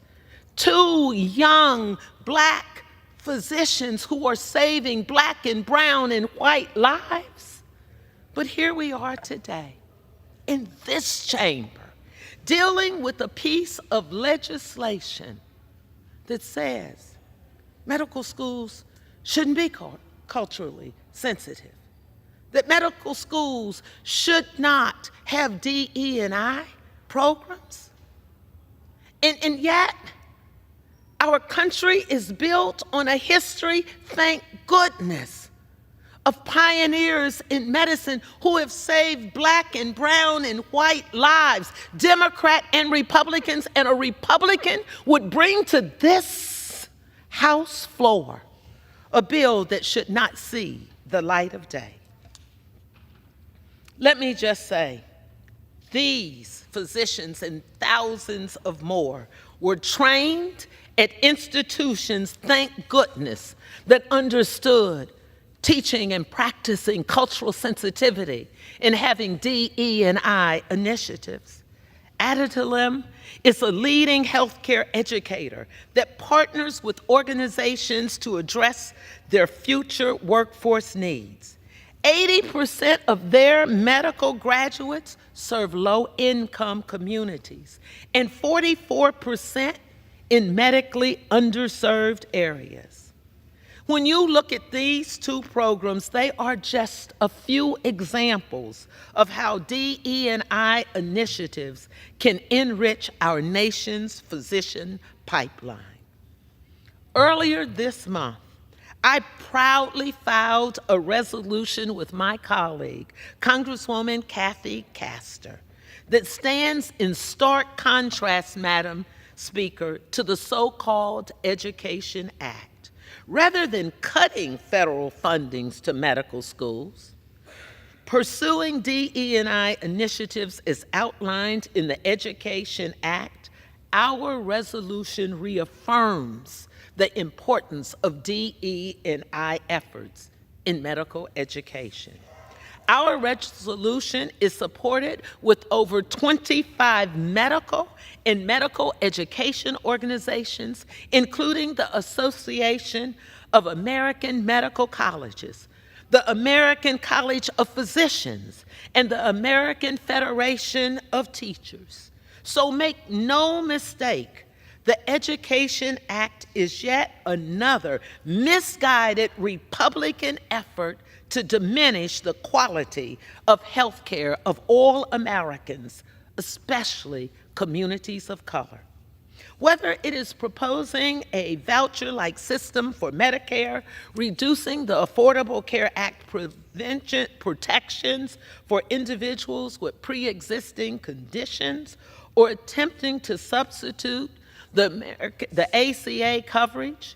S12: Two young black physicians who are saving black and brown and white lives. But here we are today in this chamber dealing with a piece of legislation that says medical schools shouldn't be culturally sensitive, that medical schools should not have DE&I programs. And yet, our country is built on a history, thank goodness, of pioneers in medicine who have saved black and brown and white lives, Democrat and Republicans, and a Republican would bring to this House floor a bill that should not see the light of day. Let me just say, these physicians and thousands of more were trained at institutions, thank goodness, that understood teaching and practicing cultural sensitivity and having DE&I initiatives. Additilim is a leading healthcare educator that partners with organizations to address their future workforce needs. 80% of their medical graduates serve low-income communities, and 44% in medically underserved areas. When you look at these two programs, they are just a few examples of how DE&I initiatives can enrich our nation's physician pipeline. Earlier this month, I proudly filed a resolution with my colleague, Congresswoman Kathy Castor, that stands in stark contrast, Madam Speaker, to the so-called Education Act. Rather than cutting federal fundings to medical schools, pursuing DE&I initiatives as outlined in the Education Act, our resolution reaffirms the importance of DE&I efforts in medical education. Our resolution is supported with over 25 medical and medical education organizations, including the Association of American Medical Colleges, the American College of Physicians, and the American Federation of Teachers. So make no mistake, the Education Act is yet another misguided Republican effort to diminish the quality of health care of all Americans, especially communities of color. Whether it is proposing a voucher-like system for Medicare, reducing the Affordable Care Act protections for individuals with pre-existing conditions, or attempting to substitute the ACA coverage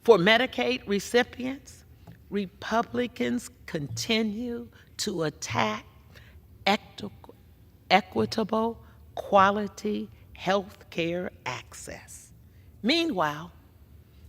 S12: for Medicaid recipients, Republicans continue to attack equitable, quality health care access. Meanwhile,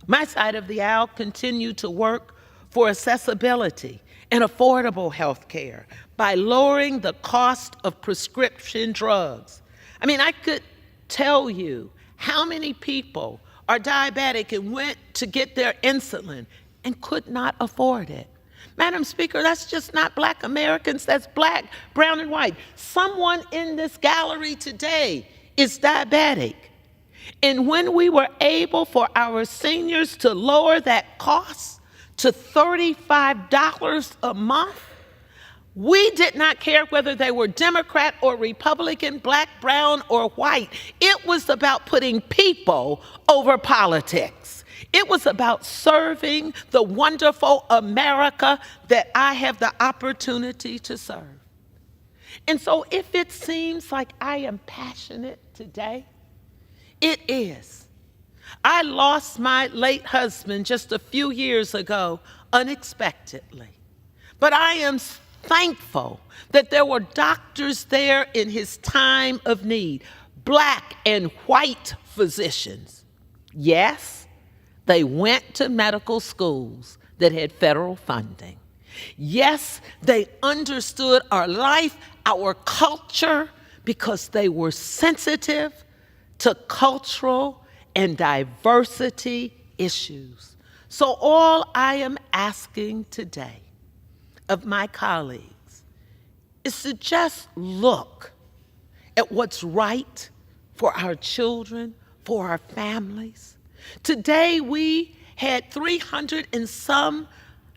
S12: my side of the aisle continued to work for accessibility and affordable health care by lowering the cost of prescription drugs. I mean, I could tell you how many people are diabetic and went to get their insulin and could not afford it. Madam Speaker, that's just not Black Americans, that's Black, brown, and white. Someone in this gallery today is diabetic. And when we were able for our seniors to lower that cost to $35 a month, we did not care whether they were Democrat or Republican, Black, brown, or white. It was about putting people over politics. It was about serving the wonderful America that I have the opportunity to serve. And so if it seems like I am passionate today, it is. I lost my late husband just a few years ago unexpectedly. But I am thankful that there were doctors there in his time of need, Black and white physicians. Yes, they went to medical schools that had federal funding. Yes, they understood our life, our culture, because they were sensitive to cultural and diversity issues. So all I am asking today of my colleagues is to just look at what's right for our children, for our families. Today we had 300 and some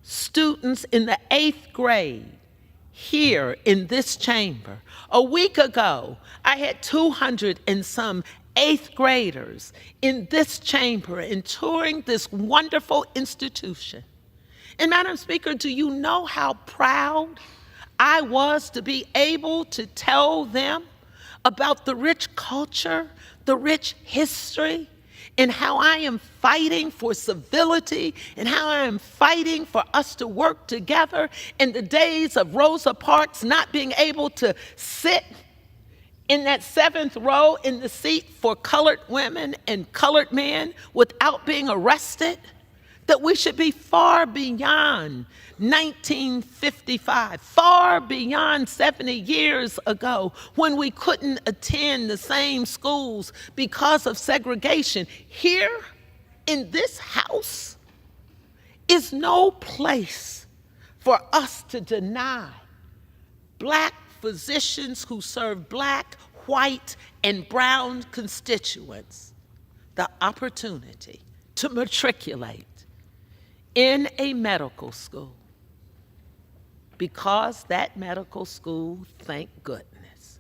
S12: students in the 8th grade here in this chamber. A week ago, I had 200 and some 8th graders in this chamber and touring this wonderful institution. And Madam Speaker, do you know how proud I was to be able to tell them about the rich culture, the rich history, and how I am fighting for civility, and how I am fighting for us to work together in the days of Rosa Parks not being able to sit in that 7th row in the seat for colored women and colored men without being arrested? That we should be far beyond 1955, far beyond 70 years ago when we couldn't attend the same schools because of segregation. Here in this house is no place for us to deny Black physicians who serve Black, white, and brown constituents the opportunity to matriculate in a medical school, because that medical school, thank goodness,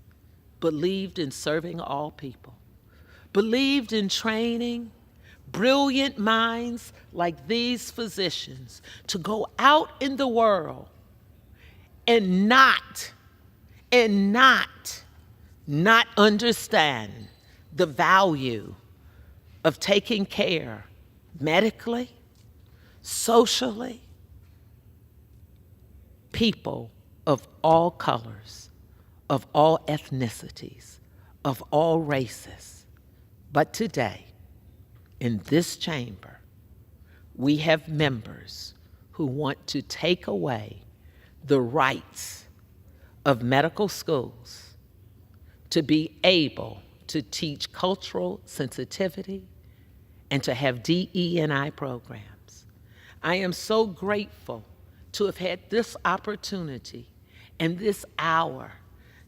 S12: believed in serving all people, believed in training brilliant minds like these physicians to go out in the world and not understand the value of taking care medically, socially, people of all colors, of all ethnicities, of all races. But today, in this chamber, we have members who want to take away the rights of medical schools to be able to teach cultural sensitivity and to have DE&I programs. I am so grateful to have had this opportunity and this hour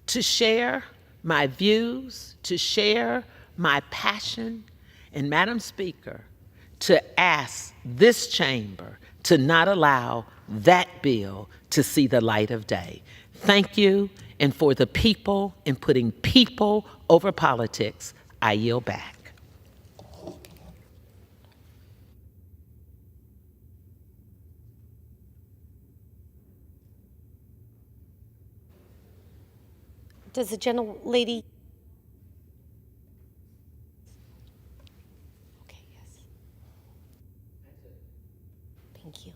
S12: to share my views, to share my passion, and Madam Speaker, to ask this chamber to not allow that bill to see the light of day. Thank you, and for the people and putting people over politics, I yield back.
S15: Does the gentlelady? Okay, yes. Thank you.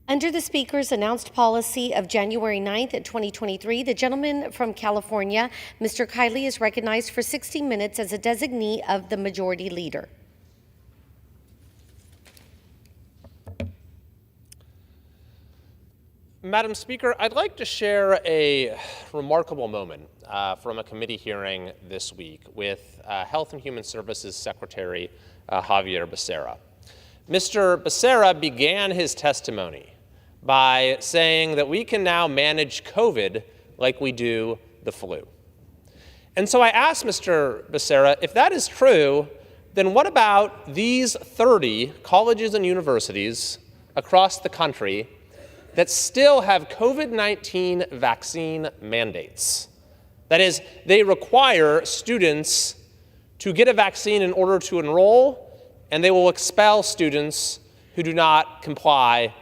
S15: Under the Speaker's announced policy of January 9th, 2023, the gentleman from California, Mr. Kiley, is recognized for 60 minutes as a designee of the Majority Leader.
S5: Madam Speaker, I'd like to share a remarkable moment from a committee hearing this week with Health and Human Services Secretary Javier Becerra. Mr. Becerra began his testimony by saying that we can now manage COVID like we do the flu. And so I asked Mr. Becerra, if that is true, then what about these 30 colleges and universities across the country that still have COVID-19 vaccine mandates? That is, they require students to get a vaccine in order to enroll, and they will expel students who do not comply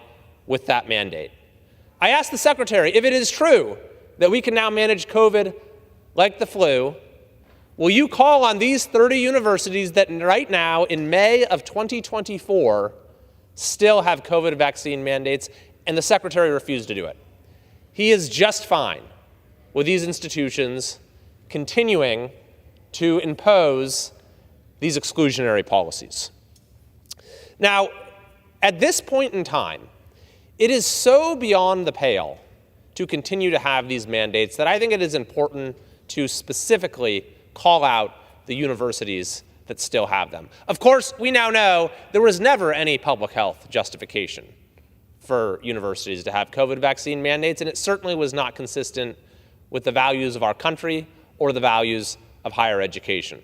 S5: with that mandate. I asked the Secretary, if it is true that we can now manage COVID like the flu, will you call on these 30 universities that right now, in May of 2024, still have COVID vaccine mandates? And the Secretary refused to do it. He is just fine with these institutions continuing to impose these exclusionary policies. Now, at this point in time, it is so beyond the pale to continue to have these mandates that I think it is important to specifically call out the universities that still have them. Of course, we now know there was never any public health justification for universities to have COVID vaccine mandates, and it certainly was not consistent with the values of our country or the values of higher education.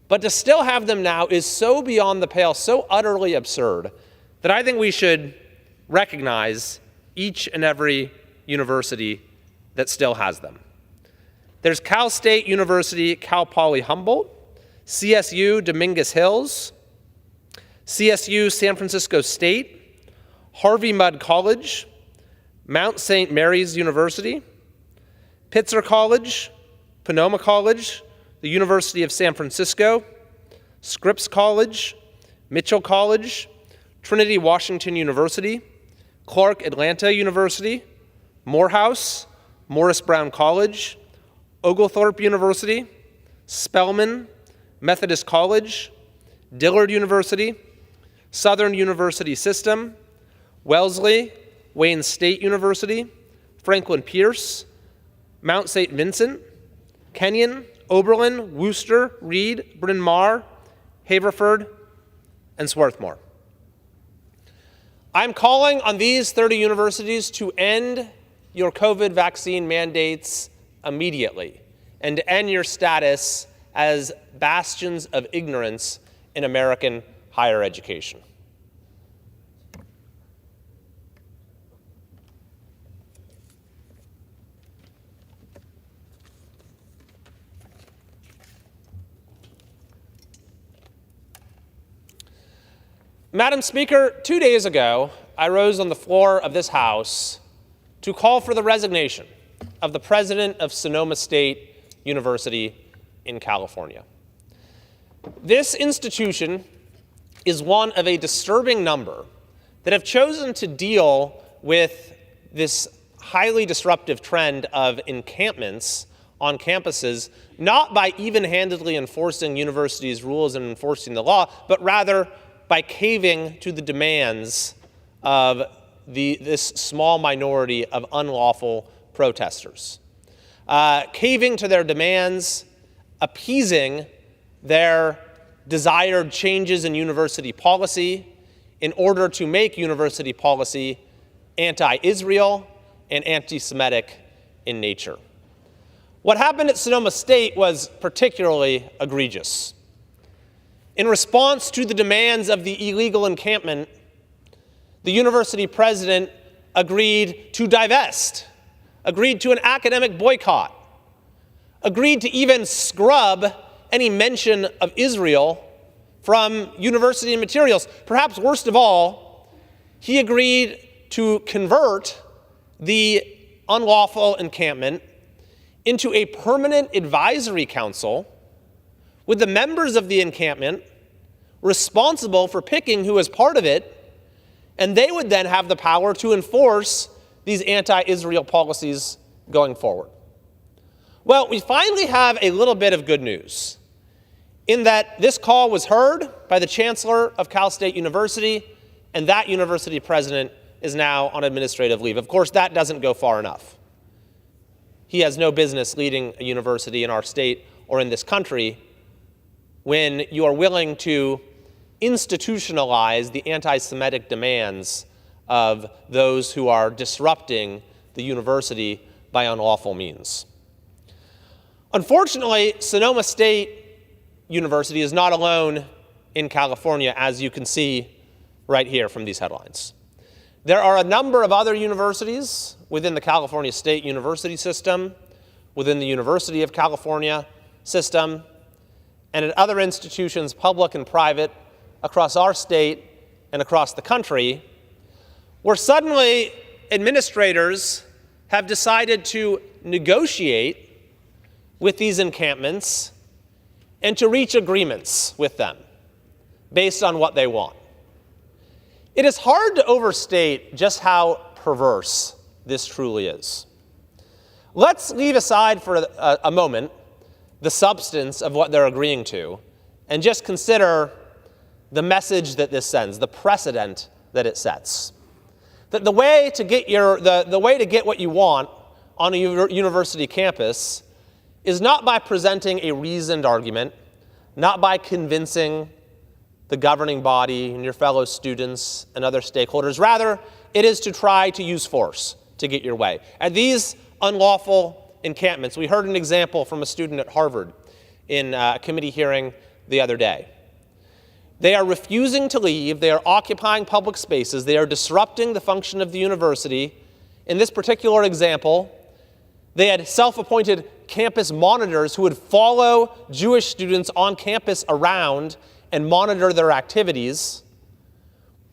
S5: But to still have them now is so beyond the pale, so utterly absurd, that I think we should recognize each and every university that still has them. There's Cal State University, Cal Poly Humboldt, CSU Dominguez Hills, CSU San Francisco State, Harvey Mudd College, Mount St. Mary's University, Pitzer College, Sonoma College, the University of San Francisco, Scripps College, Mitchell College, Trinity Washington University, Clark Atlanta University, Morehouse, Morris Brown College, Oglethorpe University, Spelman, Methodist College, Dillard University, Southern University System, Wellesley, Wayne State University, Franklin Pierce, Mount St. Vincent, Kenyon, Oberlin, Worcester, Reed, Bryn Mawr, Haverford, and Swarthmore. I'm calling on these 30 universities to end your COVID vaccine mandates immediately and to end your status as bastions of ignorance in American higher education. Madam Speaker, 2 days ago, I rose on the floor of this House to call for the resignation of the president of Sonoma State University in California. This institution is one of a disturbing number that have chosen to deal with this highly disruptive trend of encampments on campuses, not by even-handedly enforcing universities' rules and enforcing the law, but rather by caving to the demands of this small minority of unlawful protesters. Caving to their demands, appeasing their desired changes in university policy in order to make university policy anti-Israel and anti-Semitic in nature. What happened at Sonoma State was particularly egregious. In response to the demands of the illegal encampment, the university president agreed to divest, agreed to an academic boycott, agreed to even scrub any mention of Israel from university materials. Perhaps worst of all, he agreed to convert the unlawful encampment into a permanent advisory council with the members of the encampment responsible for picking who is part of it, and they would then have the power to enforce these anti-Israel policies going forward. Well, we finally have a little bit of good news in that this call was heard by the chancellor of Cal State University, and that university president is now on administrative leave. Of course, that doesn't go far enough. He has no business leading a university in our state or in this country when you are willing to institutionalize the anti-Semitic demands of those who are disrupting the university by unlawful means. Unfortunately, Sonoma State University is not alone in California, as you can see right here from these headlines. There are a number of other universities within the California State University system, within the University of California system, and at other institutions, public and private, across our state and across the country, where suddenly administrators have decided to negotiate with these encampments and to reach agreements with them based on what they want. It is hard to overstate just how perverse this truly is. Let's leave aside for a moment the substance of what they're agreeing to and just consider the message that this sends, the precedent that it sets. That the way to get what you want on a university campus is not by presenting a reasoned argument, not by convincing the governing body and your fellow students and other stakeholders. Rather, it is to try to use force to get your way. At these unlawful encampments, we heard an example from a student at Harvard in a committee hearing the other day. They are refusing to leave. They are occupying public spaces. They are disrupting the function of the university. In this particular example, they had self-appointed campus monitors who would follow Jewish students on campus around and monitor their activities.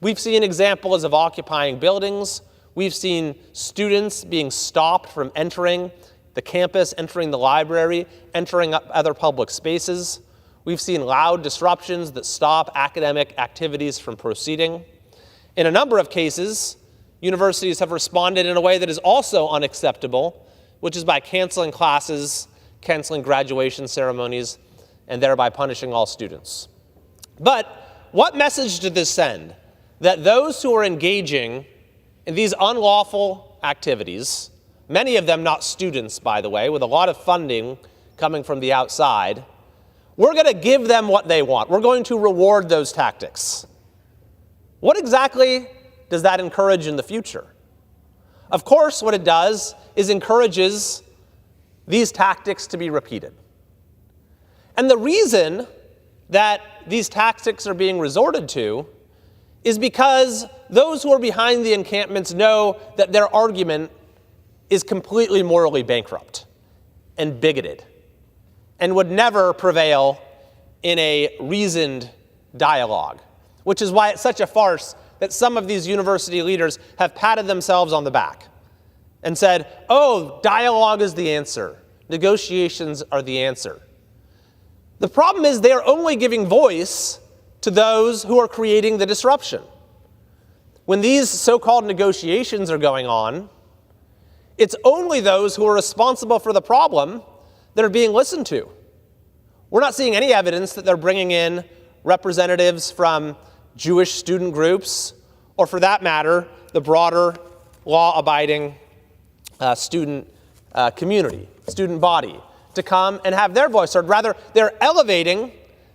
S5: We've seen examples of occupying buildings. We've seen students being stopped from entering the campus, entering the library, entering other public spaces. We've seen loud disruptions that stop academic activities from proceeding. In a number of cases, universities have responded in a way that is also unacceptable, which is by canceling classes, canceling graduation ceremonies, and thereby punishing all students. But what message did this send? That those who are engaging in these unlawful activities, many of them not students, by the way, with a lot of funding coming from the outside, we're going to give them what they want. We're going to reward those tactics. What exactly does that encourage in the future? Of course, what it does is encourages these tactics to be repeated. And the reason that these tactics are being resorted to is because those who are behind the encampments know that their argument is completely morally bankrupt and bigoted and would never prevail in a reasoned dialogue, which is why it's such a farce that some of these university leaders have patted themselves on the back and said, oh, dialogue is the answer. Negotiations are the answer. The problem is they are only giving voice to those who are creating the disruption. When these so-called negotiations are going on, it's only those who are responsible for the problem that are being listened to. We're not seeing any evidence that they're bringing in representatives from Jewish student groups, or for that matter, the broader law-abiding student community, student body, to come and have their voice heard. Rather, they're elevating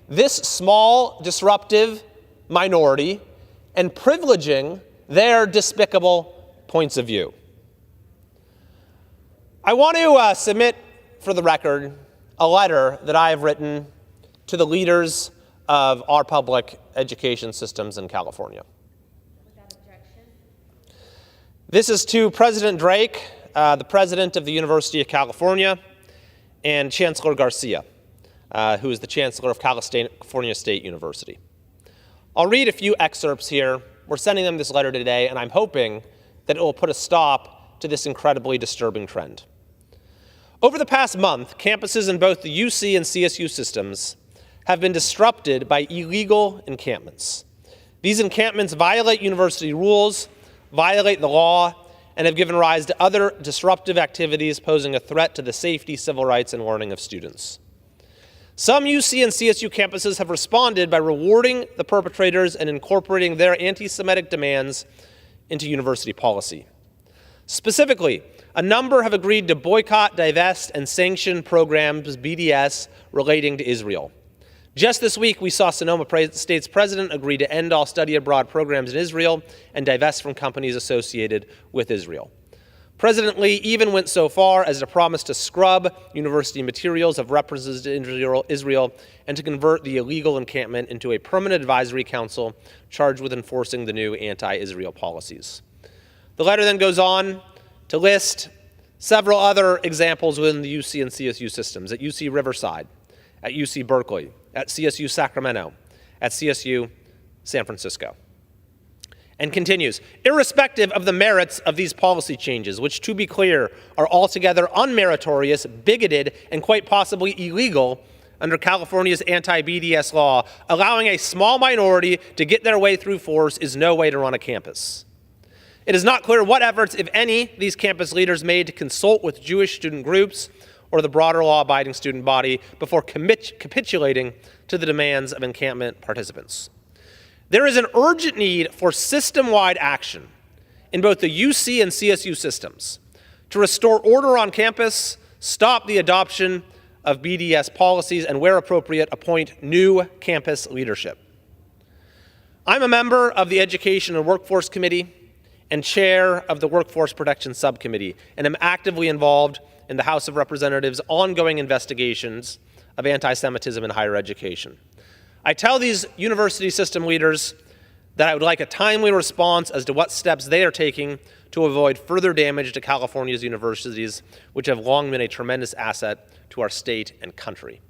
S5: this small, disruptive minority and privileging their despicable points of view. I want to submit for the record a letter that I have written to the leaders of our public education systems in California. This is to President Drake, the president of the University of California, and Chancellor Garcia, who is the chancellor of California State University. I'll read a few excerpts here. We're sending them this letter today, and I'm hoping that it will put a stop to this incredibly disturbing trend. Over the past month, campuses in both the UC and CSU systems have been disrupted by illegal encampments. These encampments violate university rules, violate the law, and have given rise to other disruptive activities posing a threat to the safety, civil rights, and learning of students. Some UC and CSU campuses have responded by rewarding the perpetrators and incorporating their anti-Semitic demands into university policy. Specifically, a number have agreed to boycott, divest, and sanction programs, BDS, relating to Israel. Just this week, we saw Sonoma State's president agree to end all study abroad programs in Israel and divest from companies associated with Israel. President Lee even went so far as to promise to scrub university materials of references to Israel and to convert the illegal encampment into a permanent advisory council charged with enforcing the new anti-Israel policies. The letter then goes on to list several other examples within the UC and CSU systems, at UC Riverside, at UC Berkeley, at CSU Sacramento, at CSU San Francisco. And continues, irrespective of the merits of these policy changes, which, to be clear, are altogether unmeritorious, bigoted, and quite possibly illegal under California's anti-BDS law, allowing a small minority to get their way through force is no way to run a campus. It is not clear what efforts, if any, these campus leaders made to consult with Jewish student groups or the broader law-abiding student body before capitulating to the demands of encampment participants. There is an urgent need for system-wide action in both the UC and CSU systems to restore order on campus, stop the adoption of BDS policies, and where appropriate, appoint new campus leadership. I'm a member of the Education and Workforce Committee and chair of the Workforce Protection Subcommittee, and am actively involved in the House of Representatives' ongoing investigations of anti-Semitism in higher education. I tell these university system leaders that I would like a timely response as to what steps they are taking to avoid further damage to California's universities, which have long been a tremendous asset to our state and country.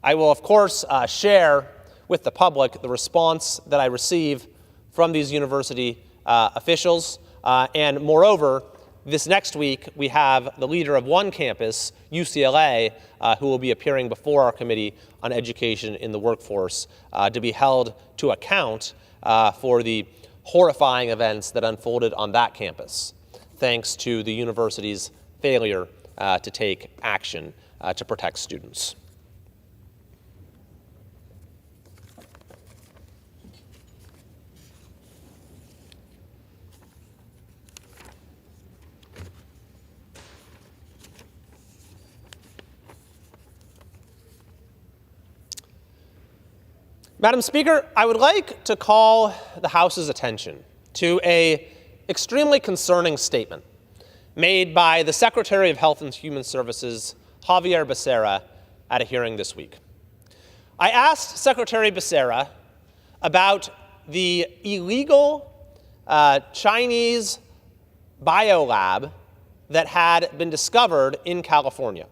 S5: I will, of course, share with the public the response that I receive from these university officials, and moreover, this next week, we have the leader of one campus, UCLA, who will be appearing before our Committee on Education in the Workforce to be held to account for the horrifying events that unfolded on that campus, thanks to the university's failure to take action to protect students. Madam Speaker, I would like to call the House's attention to an extremely concerning statement made by the Secretary of Health and Human Services, Javier Becerra, at a hearing this week. I asked Secretary Becerra about the illegal Chinese biolab that had been discovered in California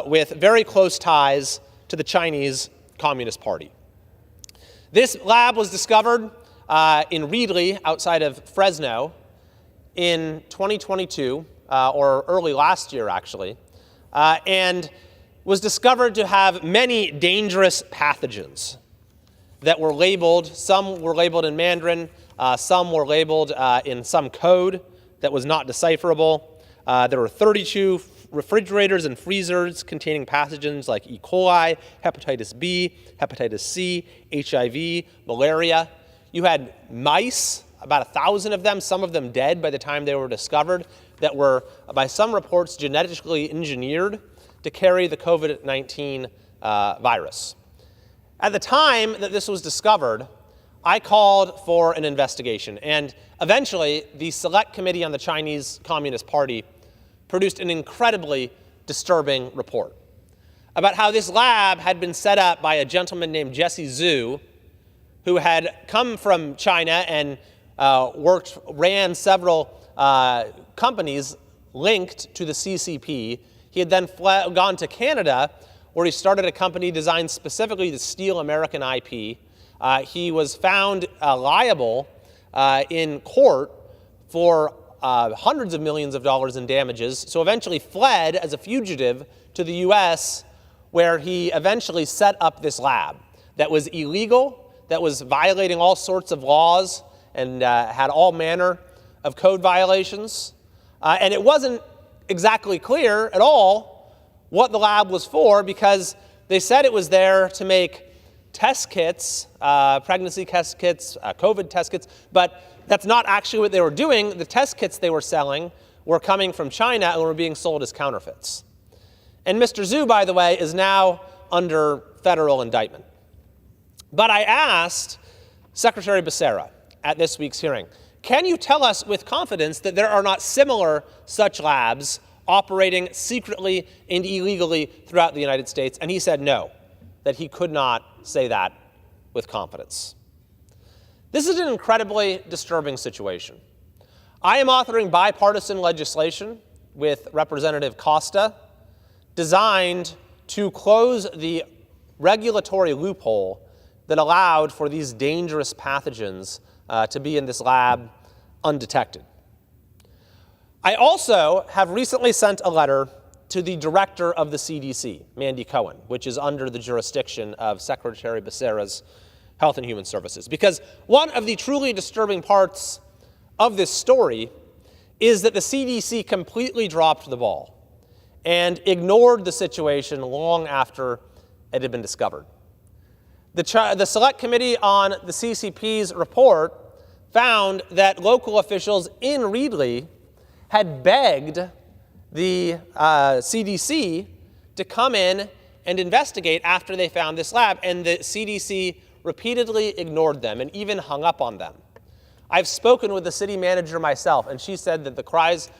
S5: with very close ties to the Chinese Communist Party. This lab was discovered in Reedley, outside of Fresno, in 2022, or early last year, actually, and was discovered to have many dangerous pathogens that were labeled. Some were labeled in Mandarin, some were labeled in some code that was not decipherable. There were 32 refrigerators and freezers containing pathogens like E. coli, hepatitis B, hepatitis C, HIV, malaria. You had mice, about 1,000 of them, some of them dead by the time they were discovered, that were, by some reports, genetically engineered to carry the COVID-19 virus. At the time that this was discovered, I called for an investigation, and eventually the Select Committee on the Chinese Communist Party produced an incredibly disturbing report about how this lab had been set up by a gentleman named Jesse Zhu, who had come from China and ran several companies linked to the CCP. He had then gone to Canada, where he started a company designed specifically to steal American IP. He was found liable in court for hundreds of millions of dollars in damages, so eventually fled as a fugitive to the U.S., where he eventually set up this lab that was illegal, that was violating all sorts of laws, and had all manner of code violations. And it wasn't exactly clear at all what the lab was for, because they said it was there to make test kits, pregnancy test kits, COVID test kits, but that's not actually what they were doing. The test kits they were selling were coming from China and were being sold as counterfeits. And Mr. Zhu, by the way, is now under federal indictment. But I asked Secretary Becerra at this week's hearing, can you tell us with confidence that there are not similar such labs operating secretly and illegally throughout the United States? And he said no, that he could not say that with confidence. This is an incredibly disturbing situation. I am authoring bipartisan legislation with Representative Costa designed to close the regulatory loophole that allowed for these dangerous pathogens to be in this lab undetected. I also have recently sent a letter to the director of the CDC, Mandy Cohen, which is under the jurisdiction of Secretary Becerra's Health and Human Services. Because one of the truly disturbing parts of this story is that the CDC completely dropped the ball and ignored the situation long after it had been discovered. The Select Committee on the CCP's report found that local officials in Reedley had begged the CDC to come in and investigate after they found this lab, and the CDC repeatedly ignored them and even hung up on them. I've spoken with the city manager myself, and she said that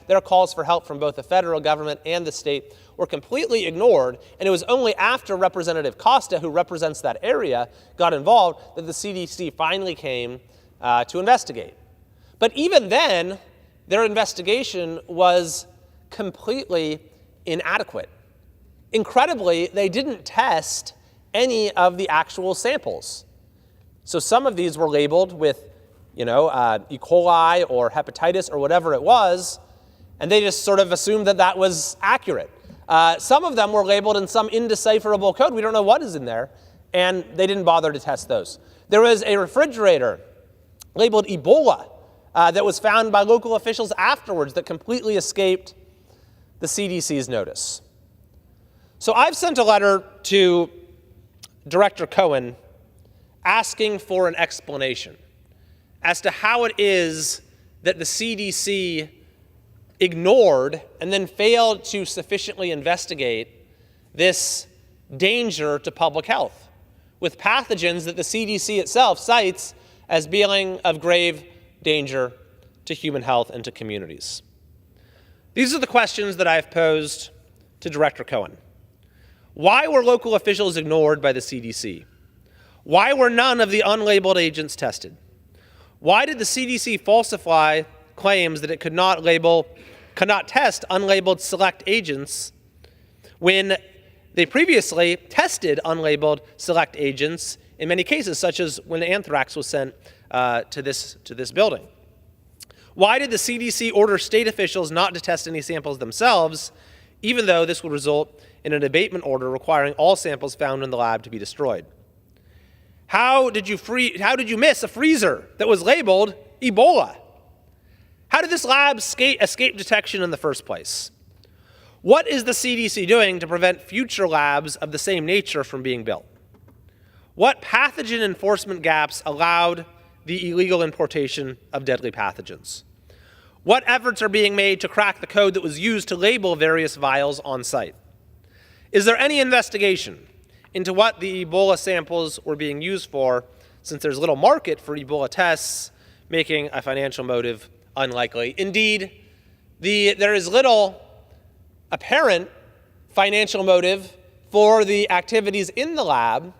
S5: their calls for help from both the federal government and the state were completely ignored, and it was only after Representative Costa, who represents that area, got involved that the CDC finally came to investigate. But even then, their investigation was completely inadequate. Incredibly, they didn't test any of the actual samples. So some of these were labeled with E. coli or hepatitis or whatever it was, and they just sort of assumed that that was accurate. Some of them were labeled in some indecipherable code. We don't know what is in there, and they didn't bother to test those. There was a refrigerator labeled Ebola that was found by local officials afterwards that completely escaped the CDC's notice. So I've sent a letter to Director Cohen asking for an explanation as to how it is that the CDC ignored and then failed to sufficiently investigate this danger to public health with pathogens that the CDC itself cites as being of grave danger to human health and to communities. These are the questions that I've posed to Director Cohen. Why were local officials ignored by the CDC? Why were none of the unlabeled agents tested? Why did the CDC falsify claims that it could not test unlabeled select agents when they previously tested unlabeled select agents in many cases, such as when anthrax was sent to this building? Why did the CDC order state officials not to test any samples themselves, even though this would result in an abatement order requiring all samples found in the lab to be destroyed? How did you miss a freezer that was labeled Ebola? How did this lab escape detection in the first place? What is the CDC doing to prevent future labs of the same nature from being built? What pathogen enforcement gaps allowed the illegal importation of deadly pathogens? What efforts are being made to crack the code that was used to label various vials on site? Is there any investigation into what the Ebola samples were being used for, since there's little market for Ebola tests, making a financial motive unlikely? Indeed, there is little apparent financial motive for the activities in the lab,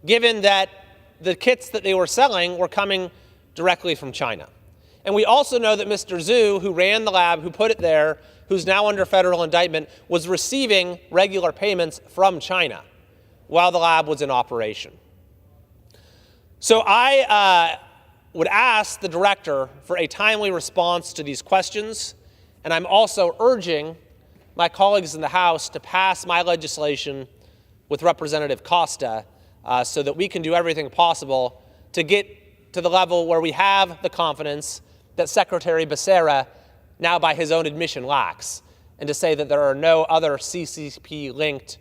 S5: given that the kits that they were selling were coming directly from China. And we also know that Mr. Zhu, who ran the lab, who put it there, who's now under federal indictment, was receiving regular payments from China while the lab was in operation. So I would ask the director for a timely response to these questions, and I'm also urging my colleagues in the House to pass my legislation with Representative Costa so that we can do everything possible to get to the level where we have the confidence that Secretary Becerra, now by his own admission, lacks, and to say that there are no other CCP-linked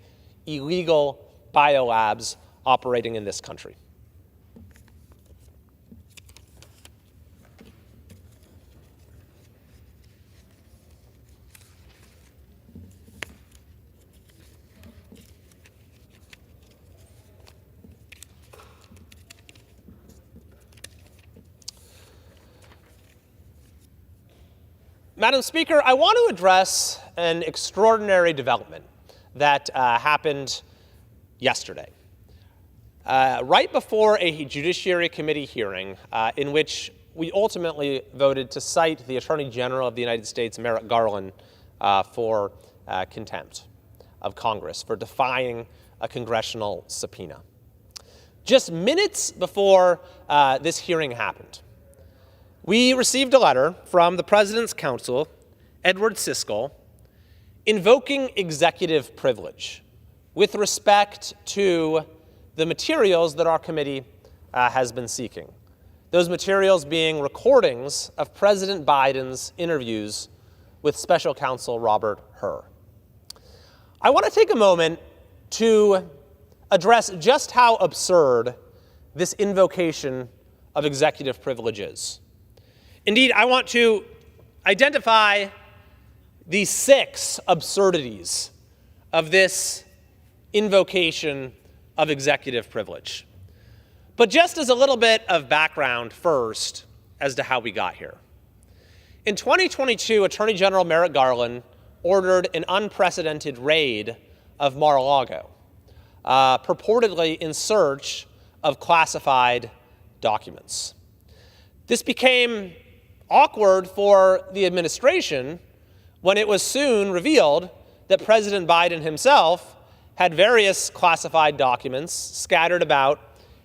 S5: illegal biolabs operating in this country. Madam Speaker, I want to address an extraordinary development that happened yesterday. Right before a Judiciary Committee hearing in which we ultimately voted to cite the Attorney General of the United States, Merrick Garland, for contempt of Congress for defying a congressional subpoena. Just minutes before this hearing happened, we received a letter from the President's counsel, Edward Siskel, invoking executive privilege with respect to the materials that our committee has been seeking. Those materials being recordings of President Biden's interviews with Special Counsel Robert Hur. I want to take a moment to address just how absurd this invocation of executive privilege is. Indeed, I want to identify the 6 absurdities of this invocation of executive privilege. But just as a little bit of background first as to how we got here. In 2022, Attorney General Merrick Garland ordered an unprecedented raid of Mar-a-Lago, purportedly in search of classified documents. This became awkward for the administration when it was soon revealed that President Biden himself had various classified documents scattered about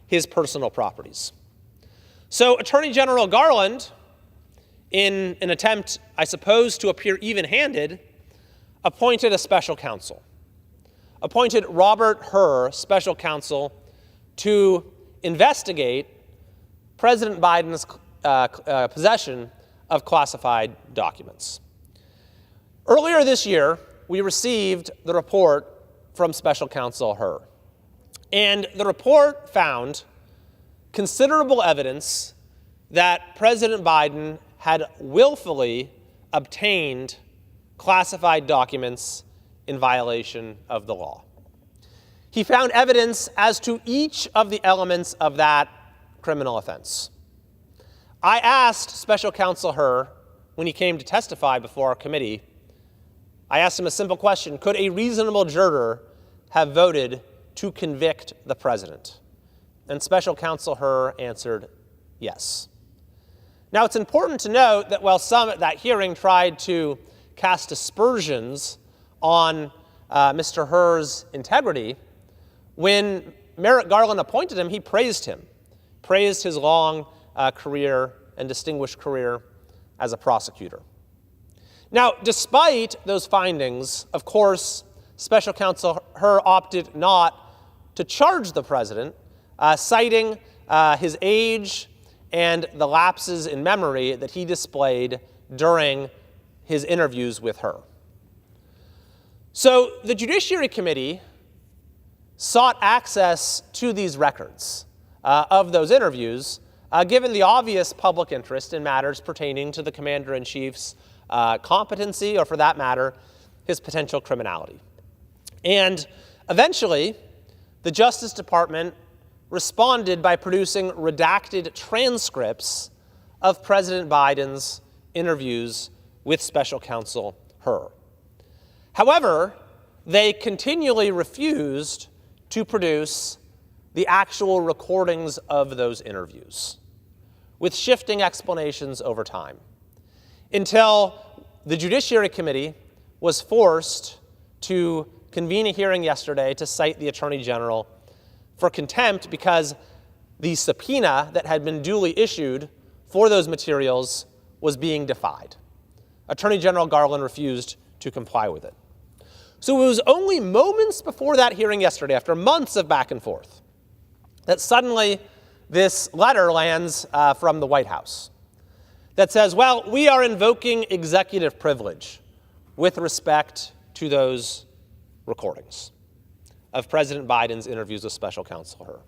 S5: his personal properties. So Attorney General Garland, in an attempt, I suppose, to appear even-handed, appointed a special counsel, appointed Robert Hur, special counsel, to investigate President Biden's possession of classified documents. Earlier this year, we received the report from Special Counsel Hur. And the report found considerable evidence that President Biden had willfully obtained classified documents in violation of the law. He found evidence as to each of the elements of that criminal offense. I asked Special Counsel Hur, when he came to testify before our committee, I asked him a simple question: could a reasonable juror have voted to convict the president? And Special Counsel Hur answered yes. Now, it's important to note that while some at that hearing tried to cast aspersions on Mr. Hur's integrity, when Merrick Garland appointed him, he praised his long career and distinguished career as a prosecutor. Now, despite those findings, of course, Special Counsel Hur opted not to charge the president, citing his age and the lapses in memory that he displayed during his interviews with Hur. So the Judiciary Committee sought access to these records of those interviews, given the obvious public interest in matters pertaining to the Commander-in-Chief's competency, or for that matter, his potential criminality. And eventually, the Justice Department responded by producing redacted transcripts of President Biden's interviews with Special Counsel Hur. However, they continually refused to produce the actual recordings of those interviews, with shifting explanations over time, until the Judiciary Committee was forced to convene a hearing yesterday to cite the Attorney General for contempt because the subpoena that had been duly issued for those materials was being defied. Attorney General Garland refused to comply with it. So it was only moments before that hearing yesterday, after months of back and forth, that suddenly this letter lands from the White House that says, well, we are invoking executive privilege with respect to those recordings of President Biden's interviews with Special Counsel Hur.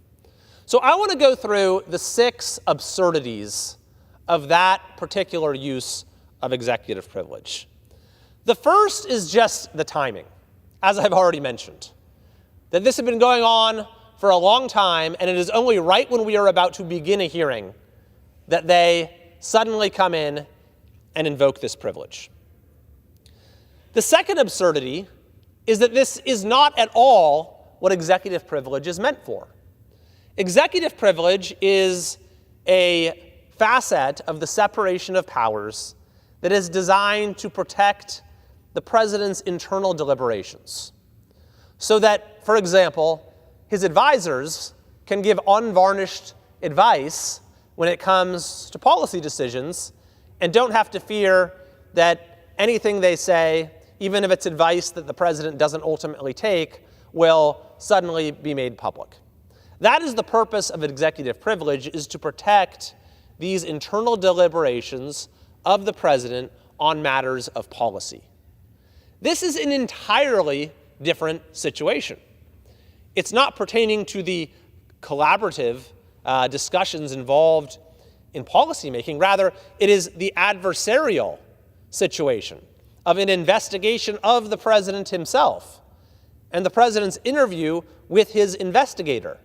S5: So I want to go through the 6 absurdities of that particular use of executive privilege. The first is just the timing, as I've already mentioned, that this had been going on for a long time, and it is only right when we are about to begin a hearing that they suddenly come in and invoke this privilege. The second absurdity is that this is not at all what executive privilege is meant for. Executive privilege is a facet of the separation of powers that is designed to protect the president's internal deliberations, so that, for example, his advisors can give unvarnished advice when it comes to policy decisions and don't have to fear that anything they say, even if it's advice that the president doesn't ultimately take, will suddenly be made public. That is the purpose of executive privilege, is to protect these internal deliberations of the president on matters of policy. This is an entirely different situation. It's not pertaining to the collaborative discussions involved in policymaking. Rather, it is the adversarial situation of an investigation of the president himself and the president's interview with his investigator.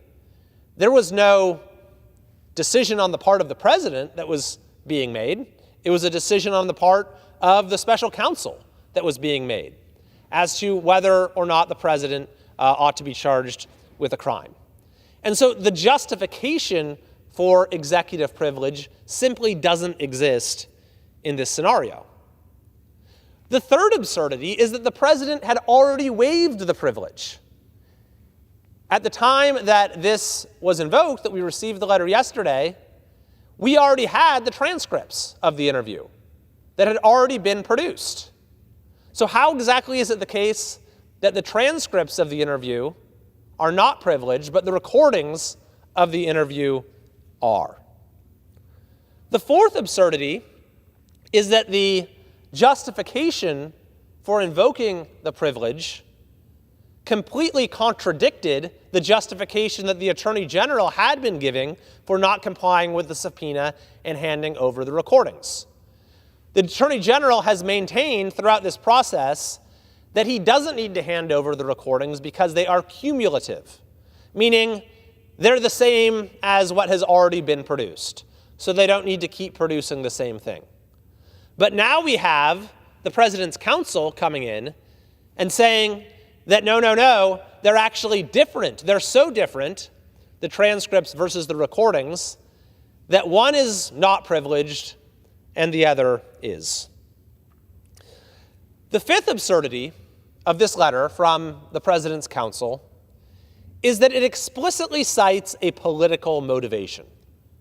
S5: There was no decision on the part of the president that was being made. It was a decision on the part of the special counsel that was being made as to whether or not the president ought to be charged with a crime. And so the justification for executive privilege simply doesn't exist in this scenario. The third absurdity is that the president had already waived the privilege. At the time that this was invoked, that we received the letter yesterday, we already had the transcripts of the interview that had already been produced. So how exactly is it the case that the transcripts of the interview are not privileged, but the recordings of the interview are? The fourth absurdity is that the justification for invoking the privilege completely contradicted the justification that the Attorney General had been giving for not complying with the subpoena and handing over the recordings. The Attorney General has maintained throughout this process that he doesn't need to hand over the recordings because they are cumulative, meaning they're the same as what has already been produced, so they don't need to keep producing the same thing. But now we have the president's counsel coming in and saying that no, they're actually different. They're so different, the transcripts versus the recordings, that one is not privileged and the other is. The fifth absurdity of this letter from the president's counsel is that it explicitly cites a political motivation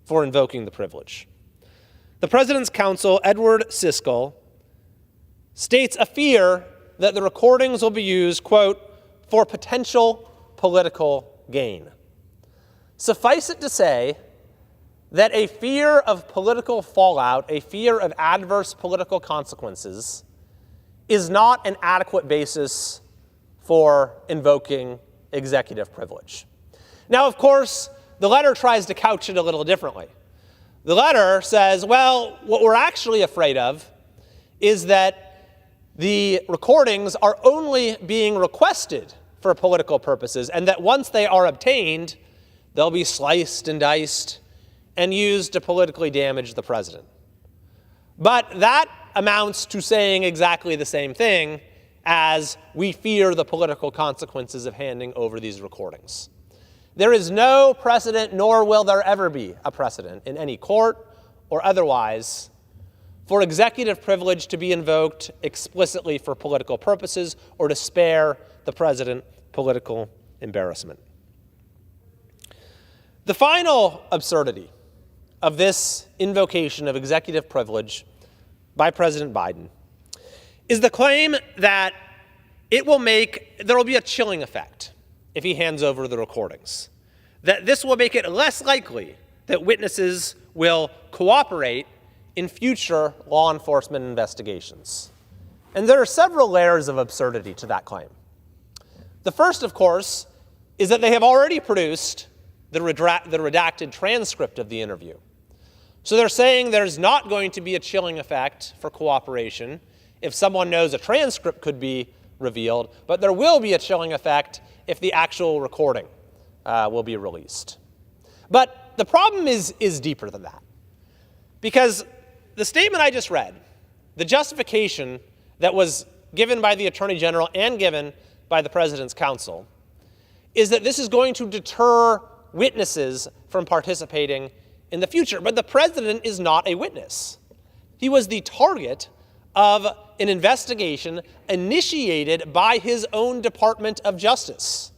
S5: for invoking the privilege. The president's counsel, Edward Siskel, states a fear that the recordings will be used, quote, for potential political gain. Suffice it to say that a fear of political fallout, a fear of adverse political consequences, is not an adequate basis for invoking executive privilege. Now, of course, the letter tries to couch it a little differently. The letter says, well, what we're actually afraid of is that the recordings are only being requested for political purposes, and that once they are obtained, they'll be sliced and diced and used to politically damage the president. But that amounts to saying exactly the same thing as we fear the political consequences of handing over these recordings. There is no precedent, nor will there ever be a precedent in any court or otherwise for executive privilege to be invoked explicitly for political purposes or to spare the president political embarrassment. The final absurdity of this invocation of executive privilege by President Biden is the claim that there will be a chilling effect if he hands over the recordings, that this will make it less likely that witnesses will cooperate in future law enforcement investigations. And there are several layers of absurdity to that claim. The first, of course, is that they have already produced the redacted transcript of the interview. So they're saying there's not going to be a chilling effect for cooperation if someone knows a transcript could be revealed, but there will be a chilling effect if the actual recording will be released. But the problem is deeper than that. Because the statement I just read, the justification that was given by the Attorney General and given by the President's counsel is that this is going to deter witnesses from participating in the future. But the President is not a witness. He was the target of an investigation initiated by his own Department of Justice.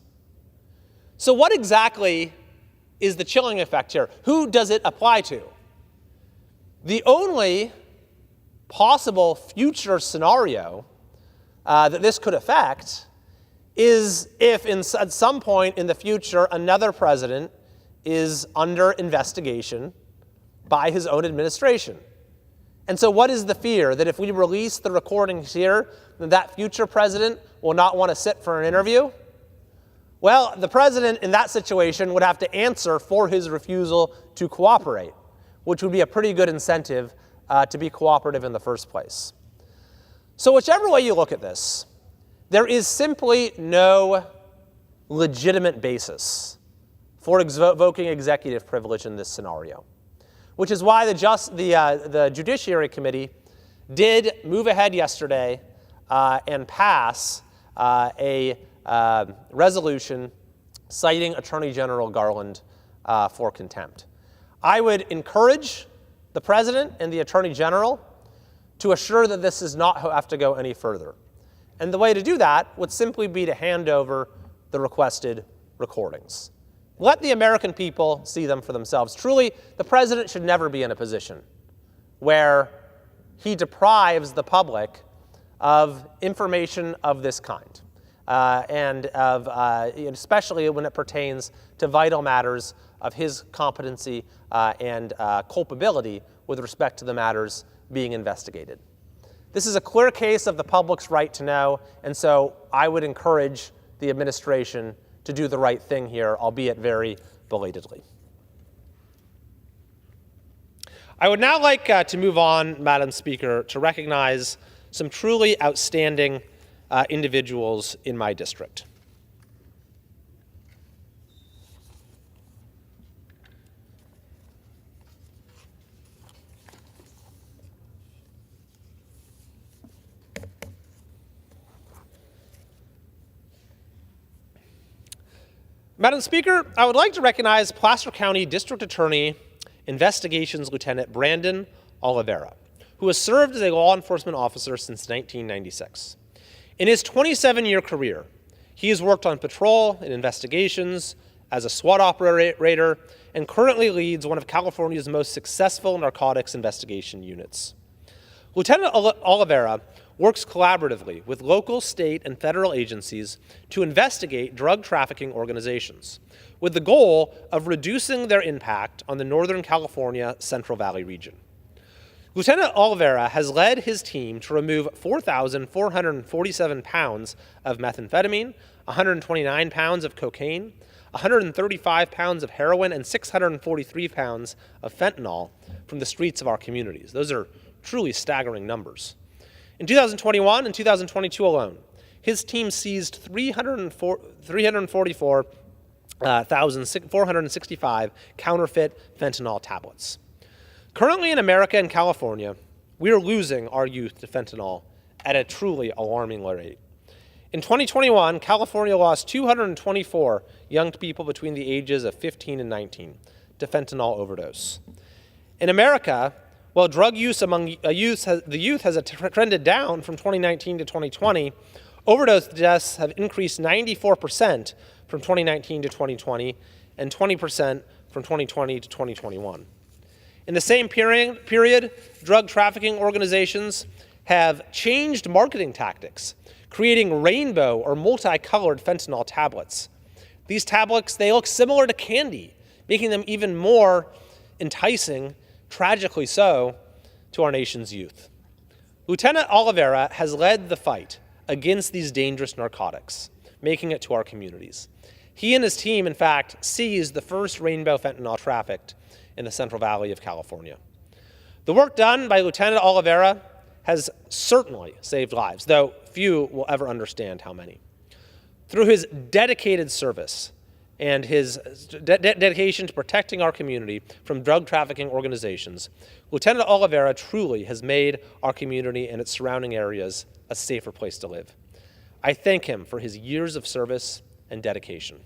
S5: So what exactly is the chilling effect here? Who does it apply to? The only possible future scenario that this could affect is if at some point in the future another president is under investigation by his own administration. And so what is the fear? That if we release the recordings here, then that future president will not want to sit for an interview? Well, the president in that situation would have to answer for his refusal to cooperate, which would be a pretty good incentive to be cooperative in the first place. So whichever way you look at this, there is simply no legitimate basis for invoking executive privilege in this scenario, which is why the Judiciary Committee did move ahead yesterday and pass a resolution citing Attorney General Garland for contempt. I would encourage the President and the Attorney General to assure that this does not have to go any further. And the way to do that would simply be to hand over the requested recordings. Let the American people see them for themselves. Truly, the President should never be in a position where he deprives the public of information of this kind, and especially when it pertains to vital matters of his competency and culpability with respect to the matters being investigated. This is a clear case of the public's right to know, and so I would encourage the administration to do the right thing here, albeit very belatedly. I would now like to move on, Madam Speaker, to recognize some truly outstanding individuals in my district. Madam Speaker, I would like to recognize Placer County District Attorney Investigations Lieutenant Brandon Oliveira, who has served as a law enforcement officer since 1996. In his 27-year career, he has worked on patrol and investigations as a SWAT operator and currently leads one of California's most successful narcotics investigation units. Lieutenant Oliveira works collaboratively with local, state, and federal agencies to investigate drug trafficking organizations, with the goal of reducing their impact on the Northern California Central Valley region. Lieutenant Oliveira has led his team to remove 4,447 pounds of methamphetamine, 129 pounds of cocaine, 135 pounds of heroin, and 643 pounds of fentanyl from the streets of our communities. Those are truly staggering numbers. In 2021 and 2022 alone, his team seized 344,465 counterfeit fentanyl tablets. Currently in America and California, we are losing our youth to fentanyl at a truly alarming rate. In 2021, California lost 224 young people between the ages of 15 and 19 to fentanyl overdose. In America, while drug use among the youth has trended down from 2019 to 2020, overdose deaths have increased 94% from 2019 to 2020 and 20% from 2020 to 2021. In the same period, drug trafficking organizations have changed marketing tactics, creating rainbow or multicolored fentanyl tablets. These tablets, they look similar to candy, making them even more enticing, tragically so, to our nation's youth. Lieutenant Oliveira has led the fight against these dangerous narcotics, making it to our communities. He and his team, in fact, seized the first rainbow fentanyl trafficked in the Central Valley of California. The work done by Lieutenant Oliveira has certainly saved lives, though few will ever understand how many. Through his dedicated service and his dedication to protecting our community from drug trafficking organizations, Lieutenant Oliveira truly has made our community and its surrounding areas a safer place to live. I thank him for his years of service and dedication.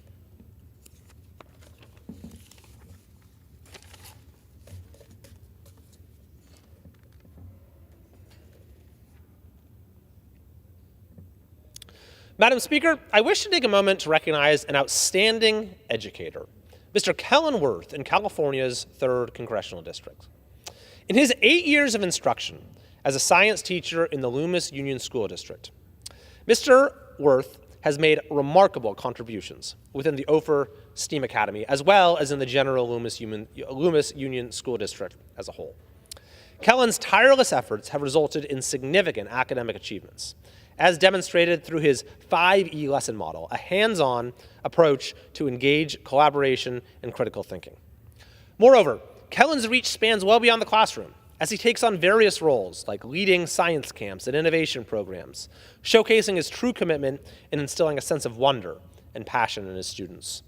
S5: Madam Speaker, I wish to take a moment to recognize an outstanding educator, Mr. Kellen Worth in California's 3rd Congressional District. In his 8 years of instruction as a science teacher in the Loomis Union School District, Mr. Worth has made remarkable contributions within the Ophir STEAM Academy, as well as in the general Loomis Union School District as a whole. Kellen's tireless efforts have resulted in significant academic achievements, as demonstrated through his 5E lesson model, a hands-on approach to engage collaboration and critical thinking. Moreover, Kellen's reach spans well beyond the classroom, as he takes on various roles like leading science camps and innovation programs, showcasing his true commitment in instilling a sense of wonder and passion in his students.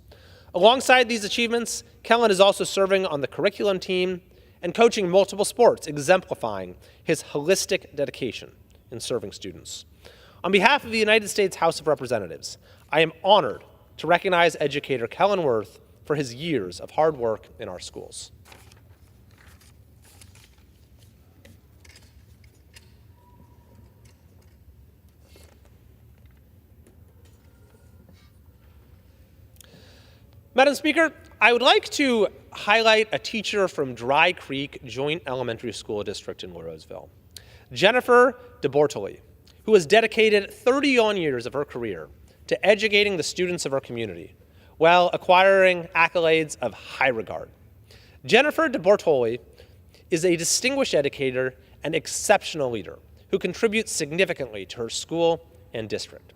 S5: Alongside these achievements, Kellen is also serving on the curriculum team and coaching multiple sports, exemplifying his holistic dedication in serving students. On behalf of the United States House of Representatives, I am honored to recognize educator Kellen Worth for his years of hard work in our schools. Madam Speaker, I would like to highlight a teacher from Dry Creek Joint Elementary School District in Roseville, Jennifer DeBortoli, who has dedicated 30-on years of her career to educating the students of our community while acquiring accolades of high regard. Jennifer DeBortoli is a distinguished educator and exceptional leader who contributes significantly to her school and district.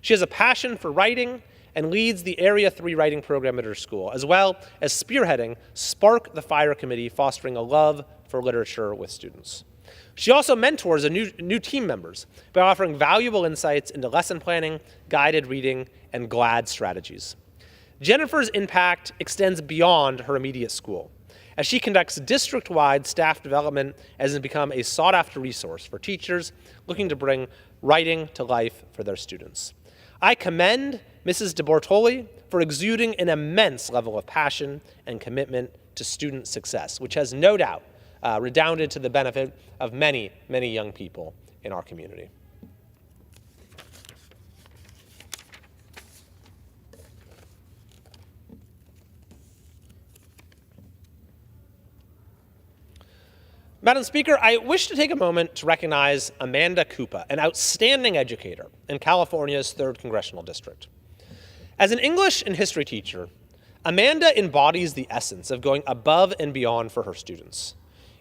S5: She has a passion for writing and leads the Area 3 writing program at her school, as well as spearheading Spark the Fire Committee, fostering a love for literature with students. She also mentors new team members by offering valuable insights into lesson planning, guided reading, and GLAD strategies. Jennifer's impact extends beyond her immediate school, as she conducts district-wide staff development and has become a sought-after resource for teachers looking to bring writing to life for their students. I commend Mrs. DeBortoli for exuding an immense level of passion and commitment to student success, which has no doubt redounded to the benefit of many, many young people in our community. Madam Speaker, I wish to take a moment to recognize Amanda Kupa, an outstanding educator in California's 3rd Congressional District. As an English and history teacher, Amanda embodies the essence of going above and beyond for her students,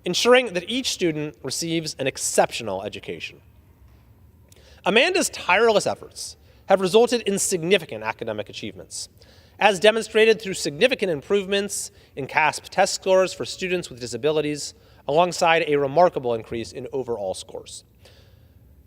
S5: ensuring that each student receives an exceptional education. Amanda's tireless efforts have resulted in significant academic achievements, as demonstrated through significant improvements in CASP test scores for students with disabilities, alongside a remarkable increase in overall scores.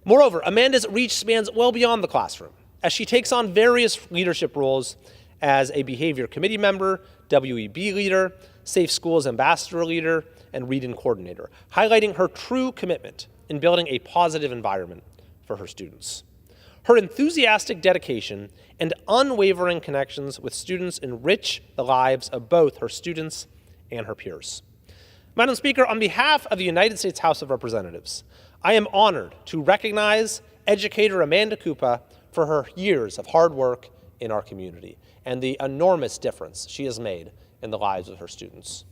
S5: Moreover, Amanda's reach spans well beyond the classroom, as she takes on various leadership roles as a behavior committee member, WEB leader, Safe Schools ambassador leader, and read-in coordinator, highlighting her true commitment in building a positive environment for her students. Her enthusiastic dedication and unwavering connections with students enrich the lives of both her students and her peers. Madam Speaker, on behalf of the United States House of Representatives, I am honored to recognize educator Amanda Kupa for her years of hard work in our community and the enormous difference she has made in the lives of her students.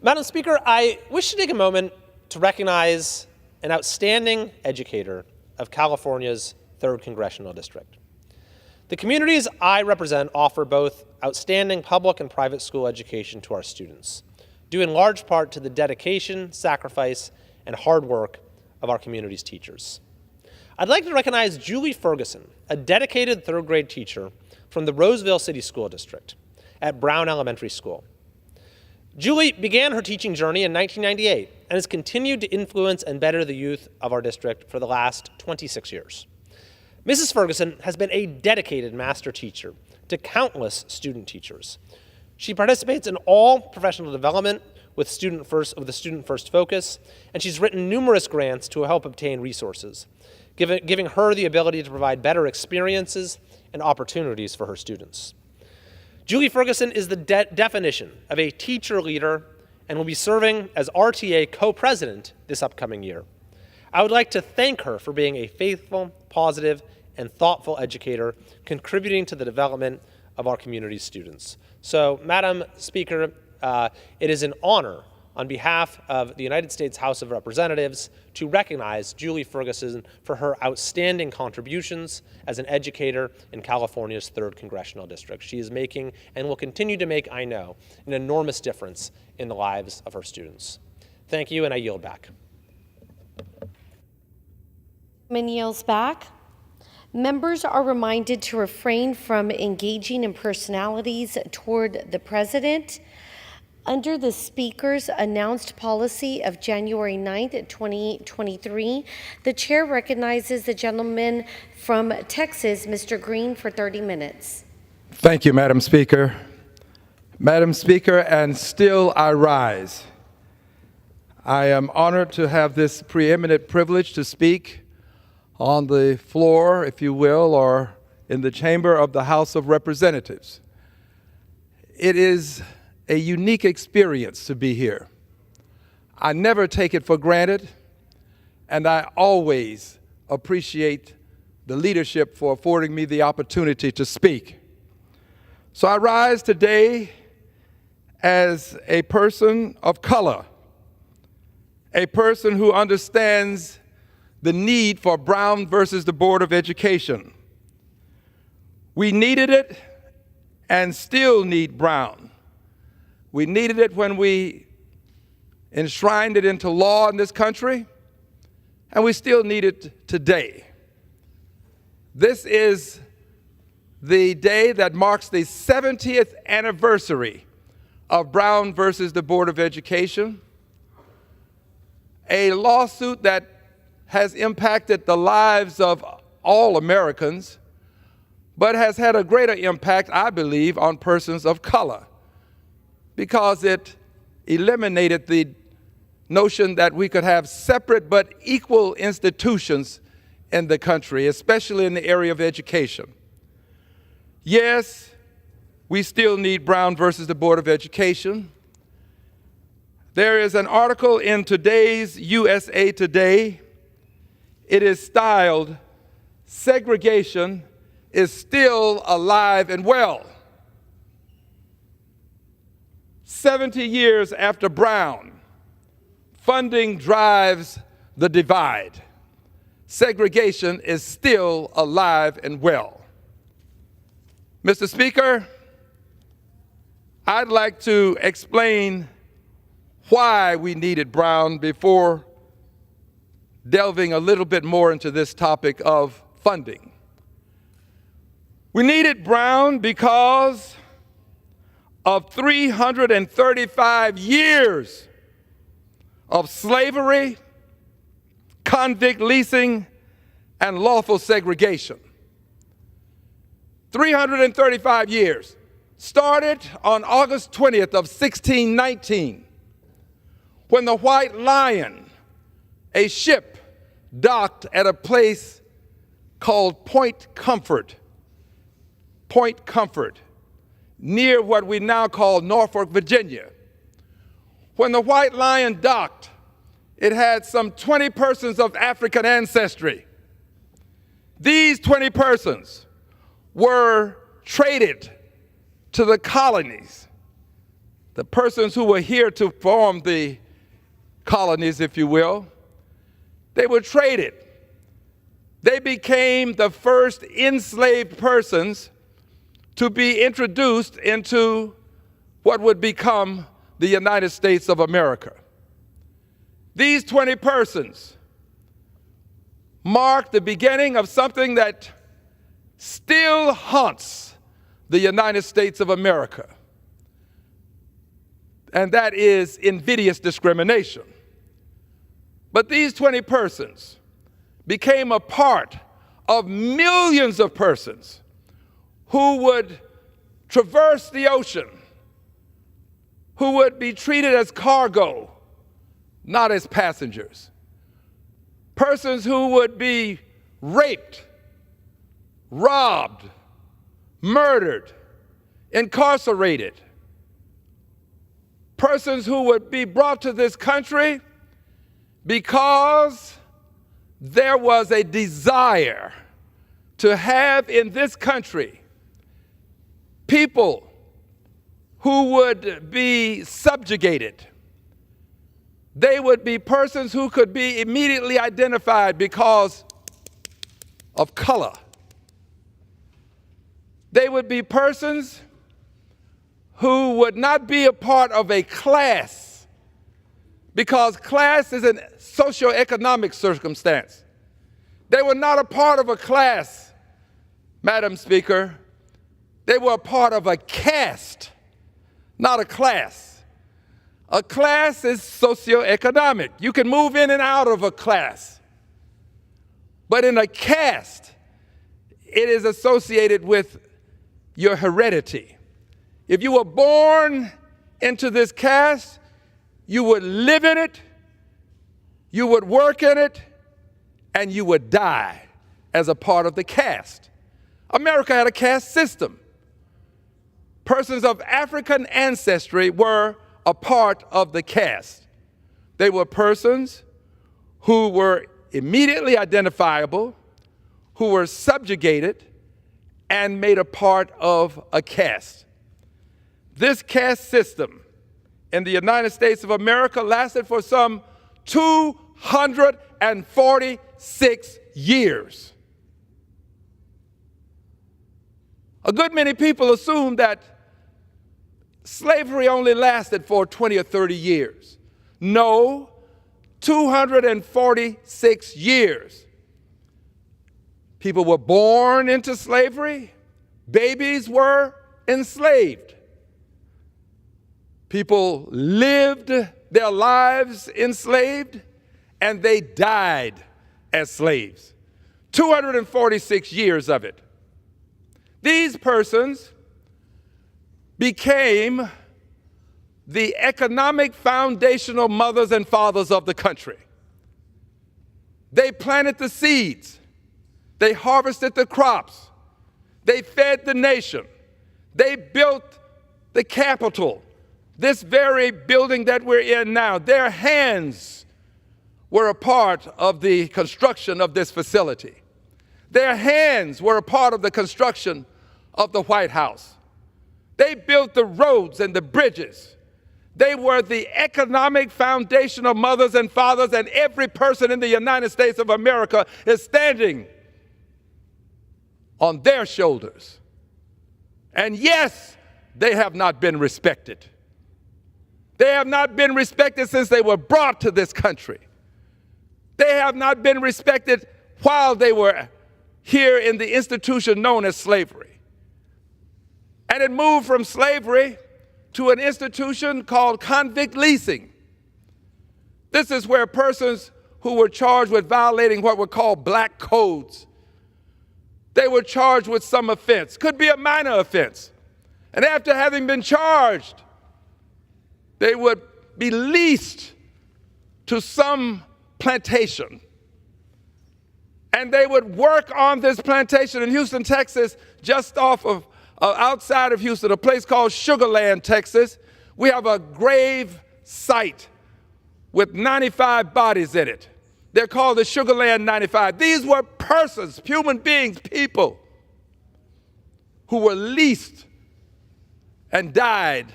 S5: Madam Speaker, I wish to take a moment to recognize an outstanding educator of California's 3rd Congressional District. The communities I represent offer both outstanding public and private school education to our students, due in large part to the dedication, sacrifice, and hard work of our community's teachers. I'd like to recognize Julie Ferguson, a dedicated 3rd grade teacher from the Roseville City School District at Brown Elementary School. Julie began her teaching journey in 1998 and has continued to influence and better the youth of our district for the last 26 years. Mrs. Ferguson has been a dedicated master teacher to countless student teachers. She participates in all professional development with a student first focus, and she's written numerous grants to help obtain resources, giving her the ability to provide better experiences and opportunities for her students. Julie Ferguson is the definition of a teacher leader and will be serving as RTA co-president this upcoming year. I would like to thank her for being a faithful, positive, and thoughtful educator, contributing to the development of our community's students. So, Madam Speaker, it is an honor on behalf of the United States House of Representatives to recognize Julie Ferguson for her outstanding contributions as an educator in California's 3rd Congressional District. She is making, and will continue to make, I know, an enormous difference in the lives of her students. Thank you, and I yield back.
S15: Yields back. Members are reminded to refrain from engaging in personalities toward the president. Under the Speaker's announced policy of January 9th, 2023, the chair recognizes the gentleman from Texas, Mr. Green, for 30 minutes.
S13: Thank you, Madam Speaker. Madam Speaker, and still I rise. I am honored to have this preeminent privilege to speak on the floor, if you will, or in the chamber of the House of Representatives. It is a unique experience to be here. I never take it for granted, and I always appreciate the leadership for affording me the opportunity to speak. So I rise today as a person of color, a person who understands the need for Brown versus the Board of Education. We needed it and still need Brown. We needed it when we enshrined it into law in this country, and we still need it today. This is the day that marks the 70th anniversary of Brown versus the Board of Education, a lawsuit that has impacted the lives of all Americans, but has had a greater impact, I believe, on persons of color, because it eliminated the notion that we could have separate but equal institutions in the country, especially in the area of education. Yes, we still need Brown versus the Board of Education. There is an article in today's USA Today. It is styled, "Segregation is Still Alive and Well." 70 years after Brown, funding drives the divide. Segregation is still alive and well. Mr. Speaker, I'd like to explain why we needed Brown before delving a little bit more into this topic of funding. We needed Brown because of 335 years of slavery, convict leasing, and lawful segregation. 335 years. Started on August 20th of 1619, when the White Lion, a ship, docked at a place called Point Comfort, near what we now call Norfolk, Virginia. When the White Lion docked, it had some 20 persons of African ancestry. These 20 persons were traded to the colonies, the persons who were here to form the colonies, if you will. They were traded. They became the first enslaved persons to be introduced into what would become the United States of America. These 20 persons marked the beginning of something that still haunts the United States of America. and that is invidious discrimination. But these 20 persons became a part of millions of persons who would traverse the ocean, who would be treated as cargo, not as passengers. Persons who would be raped, robbed, murdered, incarcerated. Persons who would be brought to this country because there was a desire to have in this country people who would be subjugated. They would be persons who could be immediately identified because of color. They would be persons who would not be a part of a class, because class is a socioeconomic circumstance. They were not a part of a class, Madam Speaker. They were a part of a caste, not a class. A class is socioeconomic. You can move in and out of a class. But in a caste, it is associated with your heredity. If you were born into this caste, you would live in it, you would work in it, and you would die as a part of the caste. America had a caste system. Persons of African ancestry were a part of the caste. They were persons who were immediately identifiable, who were subjugated, and made a part of a caste. This caste system in the United States of America lasted for some 246 years. A good many people assume that slavery only lasted for 20 or 30 years. No, 246 years. People were born into slavery. Babies were enslaved. People lived their lives enslaved, and they died as slaves. 246 years of it. These persons became the economic foundational mothers and fathers of the country. They planted the seeds. They harvested the crops. They fed the nation. They built the Capitol, this very building that we're in now. Their hands were a part of the construction of this facility. Their hands were a part of the construction of the White House. They built the roads and the bridges. They were the economic foundation of mothers and fathers, and every person in the United States of America is standing on their shoulders. And yes, they have not been respected. They have not been respected since they were brought to this country. They have not been respected while they were here in the institution known as slavery. And it moved from slavery to an institution called convict leasing. This is where persons who were charged with violating what were called black codes, they were charged with some offense, could be a minor offense. And after having been charged, they would be leased to some plantation. And they would work on this plantation in Houston, Texas, just off of outside of Houston, a place called Sugarland, Texas. We have a grave site with 95 bodies in it. They're called the Sugarland 95. These were persons, human beings, people who were leased and died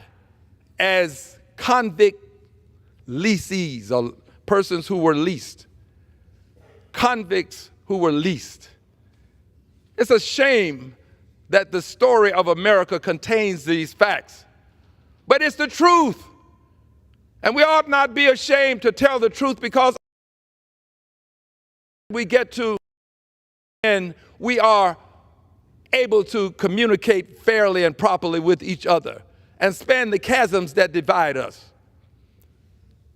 S13: as convict leasees, or persons who were leased. Convicts who were leased. It's a shame that the story of America contains these facts, but it's the truth. And we ought not be ashamed to tell the truth, because we get to and we are able to communicate fairly and properly with each other. and span the chasms that divide us.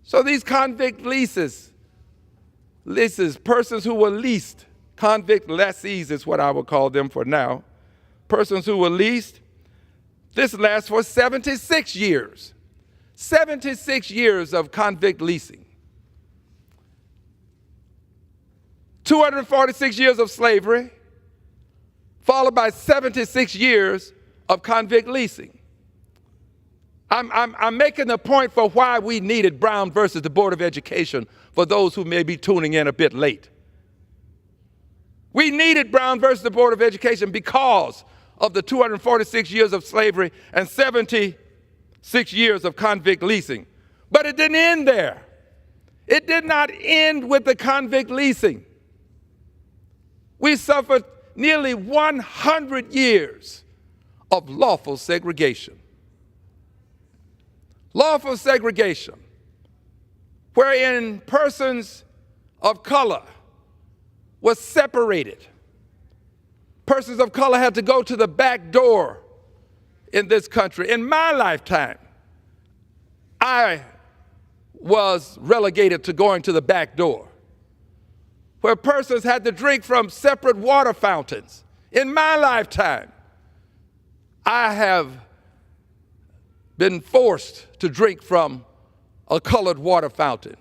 S13: So these convict leases, persons who were leased, convict lessees is what I would call them for now, persons who were leased, this lasts for 76 years. 76 years of convict leasing. 246 years of slavery, followed by 76 years of convict leasing. I'm making the point for why we needed Brown versus the Board of Education for those who may be tuning in a bit late. We needed Brown versus the Board of Education because of the 246 years of slavery and 76 years of convict leasing. But it didn't end there. It did not end with the convict leasing. We suffered nearly 100 years of lawful segregation. Lawful segregation, wherein persons of color were separated. Persons of color had to go to the back door in this country. In my lifetime, I was relegated to going to the back door, where persons had to drink from separate water fountains. In my lifetime, I have been forced to drink from a colored water fountain,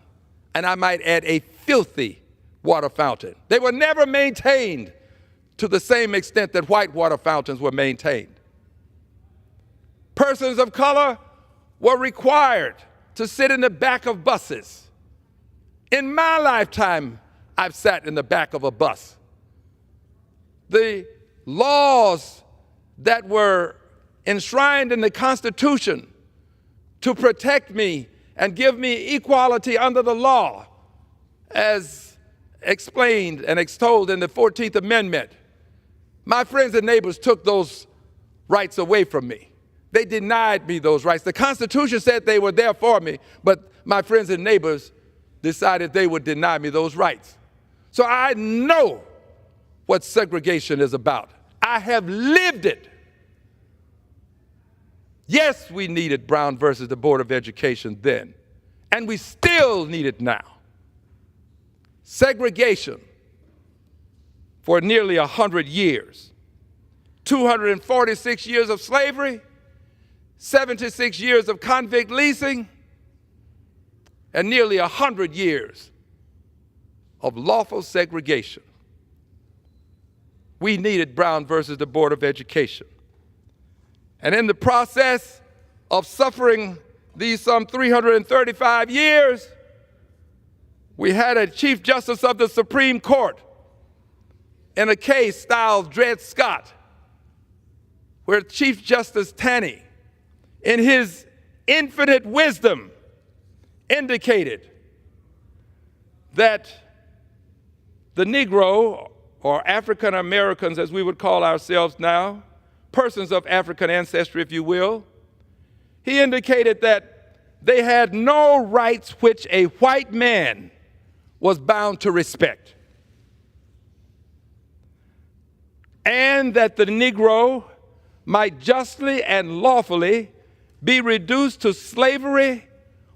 S13: and I might add a filthy water fountain. They were never maintained to the same extent that white water fountains were maintained. Persons of color were required to sit in the back of buses. In my lifetime, I've sat in the back of a bus. The laws that were enshrined in the Constitution to protect me and give me equality under the law, as explained and extolled in the 14th Amendment, my friends and neighbors took those rights away from me. They denied me those rights. The Constitution said they were there for me, but my friends and neighbors decided they would deny me those rights. So I know what segregation is about. I have lived it. Yes, we needed Brown versus the Board of Education then, and we still need it now. Segregation for nearly 100 years, 246 years of slavery, 76 years of convict leasing, and nearly 100 years of lawful segregation. We needed Brown versus the Board of Education. And in the process of suffering these some 335 years, we had a Chief Justice of the Supreme Court in a case styled Dred Scott, where Chief Justice Taney, in his infinite wisdom, indicated that the Negro, or African Americans as we would call ourselves now, persons of African ancestry, if you will, he indicated that they had no rights which a white man was bound to respect, and that the Negro might justly and lawfully be reduced to slavery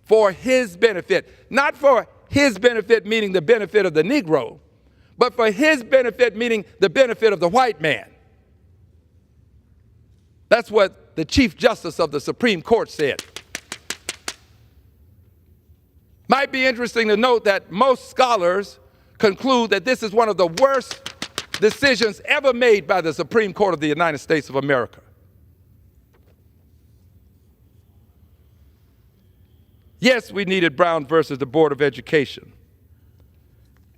S13: for his benefit. Not for his benefit, meaning the benefit of the Negro, but for his benefit, meaning the benefit of the white man. That's what the Chief Justice of the Supreme Court said. Might be interesting to note that most scholars conclude that this is one of the worst decisions ever made by the Supreme Court of the United States of America. Yes, we needed Brown versus the Board of Education.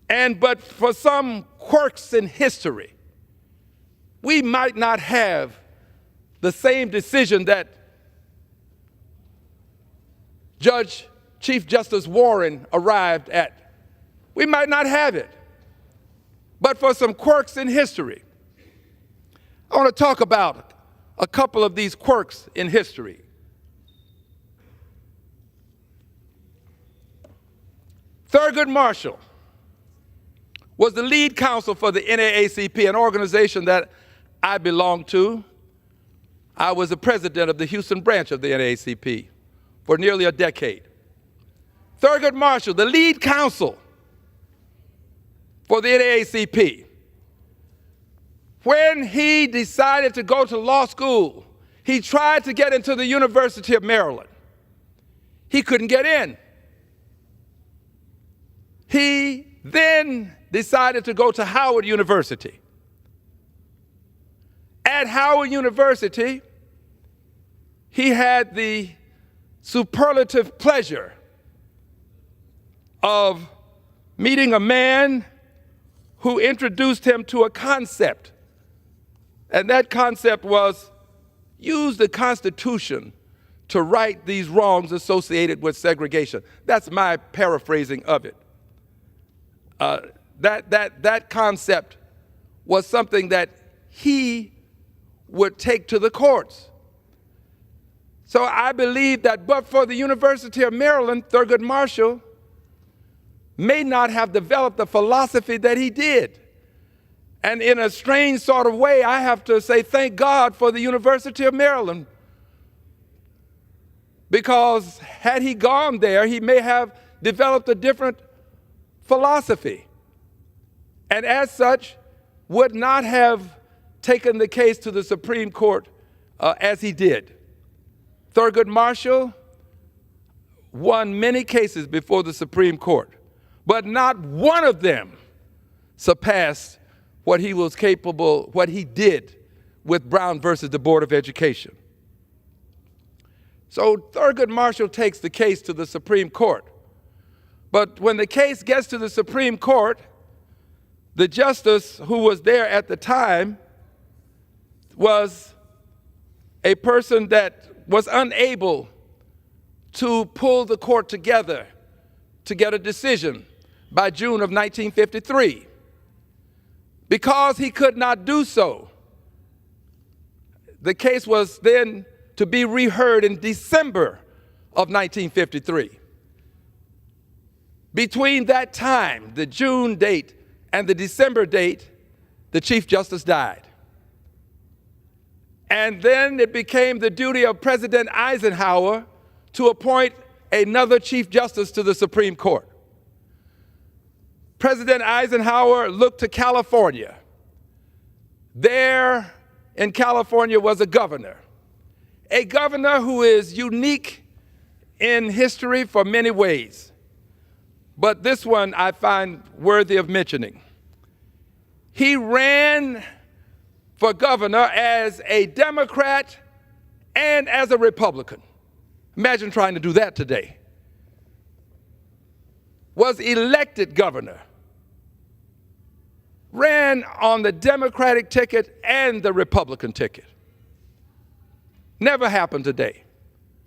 S13: But for some quirks in history, we might not have the same decision that Chief Justice Warren arrived at. We might not have it. But for some quirks in history, I want to talk about a couple of these quirks in history. Thurgood Marshall was the lead counsel for the NAACP, an organization that I belong to, I was the president of the Houston branch of the NAACP for nearly a decade. Thurgood Marshall, the lead counsel for the NAACP, when he decided to go to law school, he tried to get into the University of Maryland. He couldn't get in. He then decided to go to Howard University. At Howard University, he had the superlative pleasure of meeting a man who introduced him to a concept. And that concept was use the Constitution to right these wrongs associated with segregation. That's my paraphrasing of it. That concept was something that he would take to the courts. So I believe that but for the University of Maryland, Thurgood Marshall may not have developed the philosophy that he did. And in a strange sort of way, I have to say thank God for the University of Maryland, because had he gone there, he may have developed a different philosophy, and as such would not have taken the case to the Supreme Court as he did. Thurgood Marshall won many cases before the Supreme Court, but not one of them surpassed what he was capable, what he did with Brown versus the Board of Education. So Thurgood Marshall takes the case to the Supreme Court. But when the case gets to the Supreme Court, the justice who was there at the time was a person that was unable to pull the court together to get a decision by June of 1953. Because he could not do so, the case was then to be reheard in December of 1953. Between that time, the June date and the December date, the Chief Justice died. And then it became the duty of President Eisenhower to appoint another Chief Justice to the Supreme Court. President Eisenhower looked to California. There in California was a governor who is unique in history for many ways. But this one I find worthy of mentioning. He ran for governor as a Democrat and as a Republican. Imagine trying to do that today. Was elected governor. Ran on the Democratic ticket and the Republican ticket. Never happened today.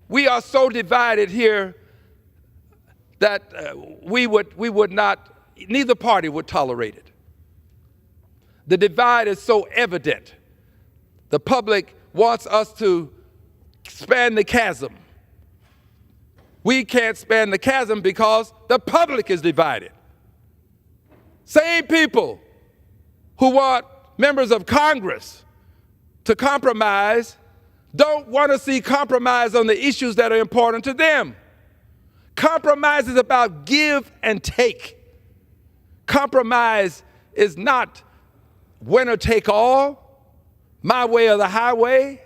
S13: We are so divided here that we would not, neither party would tolerate it. The divide is so evident. The public wants us to span the chasm. We can't span the chasm because the public is divided. Same people who want members of Congress to compromise don't want to see compromise on the issues that are important to them. Compromise is about give and take. Compromise is not winner take all, my way or the highway.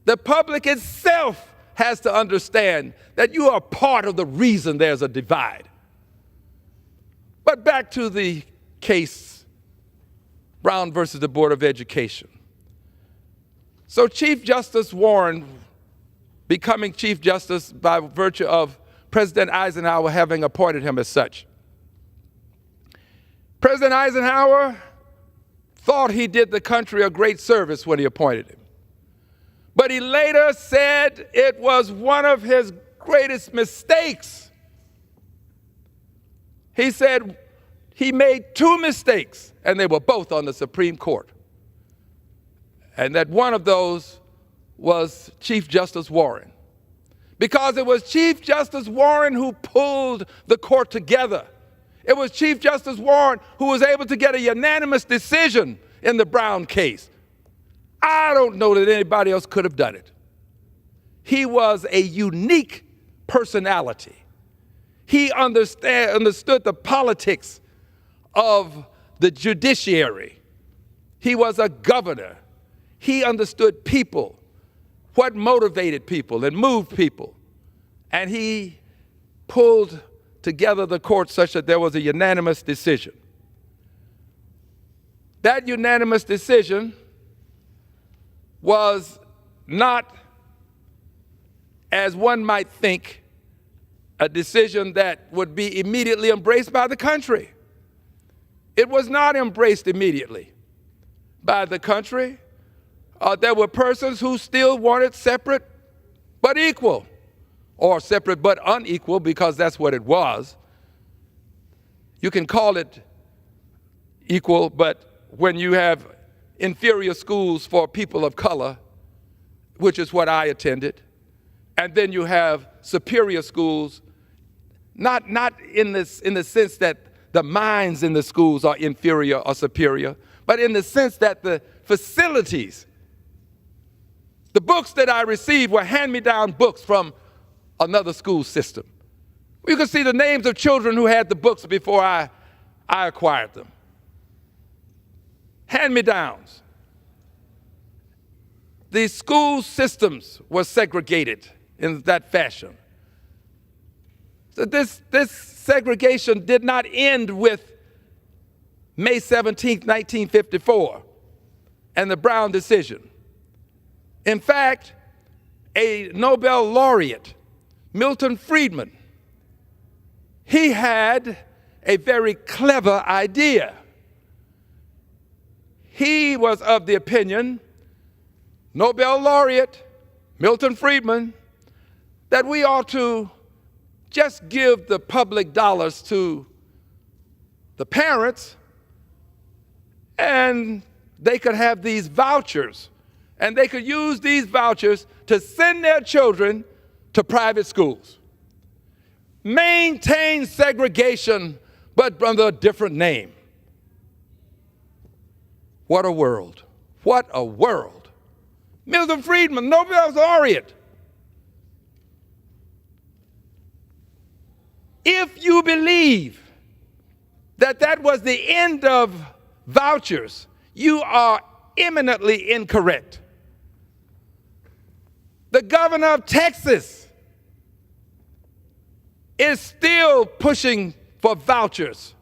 S13: The public itself has to understand that you are part of the reason there's a divide. But back to the case, Brown versus the Board of Education. So Chief Justice Warren becoming Chief Justice by virtue of President Eisenhower having appointed him as such. President Eisenhower thought he did the country a great service when he appointed him. But he later said it was one of his greatest mistakes. He said he made two mistakes, and they were both on the Supreme Court. And that one of those was Chief Justice Warren. Because it was Chief Justice Warren who pulled the court together. It was Chief Justice Warren who was able to get a unanimous decision in the Brown case. I don't know that anybody else could have done it. He was a unique personality. He understood the politics of the judiciary. He was a governor. He understood people, what motivated people and moved people. And he pulled together the court such that there was a unanimous decision. That unanimous decision was not, as one might think, a decision that would be immediately embraced by the country. It was not embraced immediately by the country. There were persons who still wanted separate but equal, or separate but unequal, because that's what it was. You can call it equal, but when you have inferior schools for people of color, which is what I attended, and then you have superior schools, not in the sense that the minds in the schools are inferior or superior, but in the sense that the facilities, the books that I received were hand-me-down books from another school system. You can see the names of children who had the books before I acquired them. Hand-me-downs. The school systems were segregated in that fashion. So this segregation did not end with May 17, 1954, and the Brown decision. In fact, a Nobel laureate, Milton Friedman, he had a very clever idea. He was of the opinion, Nobel laureate Milton Friedman, that we ought to just give the public dollars to the parents, and they could have these vouchers, and they could use these vouchers to send their children to private schools. Maintain segregation, but under a different name. What a world. What a world. Milton Friedman, Nobel laureate. If you believe that that was the end of vouchers, you are eminently incorrect. The governor of Texas is still pushing for vouchers,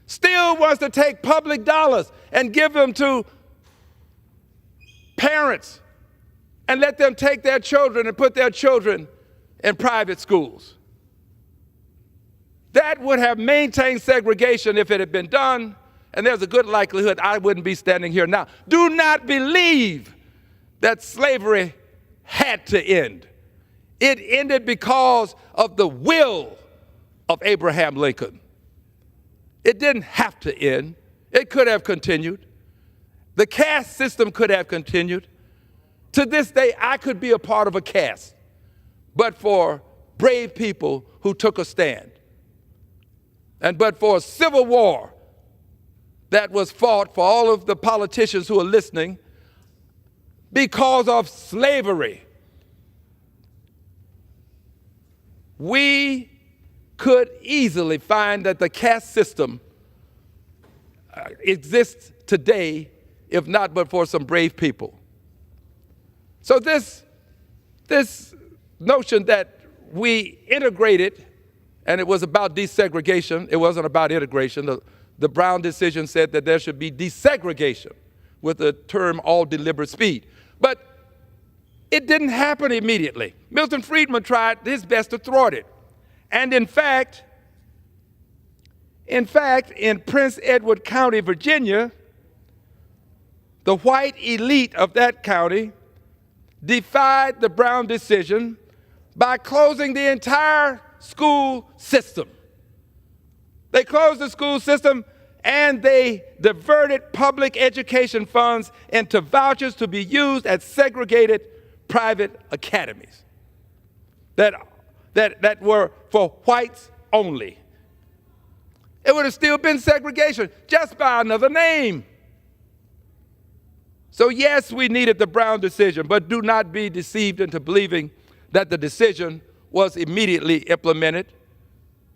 S13: still wants to take public dollars and give them to parents and let them take their children and put their children in private schools. That would have maintained segregation if it had been done, and there's a good likelihood I wouldn't be standing here now. Do not believe that slavery had to end. It ended because of the will of Abraham Lincoln. It didn't have to end. It could have continued. The caste system could have continued. To this day, I could be a part of a caste, but for brave people who took a stand, and but for a civil war that was fought for all of the politicians who are listening because of slavery. We could easily find that the caste system exists today, if not but for some brave people. So this notion that we integrated, and it was about desegregation, it wasn't about integration. The Brown decision said that there should be desegregation with the term all deliberate speed. But it didn't happen immediately. Milton Friedman tried his best to thwart it. And in fact, in Prince Edward County, Virginia, the white elite of that county defied the Brown decision by closing the entire school system. They closed the school system and they diverted public education funds into vouchers to be used at segregated private academies that were for whites only. It would have still been segregation, just by another name. So yes, we needed the Brown decision, but do not be deceived into believing that the decision was immediately implemented.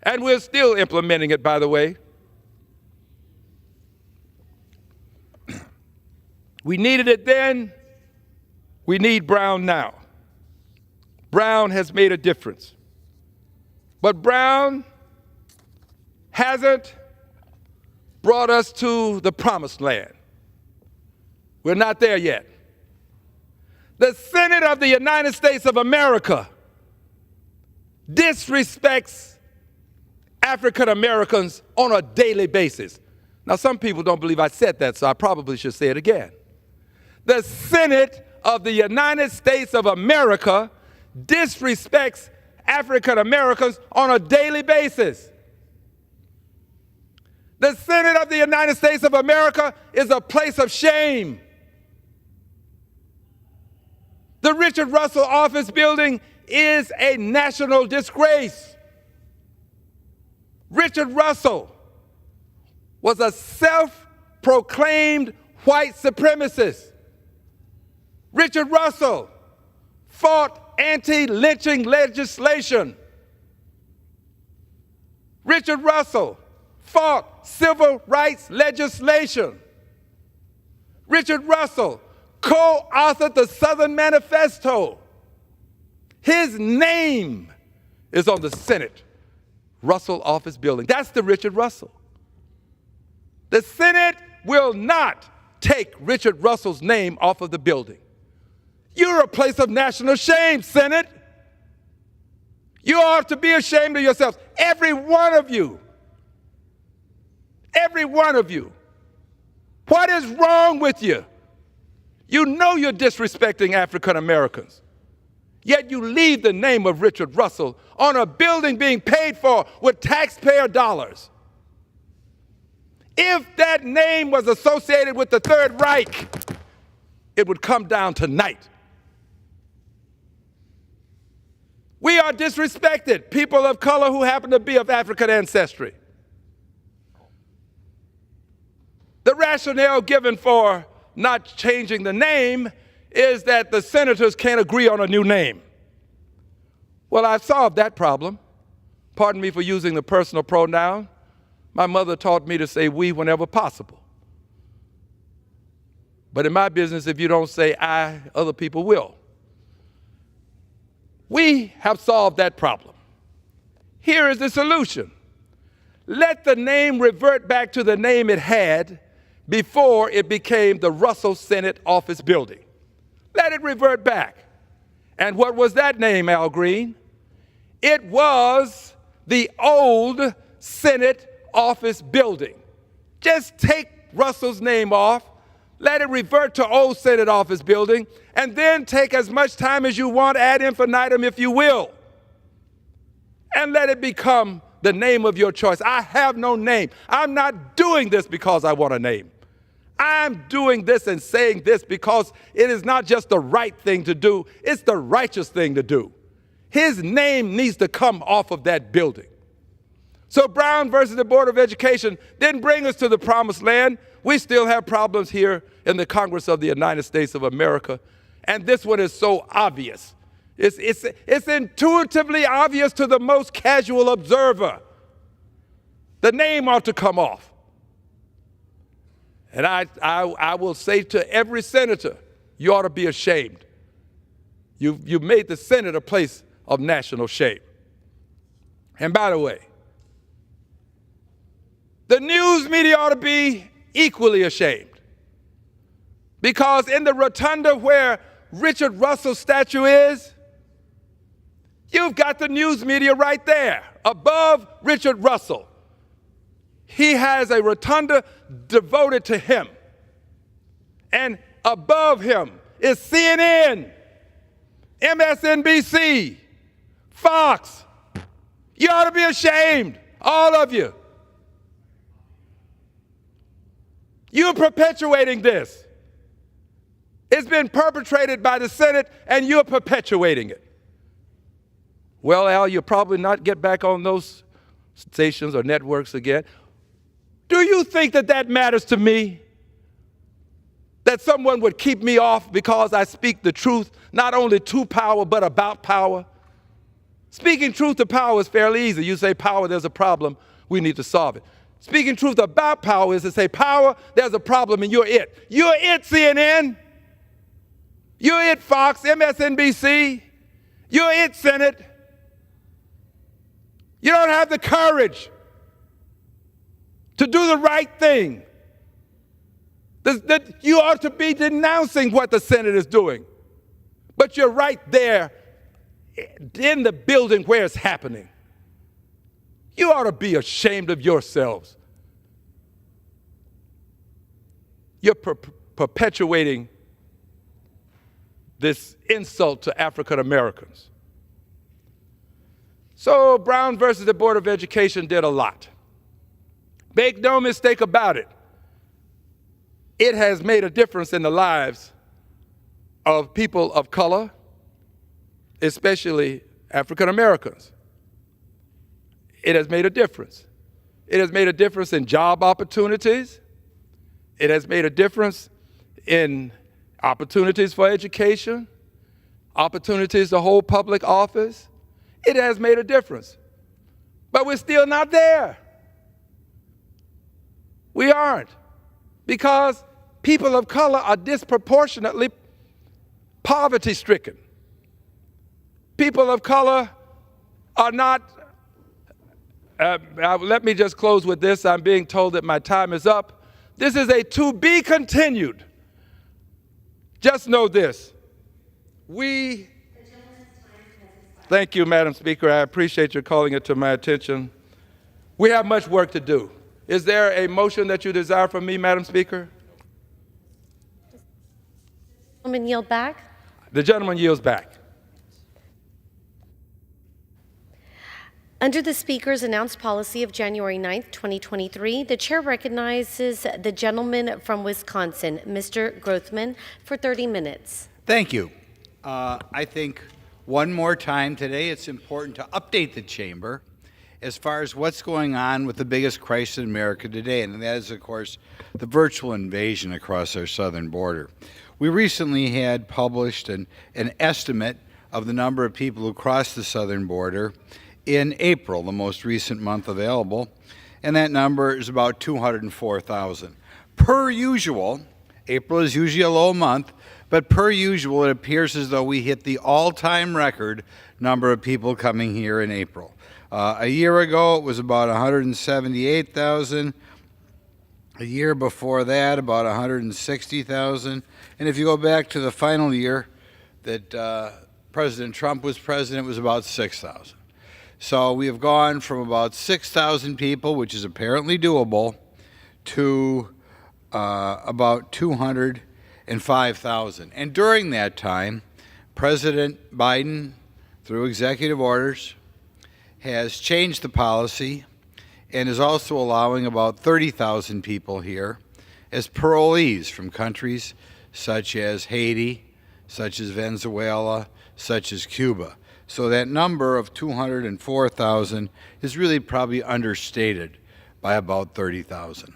S13: And we're still implementing it, by the way. We needed it then. We need Brown now. Brown has made a difference. But Brown hasn't brought us to the promised land. We're not there yet. The Senate of the United States of America disrespects African Americans on a daily basis. Now, some people don't believe I said that, so I probably should say it again. The Senate of the United States of America disrespects African Americans on a daily basis. The Senate of the United States of America is a place of shame. The Richard Russell Office Building is a national disgrace. Richard Russell was a self-proclaimed white supremacist. Richard Russell fought anti-lynching legislation. Richard Russell fought civil rights legislation. Richard Russell co-authored the Southern Manifesto. His name is on the Senate Russell Office Building. That's the Richard Russell. The Senate will not take Richard Russell's name off of the building. You're a place of national shame, Senate. You ought to be ashamed of yourselves. Every one of you. Every one of you. What is wrong with you? You know you're disrespecting African Americans. Yet you leave the name of Richard Russell on a building being paid for with taxpayer dollars. If that name was associated with the Third Reich, it would come down tonight. We are disrespected, people of color who happen to be of African ancestry. The rationale given for not changing the name is that the senators can't agree on a new name. Well, I've solved that problem. Pardon me for using the personal pronoun. My mother taught me to say we whenever possible. But in my business, if you don't say I, other people will. We have solved that problem. Here is the solution. Let the name revert back to the name it had before it became the Russell Senate Office Building. Let it revert back. And what was that name, Al Green? It was the old Senate Office Building. Just take Russell's name off, let it revert to old Senate Office Building, and then take as much time as you want ad infinitum, if you will, and let it become the name of your choice. I have no name. I'm not doing this because I want a name. I'm doing this and saying this because it is not just the right thing to do, it's the righteous thing to do. His name needs to come off of that building. So Brown versus the Board of Education didn't bring us to the promised land. We still have problems here in the Congress of the United States of America. And this one is so obvious. It's intuitively obvious to the most casual observer. The name ought to come off. And I will say to every senator, you ought to be ashamed. You've made the Senate a place of national shame. And by the way, the news media ought to be equally ashamed. Because in the rotunda where Richard Russell's statue is, you've got the news media right there, above Richard Russell. He has a rotunda devoted to him. And above him is CNN, MSNBC, Fox. You ought to be ashamed, all of you. You're perpetuating this. It's been perpetrated by the Senate, and you're perpetuating it. Well, Al, you'll probably not get back on those stations or networks again. Do you think that that matters to me? that someone would keep me off because I speak the truth, not only to power, but about power. Speaking truth to power is fairly easy. You say, power, there's a problem, we need to solve it. Speaking truth about power is to say, power, there's a problem, and you're it. You're it, CNN. You're it, Fox, MSNBC. You're it, Senate. You don't have the courage to do the right thing. You ought to be denouncing what the Senate is doing. But you're right there in the building where it's happening. You ought to be ashamed of yourselves. You're perpetuating this insult to African Americans. So Brown versus the Board of Education did a lot. Make no mistake about it. It has made a difference in the lives of people of color, especially African Americans. It has made a difference. It has made a difference in job opportunities. It has made a difference in opportunities for education, opportunities to hold public office. It has made a difference. But we're still not there. We aren't. Because people of color are disproportionately poverty-stricken. People of color are not, let me just close with this. I'm being told that my time is up. This is a to be continued. Just know this. Thank you, Madam Speaker. I appreciate your calling it to my attention. We have much work to do. Is there a motion that you desire from me, Madam Speaker?
S15: Gentleman yield back.
S13: The gentleman yields back.
S15: Under the Speaker's announced policy of January 9th, 2023, the Chair recognizes the gentleman from Wisconsin, Mr. Grothman, for 30 minutes.
S14: Thank you. I think one more time today it's important to update the Chamber as far as what's going on with the biggest crisis in America today, and that is, of course, the virtual invasion across our southern border. We recently had published an estimate of the number of people who crossed the southern border in April, the most recent month available, and that number is about 204,000. Per usual, April is usually a low month, but per usual, it appears as though we hit the all-time record number of people coming here in April. A year ago, it was about 178,000. A year before that, about 160,000. And if you go back to the final year that President Trump was president, it was about 6,000. So we have gone from about 6,000 people, which is apparently doable, to about 205,000. And during that time, President Biden, through executive orders, has changed the policy and is also allowing about 30,000 people here as parolees from countries such as Haiti, such as Venezuela, such as Cuba. So that number of 204,000 is really probably understated by about 30,000.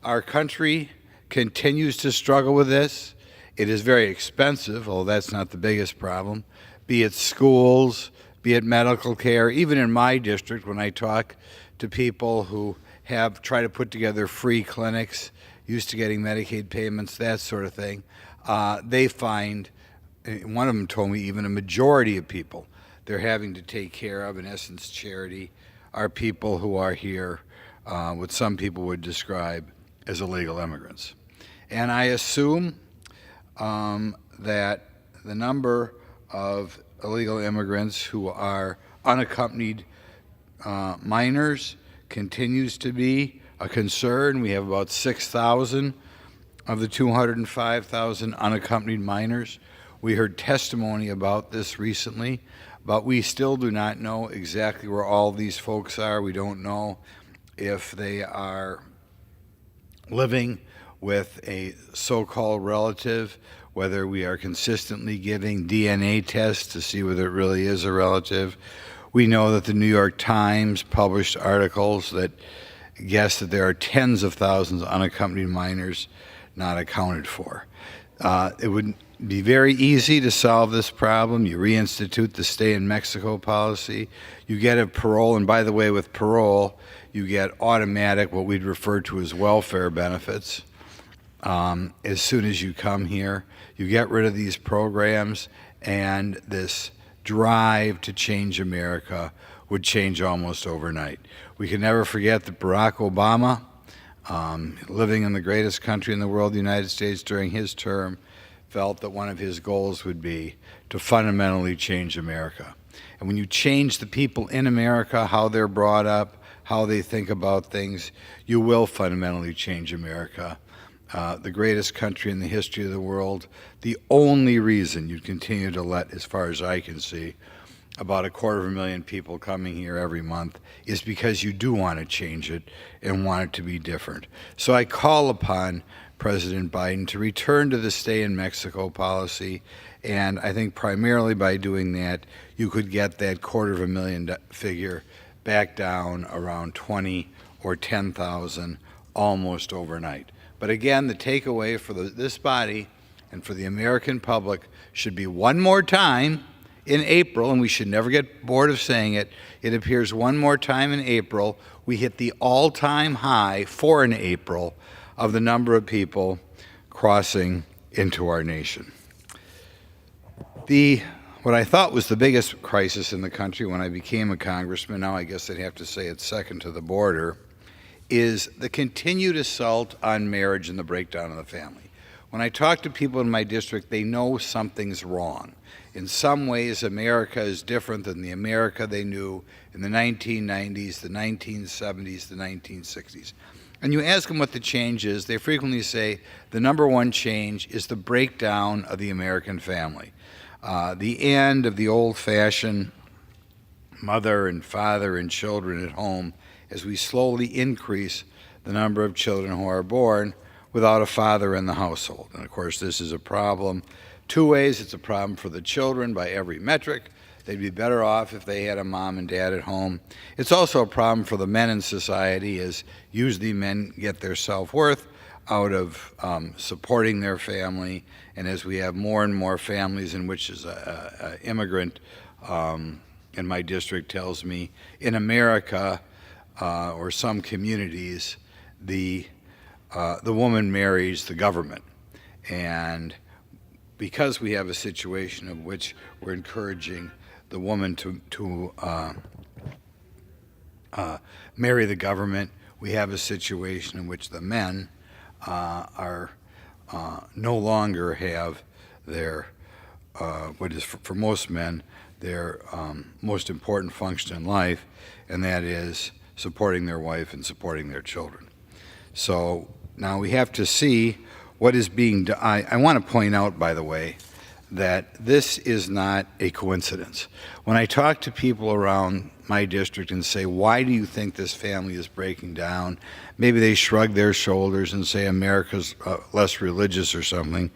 S14: Our country continues to struggle with this. It is very expensive, although that's not the biggest problem, be it schools, be it medical care. Even in my district, when I talk to people who have tried to put together free clinics, used to getting Medicaid payments, that sort of thing, they find, one of them told me even a majority of people they're having to take care of, in essence charity, are people who are here, what some people would describe as illegal immigrants. And I assume that the number of illegal immigrants who are unaccompanied minors continues to be a concern. We have about 6,000 of the 205,000 unaccompanied minors. We heard testimony about this recently, but we still do not know exactly where all these folks are. We don't know if they are living with a so-called relative, whether we are consistently giving DNA tests to see whether it really is a relative. We know that the New York Times published articles that guess that there are tens of thousands of unaccompanied minors not accounted for. It would be very easy to solve this problem. You reinstitute the stay in Mexico policy. You get a parole, and by the way, with parole, you get automatic, what we'd refer to as welfare benefits. As soon as you come here, you get rid of these programs, and this drive to change America would change almost overnight. We can never forget that Barack Obama, living in the greatest country in the world, the United States, during his term, felt that one of his goals would be to fundamentally change America. And when you change the people in America, how they're brought up, how they think about things, you will fundamentally change America. The greatest country in the history of the world. The only reason you continue to let, as far as I can see, about 250,000 people coming here every month is because you do want to change it and want it to be different. So I call upon President Biden to return to the stay in Mexico policy, and I think primarily by doing that, you could get that 250,000 figure back down around 20 or 10,000 almost overnight. But again, the takeaway for this body and for the American public should be one more time in April, and we should never get bored of saying it, it appears one more time in April, we hit the all-time high for an April of the number of people crossing into our nation. What I thought was the biggest crisis in the country when I became a congressman, now I guess I'd have to say it's second to the border, is the continued assault on marriage and the breakdown of the family. When I talk to people in my district, they know something's wrong. In some ways, America is different than the America they knew in the 1990s, the 1970s, the 1960s. And you ask them what the change is, they frequently say the number one change is the breakdown of the American family. The end of the old-fashioned mother and father and children at home as we slowly increase the number of children who are born without a father in the household. And of course, this is a problem. Two ways: it's a problem for the children by every metric. They'd be better off if they had a mom and dad at home. It's also a problem for the men in society, as usually men get their self-worth out of supporting their family. And as we have more and more families in which is an immigrant, in my district tells me, in America or some communities, the woman marries the government. And because we have a situation of which we're encouraging the woman to marry the government, we have a situation in which the men are no longer have their, what is for most men, their most important function in life, and that is supporting their wife and supporting their children. So now we have to see what is being done. I want to point out, by the way, that this is not a coincidence. When I talk to people around my district and say, why do you think this family is breaking down? Maybe they shrug their shoulders and say America's less religious or something.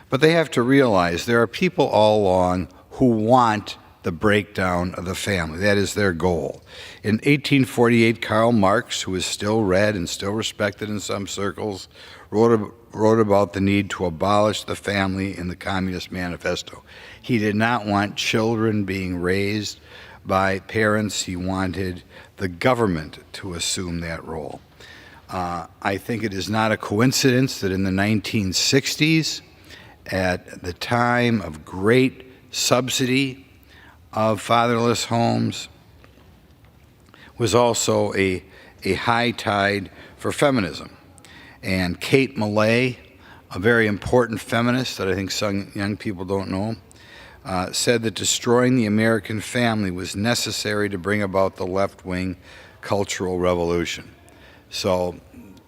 S14: But they have to realize there are people all along who want the breakdown of the family. That is their goal. In 1848, Karl Marx, who is still read and still respected in some circles, wrote about the need to abolish the family in the Communist Manifesto. He did not want children being raised by parents. He wanted the government to assume that role. I think it is not a coincidence that in the 1960s, at the time of great subsidy of fatherless homes, was also a high tide for feminism. And Kate Millay, a very important feminist that I think some young people don't know, said that destroying the American family was necessary to bring about the left-wing cultural revolution. So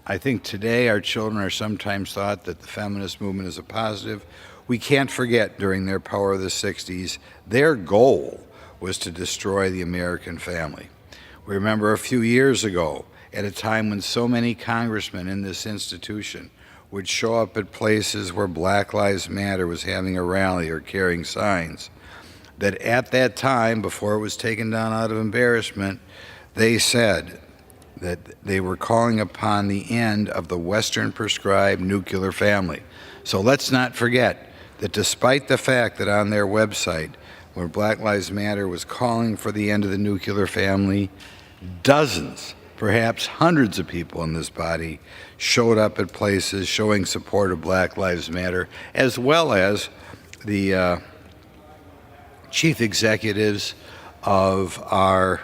S14: I think today our children are sometimes thought that the feminist movement is a positive. We can't forget during their power of the 60s, their goal was to destroy the American family. We remember a few years ago, at a time when so many congressmen in this institution would show up at places where Black Lives Matter was having a rally or carrying signs, that at that time, before it was taken down out of embarrassment, they said, that they were calling upon the end of the Western prescribed nuclear family. So let's not forget that despite the fact that on their website, where Black Lives Matter was calling for the end of the nuclear family, dozens, perhaps hundreds of people in this body showed up at places showing support of Black Lives Matter, as well as the chief executives of our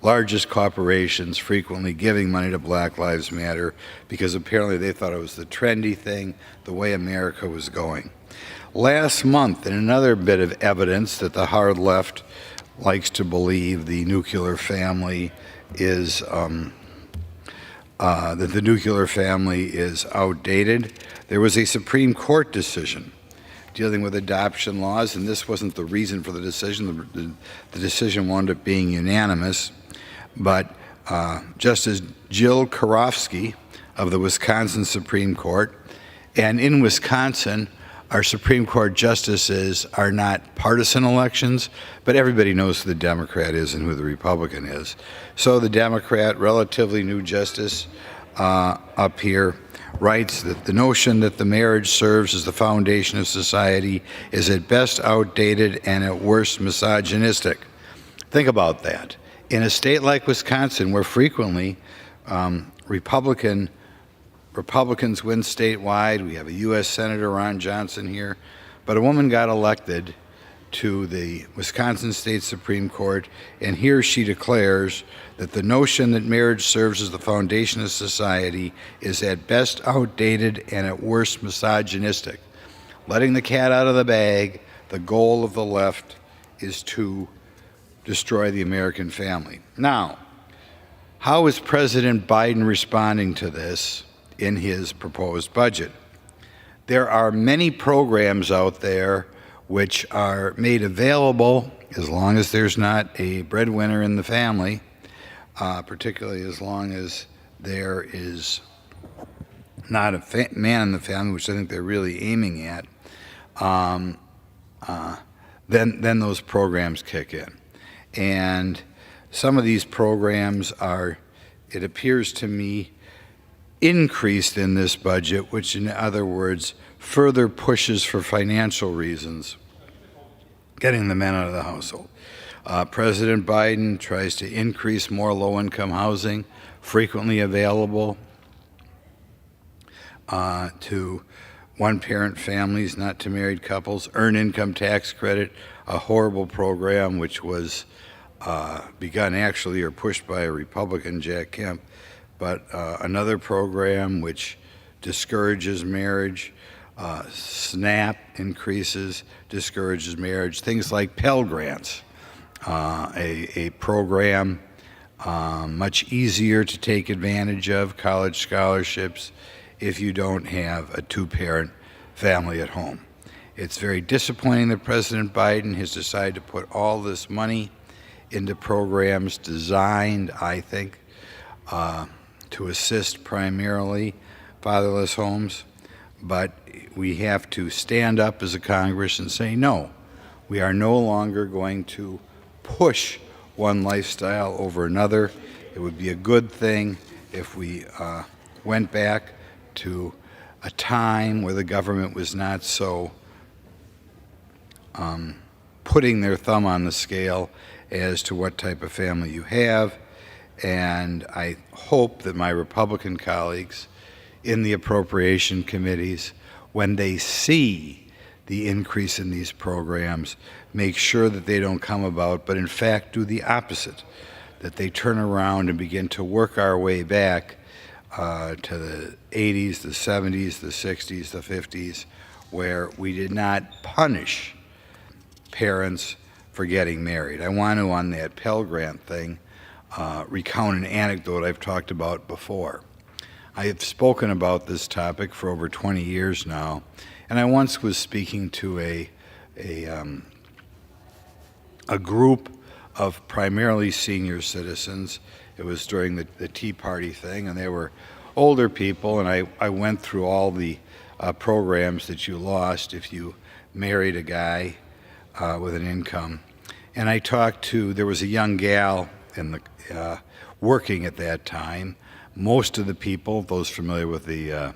S14: largest corporations frequently giving money to Black Lives Matter because apparently they thought it was the trendy thing, the way America was going. Last month, in another bit of evidence that the hard left likes to believe the nuclear family is outdated, there was a Supreme Court decision dealing with adoption laws, and this wasn't the reason for the decision. The decision wound up being unanimous, but Justice Jill Karofsky of the Wisconsin Supreme Court, and in Wisconsin, our Supreme Court justices are not partisan elections, but everybody knows who the Democrat is and who the Republican is. So the Democrat, relatively new justice up here, writes that the notion that the marriage serves as the foundation of society is at best outdated and at worst misogynistic. Think about that. In a state like Wisconsin, where frequently Republicans win statewide, we have a U.S. Senator Ron Johnson here, but a woman got elected to the Wisconsin State Supreme Court, and here she declares that the notion that marriage serves as the foundation of society is at best outdated and at worst misogynistic. Letting the cat out of the bag, the goal of the left is to destroy the American family. Now, how is President Biden responding to this in his proposed budget? There are many programs out there which are made available as long as there's not a breadwinner in the family, particularly as long as there is not a man in the family, which I think they're really aiming at, then those programs kick in. And some of these programs are, it appears to me, increased in this budget, which in other words, further pushes for financial reasons, getting the men out of the household. President Biden tries to increase more low-income housing, frequently available to one-parent families, not to married couples, earned income tax credit, a horrible program which was begun actually or pushed by a Republican, Jack Kemp, but another program which discourages marriage, SNAP increases, discourages marriage, things like Pell Grants, a program much easier to take advantage of, college scholarships, if you don't have a two-parent family at home. It's very disappointing that President Biden has decided to put all this money into programs designed, I think, to assist primarily fatherless homes, but we have to stand up as a Congress and say, no, we are no longer going to push one lifestyle over another. It would be a good thing if we went back to a time where the government was not so putting their thumb on the scale as to what type of family you have. And I hope that my Republican colleagues in the appropriation committees, when they see the increase in these programs, make sure that they don't come about, but in fact do the opposite, that they turn around and begin to work our way back to the 80s, the 70s, the 60s, the 50s, where we did not punish parents for getting married. I want to, on that Pell Grant thing, recount an anecdote I've talked about before. I have spoken about this topic for over 20 years now, and I once was speaking to a group of primarily senior citizens. It was during the Tea Party thing, and they were older people, and I went through all the programs that you lost if you married a guy with an income. And I talked to, there was a young gal in the working at that time. Most of the people, those familiar with the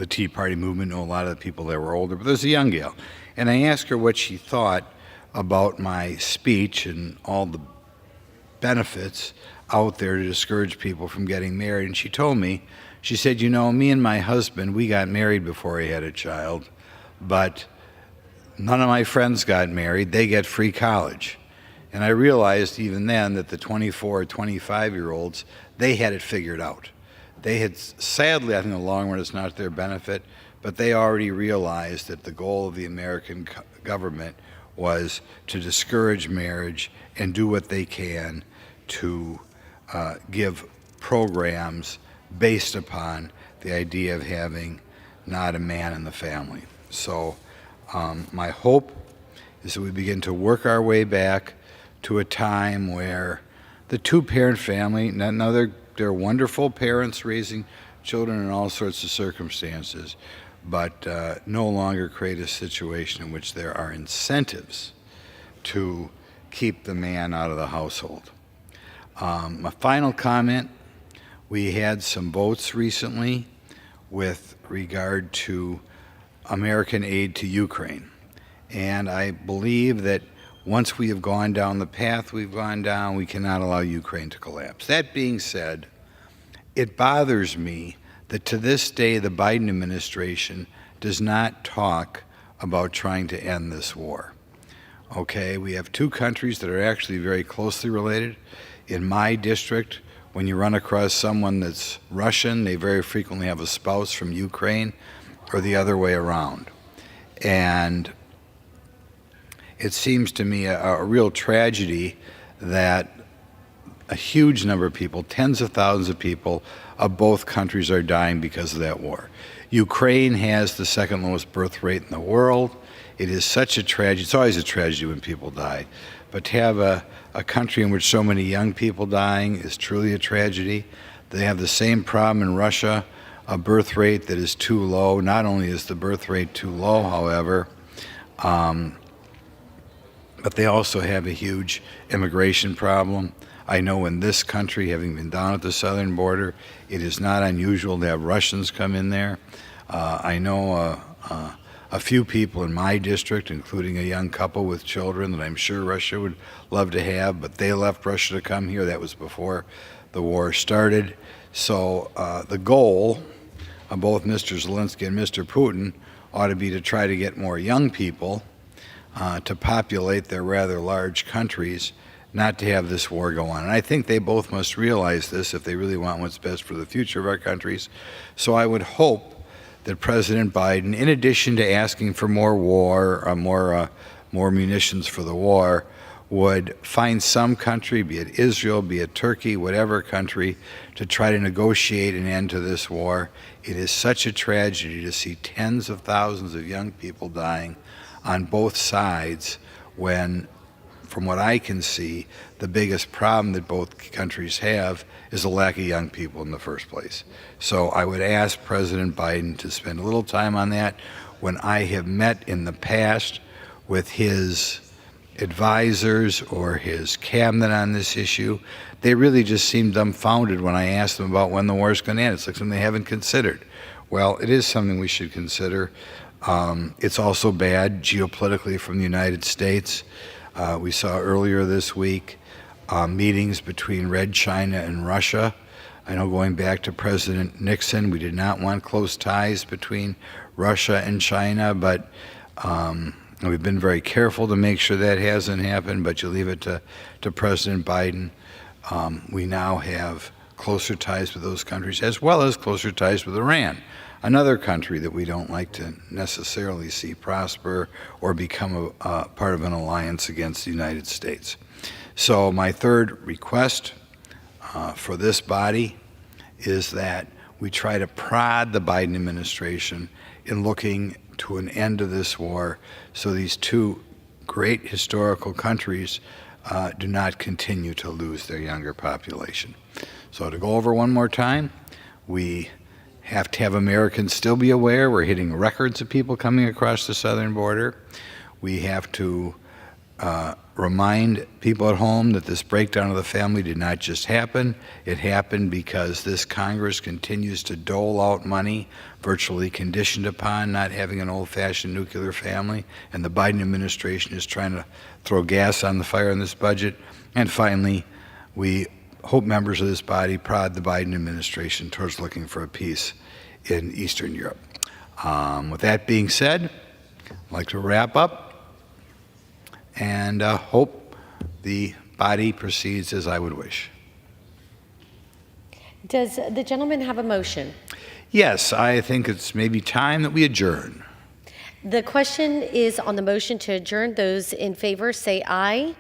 S14: Tea Party movement, know a lot of the people that were older, but there's a young gal. And I asked her what she thought about my speech and all the benefits out there to discourage people from getting married. And she told me, she said, you know, me and my husband, we got married before he had a child, but none of my friends got married. They get free college. And I realized even then that the 24 or 25-year-olds, they had it figured out. They had, sadly, I think in the long run it's not to their benefit, but they already realized that the goal of the American government was to discourage marriage and do what they can to give programs based upon the idea of having not a man in the family. So my hope is that we begin to work our way back to a time where the two-parent family, now they're wonderful parents raising children in all sorts of circumstances, but no longer create a situation in which there are incentives to keep the man out of the household. My final comment, we had some votes recently with regard to American aid to Ukraine. And I believe that once we have gone down the path we've gone down, we cannot allow Ukraine to collapse. That being said, it bothers me that to this day the Biden administration does not talk about trying to end this war. Okay, we have two countries that are actually very closely related. In my district, when you run across someone that's Russian, they very frequently have a spouse from Ukraine or the other way around. And it seems to me a real tragedy that a huge number of people, tens of thousands of people of both countries are dying because of that war. Ukraine has the second lowest birth rate in the world. It is such a tragedy. It's always a tragedy when people die. But to have a country in which so many young people dying is truly a tragedy. They have the same problem in Russia, a birth rate that is too low. Not only is the birth rate too low, however, but they also have a huge immigration problem. I know in this country, having been down at the southern border, it is not unusual to have Russians come in there. I know a few people in my district, including a young couple with children that I'm sure Russia would love to have, but they left Russia to come here. That was before the war started. So the goal of both Mr. Zelensky and Mr. Putin ought to be to try to get more young people to populate their rather large countries, not to have this war go on. And I think they both must realize this if they really want what's best for the future of our countries. So I would hope that President Biden, in addition to asking for more war, more munitions for the war, would find some country, be it Israel, be it Turkey, whatever country, to try to negotiate an end to this war. It is such a tragedy to see tens of thousands of young people dying on both sides when, from what I can see, the biggest problem that both countries have is a lack of young people in the first place. So I would ask President Biden to spend a little time on that. When I have met in the past with his advisors or his cabinet on this issue, they really just seem dumbfounded when I ask them about when the war is going to end. It's like something they haven't considered. Well, it is something we should consider. It's also bad geopolitically from the United States. We saw earlier this week meetings between Red China and Russia. I know going back to President Nixon, we did not want close ties between Russia and China, but we've been very careful to make sure that hasn't happened, but you leave it to President Biden. We now have closer ties with those countries, as well as closer ties with Iran, another country that we don't like to necessarily see prosper or become a part of an alliance against the United States. So my third request for this body is that we try to prod the Biden administration in looking to an end to this war so these two great historical countries do not continue to lose their younger population. So to go over one more time, we have to have Americans still be aware we're hitting records of people coming across the southern border. We have to remind people at home that this breakdown of the family did not just happen. It happened because this Congress continues to dole out money virtually conditioned upon not having an old-fashioned nuclear family, and the Biden administration is trying to throw gas on the fire in this budget. And finally, we hope members of this body prod the Biden administration towards looking for a peace in Eastern Europe. With that being said, I'd like to wrap up and hope the body proceeds as I would wish.
S15: Does the gentleman have a motion?
S14: Yes, I think it's maybe time that we adjourn.
S15: The question is on the motion to adjourn. Those in favor say aye.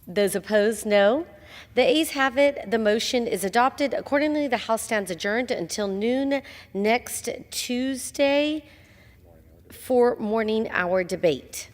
S15: Those opposed, no. The ayes have it. The motion is adopted. Accordingly, the House stands adjourned until noon next Tuesday for morning hour debate.